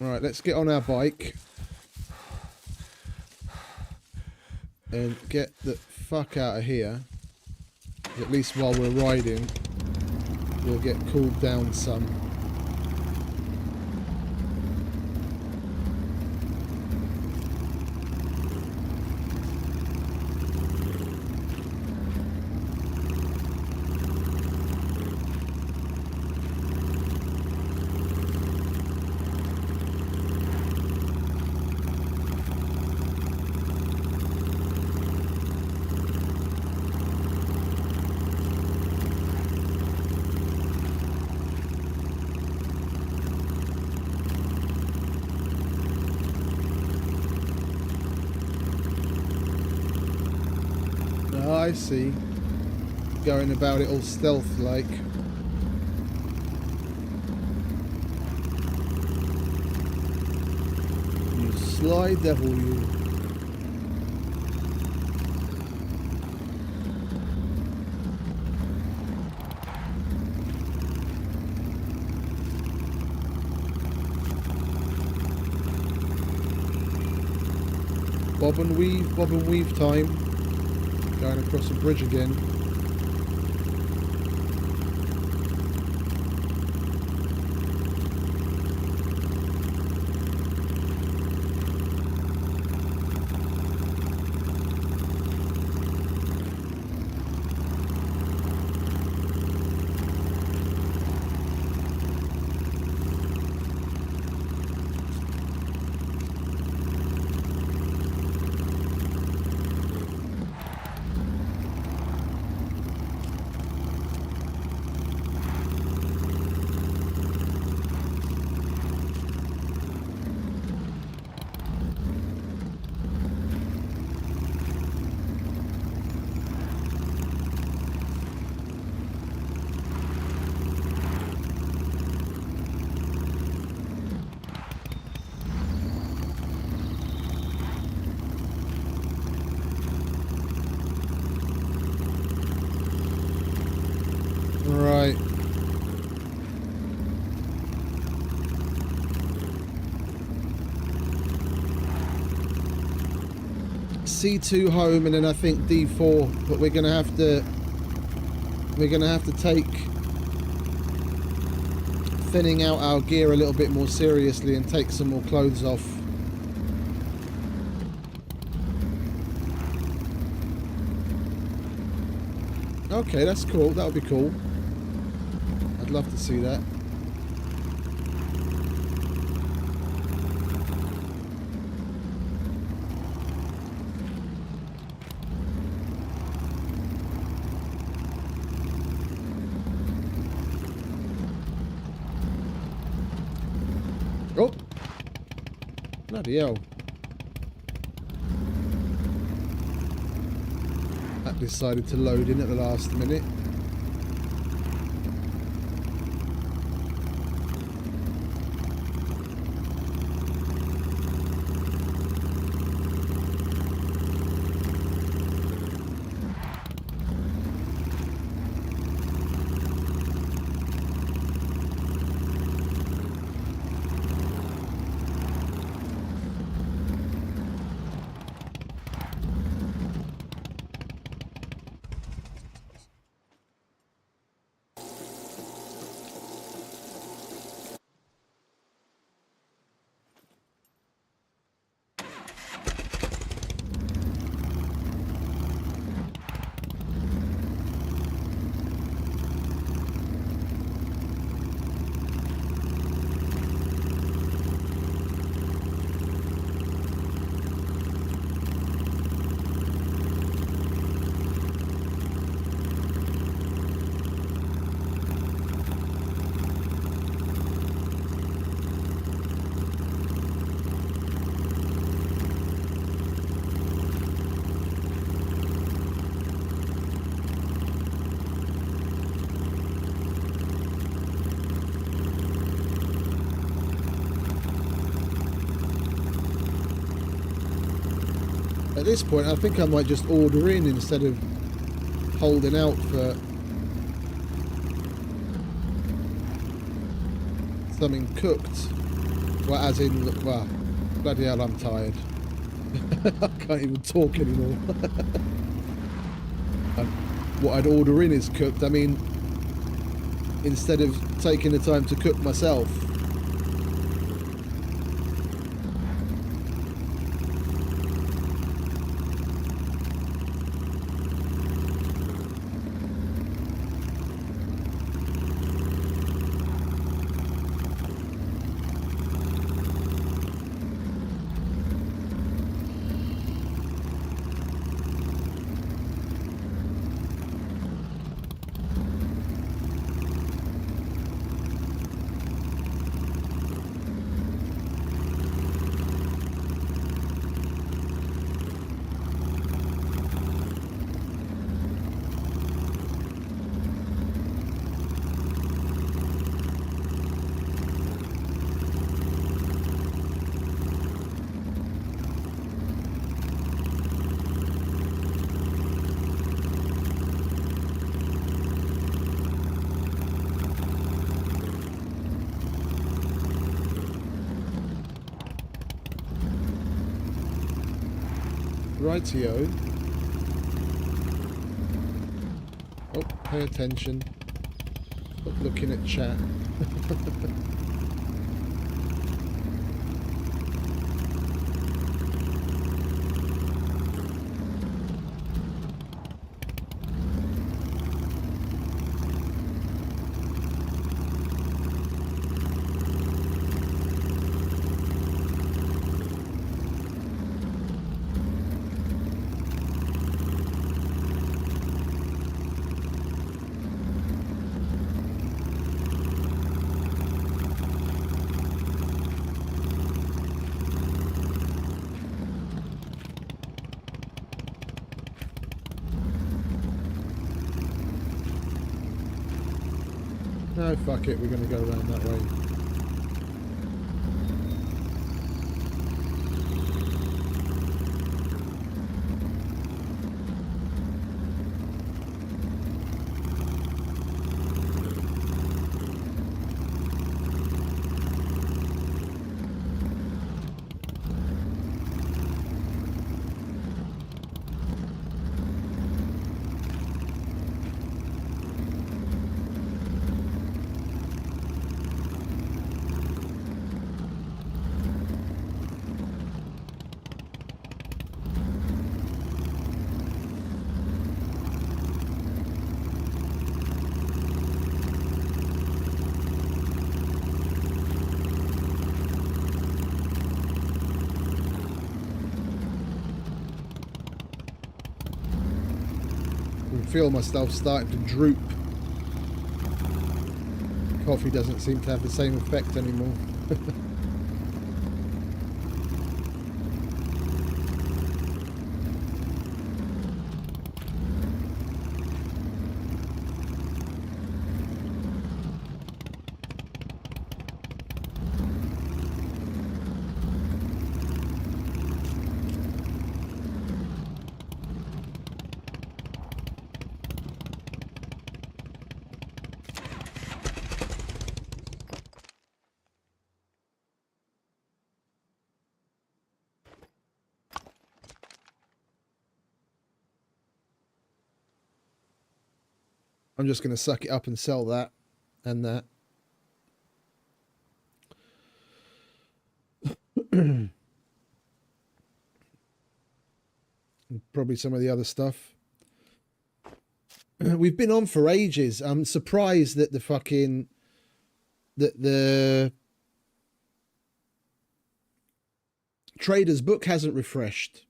Alright, let's get on our bike. And get the fuck out of here. At least while we're riding, we'll get cooled down some. I see. Going about it all stealth-like. You sly devil, you. Bob and weave time. Going across the bridge again. Right. C2 home, and then I think D4, but we're gonna have to take thinning out our gear a little bit more seriously and take some more clothes off. Okay, that's cool. That would be cool. I'd love to see that. Oh! Bloody hell. That decided to load in at the last minute. At this point, I think I might just order in instead of holding out for something cooked. Well, as in, well, bloody hell, I'm tired. I can't even talk anymore. What I'd order in is cooked. I mean, instead of taking the time to cook myself. Rightio. Oh, pay attention. Stop looking at chat. No, fuck it, we're going to go around that way. can feel myself starting to droop. Coffee doesn't seem to have the same effect anymore. I'm just going to suck it up and sell that and that. And probably some of the other stuff. We've been on for ages. I'm surprised that the trader's book hasn't refreshed.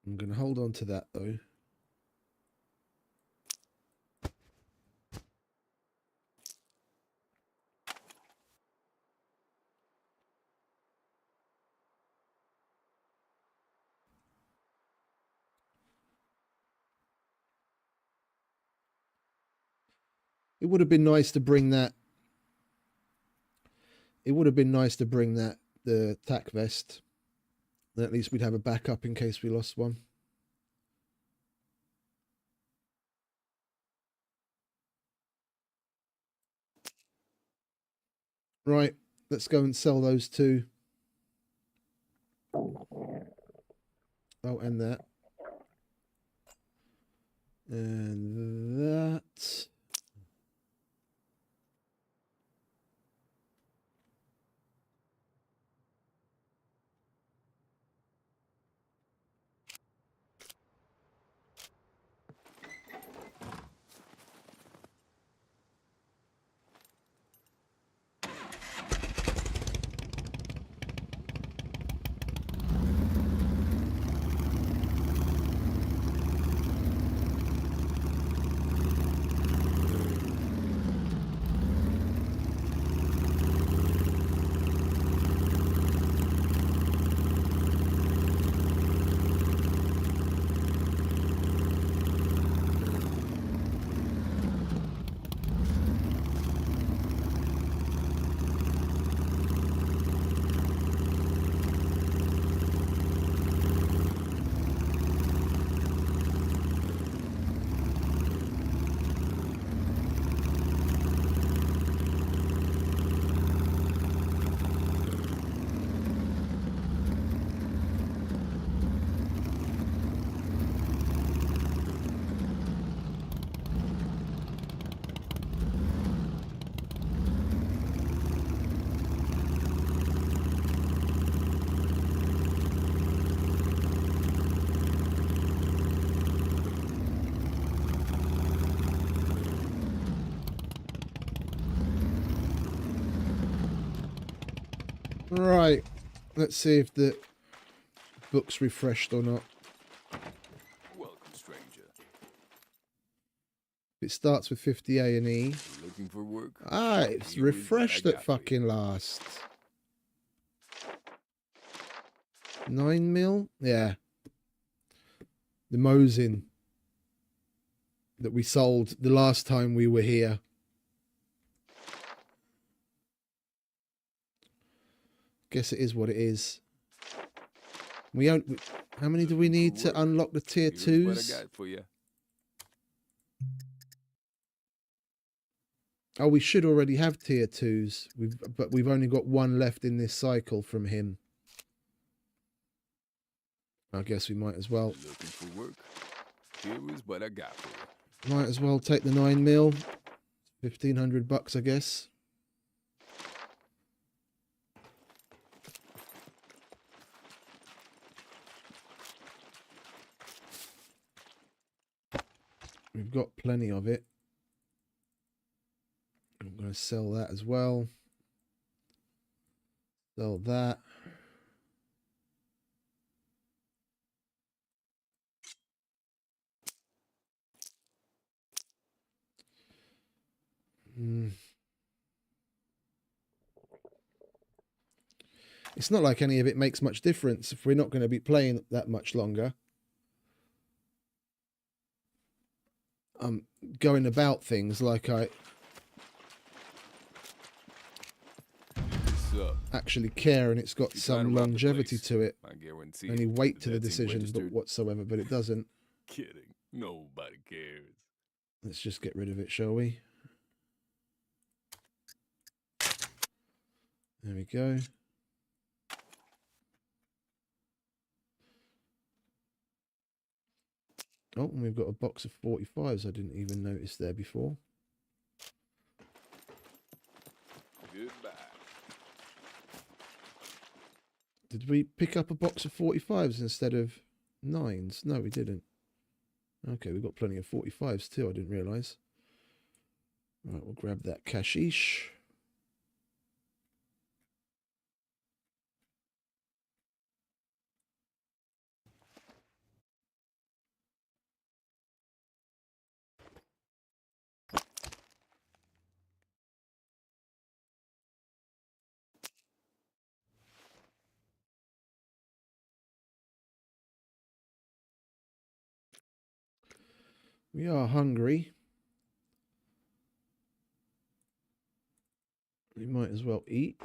I'm going to hold on to that though. It would have been nice to bring that. It would have been nice to bring that, the tack vest. Then at least we'd have a backup in case we lost one. Right, let's go and sell those two. Oh, and that. And that. Right, let's see if the book's refreshed or not. Welcome, stranger. It starts with 50 A and E. Looking for work? Ah, it's Here is what I refreshed at got for you. fucking last. 9mm? Yeah. The Mosin that we sold the last time we were here. Guess it is what it is. We don't. How many do we need to unlock the tier Here's what I 2s? got for you. Oh, we should already have tier 2s. But we've only got one left in this cycle from him. I guess we might as well. Looking for work? Here is what I got for you. Might as well take the 9mm. $1,500, I guess. We've got plenty of it. I'm going to sell that as well. Sell that. It's not like any of it makes much difference if we're not going to be playing that much longer. I'm going about things like I actually care, and it's got You're trying to some rob the longevity place. to it. I guarantee Any weight to the that's decision registered. whatsoever, but it doesn't. Kidding. Nobody cares. Let's just get rid of it, shall we? There we go. Oh, and we've got a box of 45s I didn't even notice there before. Goodbye. Did we pick up a box of 45s instead of 9s? No, we didn't. Okay, we've got plenty of 45s too, I didn't realise. Right, we'll grab that cashish. We are hungry. We might as well eat.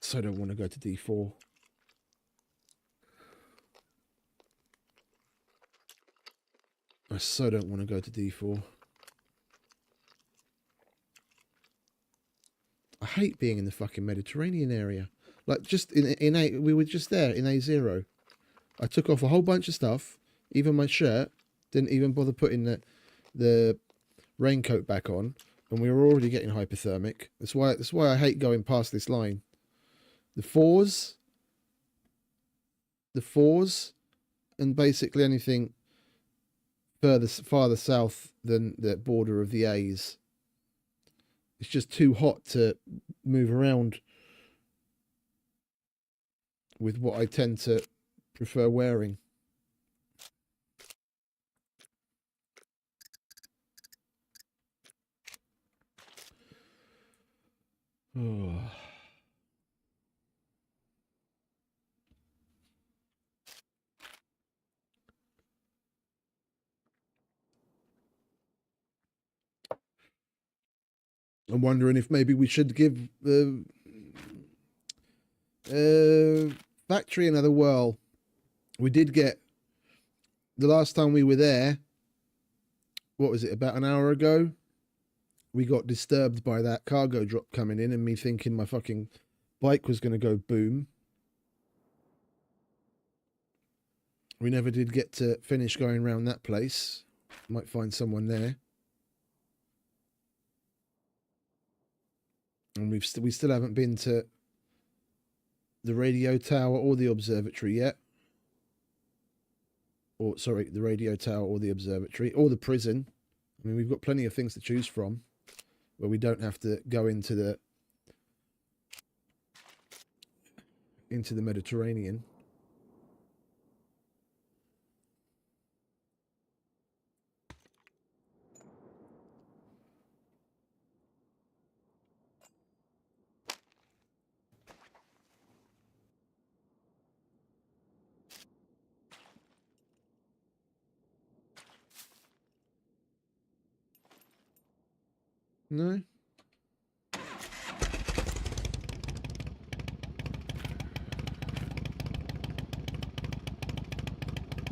So I don't want to go to D4. I so don't want to go to D4. I hate being in the fucking Mediterranean area. Like, just in A, we were just there in A0. I took off a whole bunch of stuff, even my shirt. Didn't even bother putting the raincoat back on, and we were already getting hypothermic. That's why I hate going past this line. The fours, and basically anything farther south than the border of the A's. It's just too hot to move around with what I tend to prefer wearing. Oh. I'm wondering if maybe we should give the factory another whirl. We did get, the last time we were there, what was it, about an hour ago? We got disturbed by that cargo drop coming in and me thinking my fucking bike was going to go boom. We never did get to finish going around that place. Might find someone there. And we still haven't been to the radio tower or the observatory yet. Or, sorry, the radio tower or the observatory or the prison. I mean, we've got plenty of things to choose from where we don't have to go into the Mediterranean. No?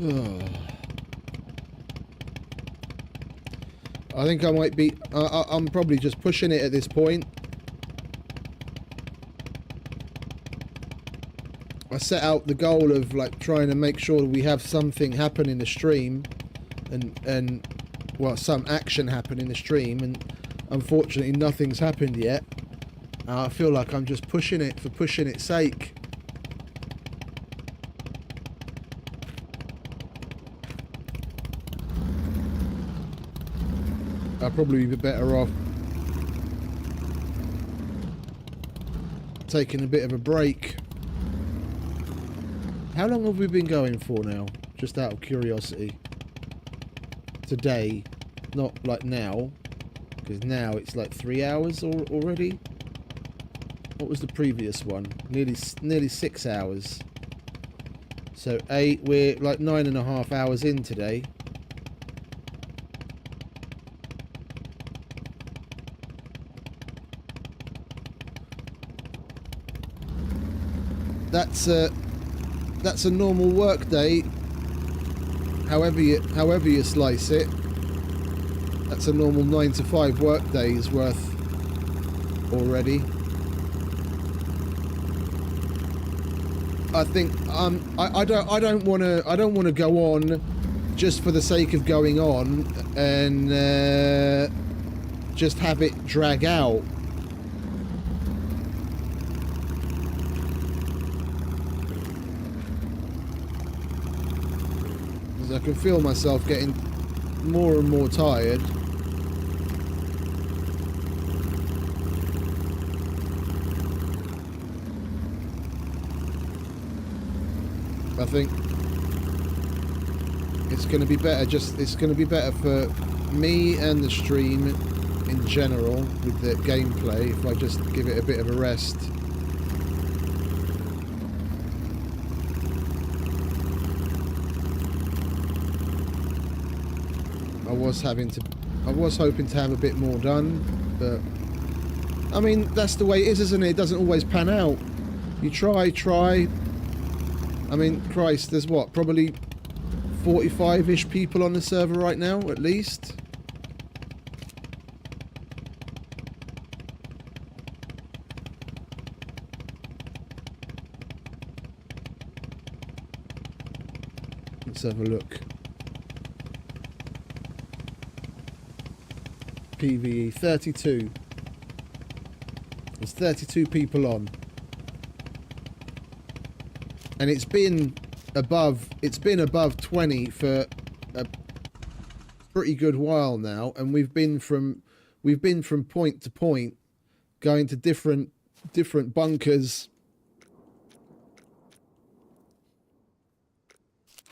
Oh. I think I might be... I'm probably just pushing it at this point. I set out the goal of like trying to make sure that we have something happen in the stream and well, some action happen in the stream, and unfortunately nothing's happened yet. I feel like I'm just pushing it for pushing its sake. I'd probably be better off taking a bit of a break. How long have we been going for now? Just out of curiosity. Today, not like now, because now it's like 3 hours already. What was the previous one? Nearly 6 hours. So 8. We're like 9.5 hours in today. That's a normal work day. However you slice it, that's a normal 9 to 5 work days worth already. I think I don't want to go on just for the sake of going on and just have it drag out. I can feel myself getting more and more tired. I think it's going to be better. It's going to be better for me and the stream in general with the gameplay if I just give it a bit of a rest. I was hoping to have a bit more done, but I mean, that's the way it is, isn't it? It doesn't always pan out. You try. I mean, Christ, there's what, probably 45-ish people on the server right now, at least. Let's have a look. PVE 32. There's 32 people on, and it's been above 20 for a pretty good while now, and we've been from point to point, going to different bunkers,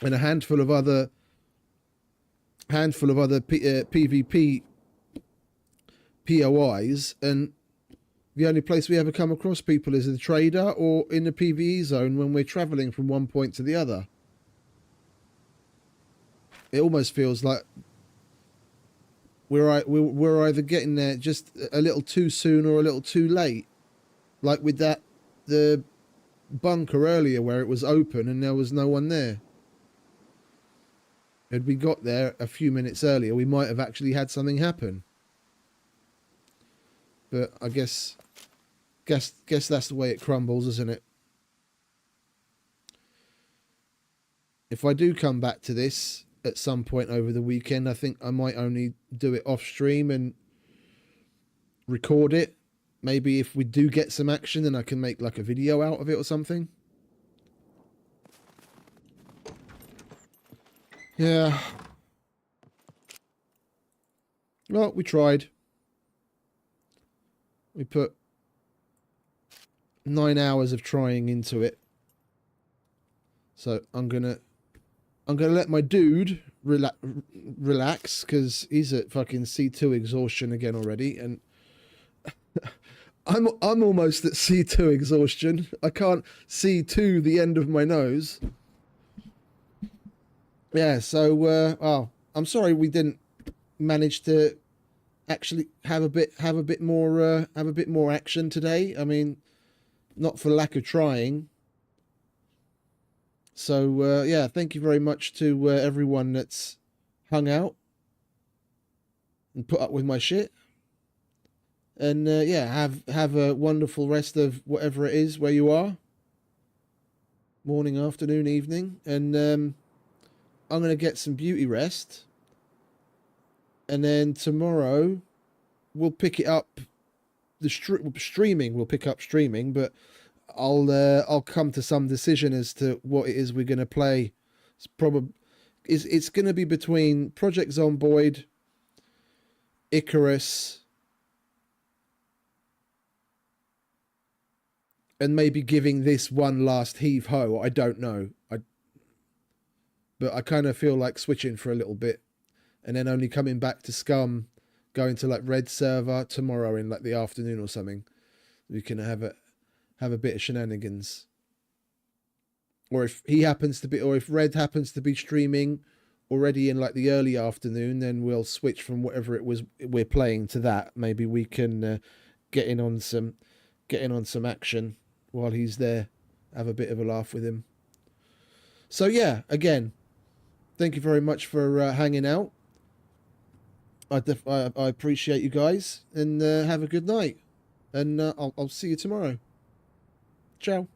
and a handful of other PvP POIs, and the only place we ever come across people is the trader or in the PVE zone when we're travelling from one point to the other. It almost feels like we're either getting there just a little too soon or a little too late. Like with the bunker earlier where it was open and there was no one there. Had we got there a few minutes earlier, we might have actually had something happen. But I guess that's the way it crumbles, isn't it? If I do come back to this at some point over the weekend, I think I might only do it off stream and record it. Maybe if we do get some action, then I can make like a video out of it or something. Yeah. Well, we tried. We put 9 hours of trying into it. So I'm gonna let my dude relax because he's at fucking C2 exhaustion again already, and I'm almost at C2 exhaustion. I can't see to the end of my nose. Yeah, so well, I'm sorry we didn't manage to actually have a bit more action today. I mean, not for lack of trying. So yeah, thank you very much to everyone that's hung out and put up with my shit. And yeah, have a wonderful rest of whatever it is where you are. Morning, afternoon, evening, and I'm gonna get some beauty rest. And then tomorrow, we'll pick it up streaming will pick up streaming, but I'll come to some decision as to what it is we're going to play. It's going to be between Project Zomboid, Icarus, and maybe giving this one last heave ho. I don't know. But I kind of feel like switching for a little bit, and then only coming back to Scum, going to like Red server tomorrow in like the afternoon or something. We can have a bit of shenanigans. Or if he happens to be, or if Red happens to be streaming already in like the early afternoon, then we'll switch from whatever it was we're playing to that. Maybe we can get in on some action while he's there. Have a bit of a laugh with him. So yeah, again, thank you very much for hanging out. I appreciate you guys, and have a good night. And I'll see you tomorrow. Ciao.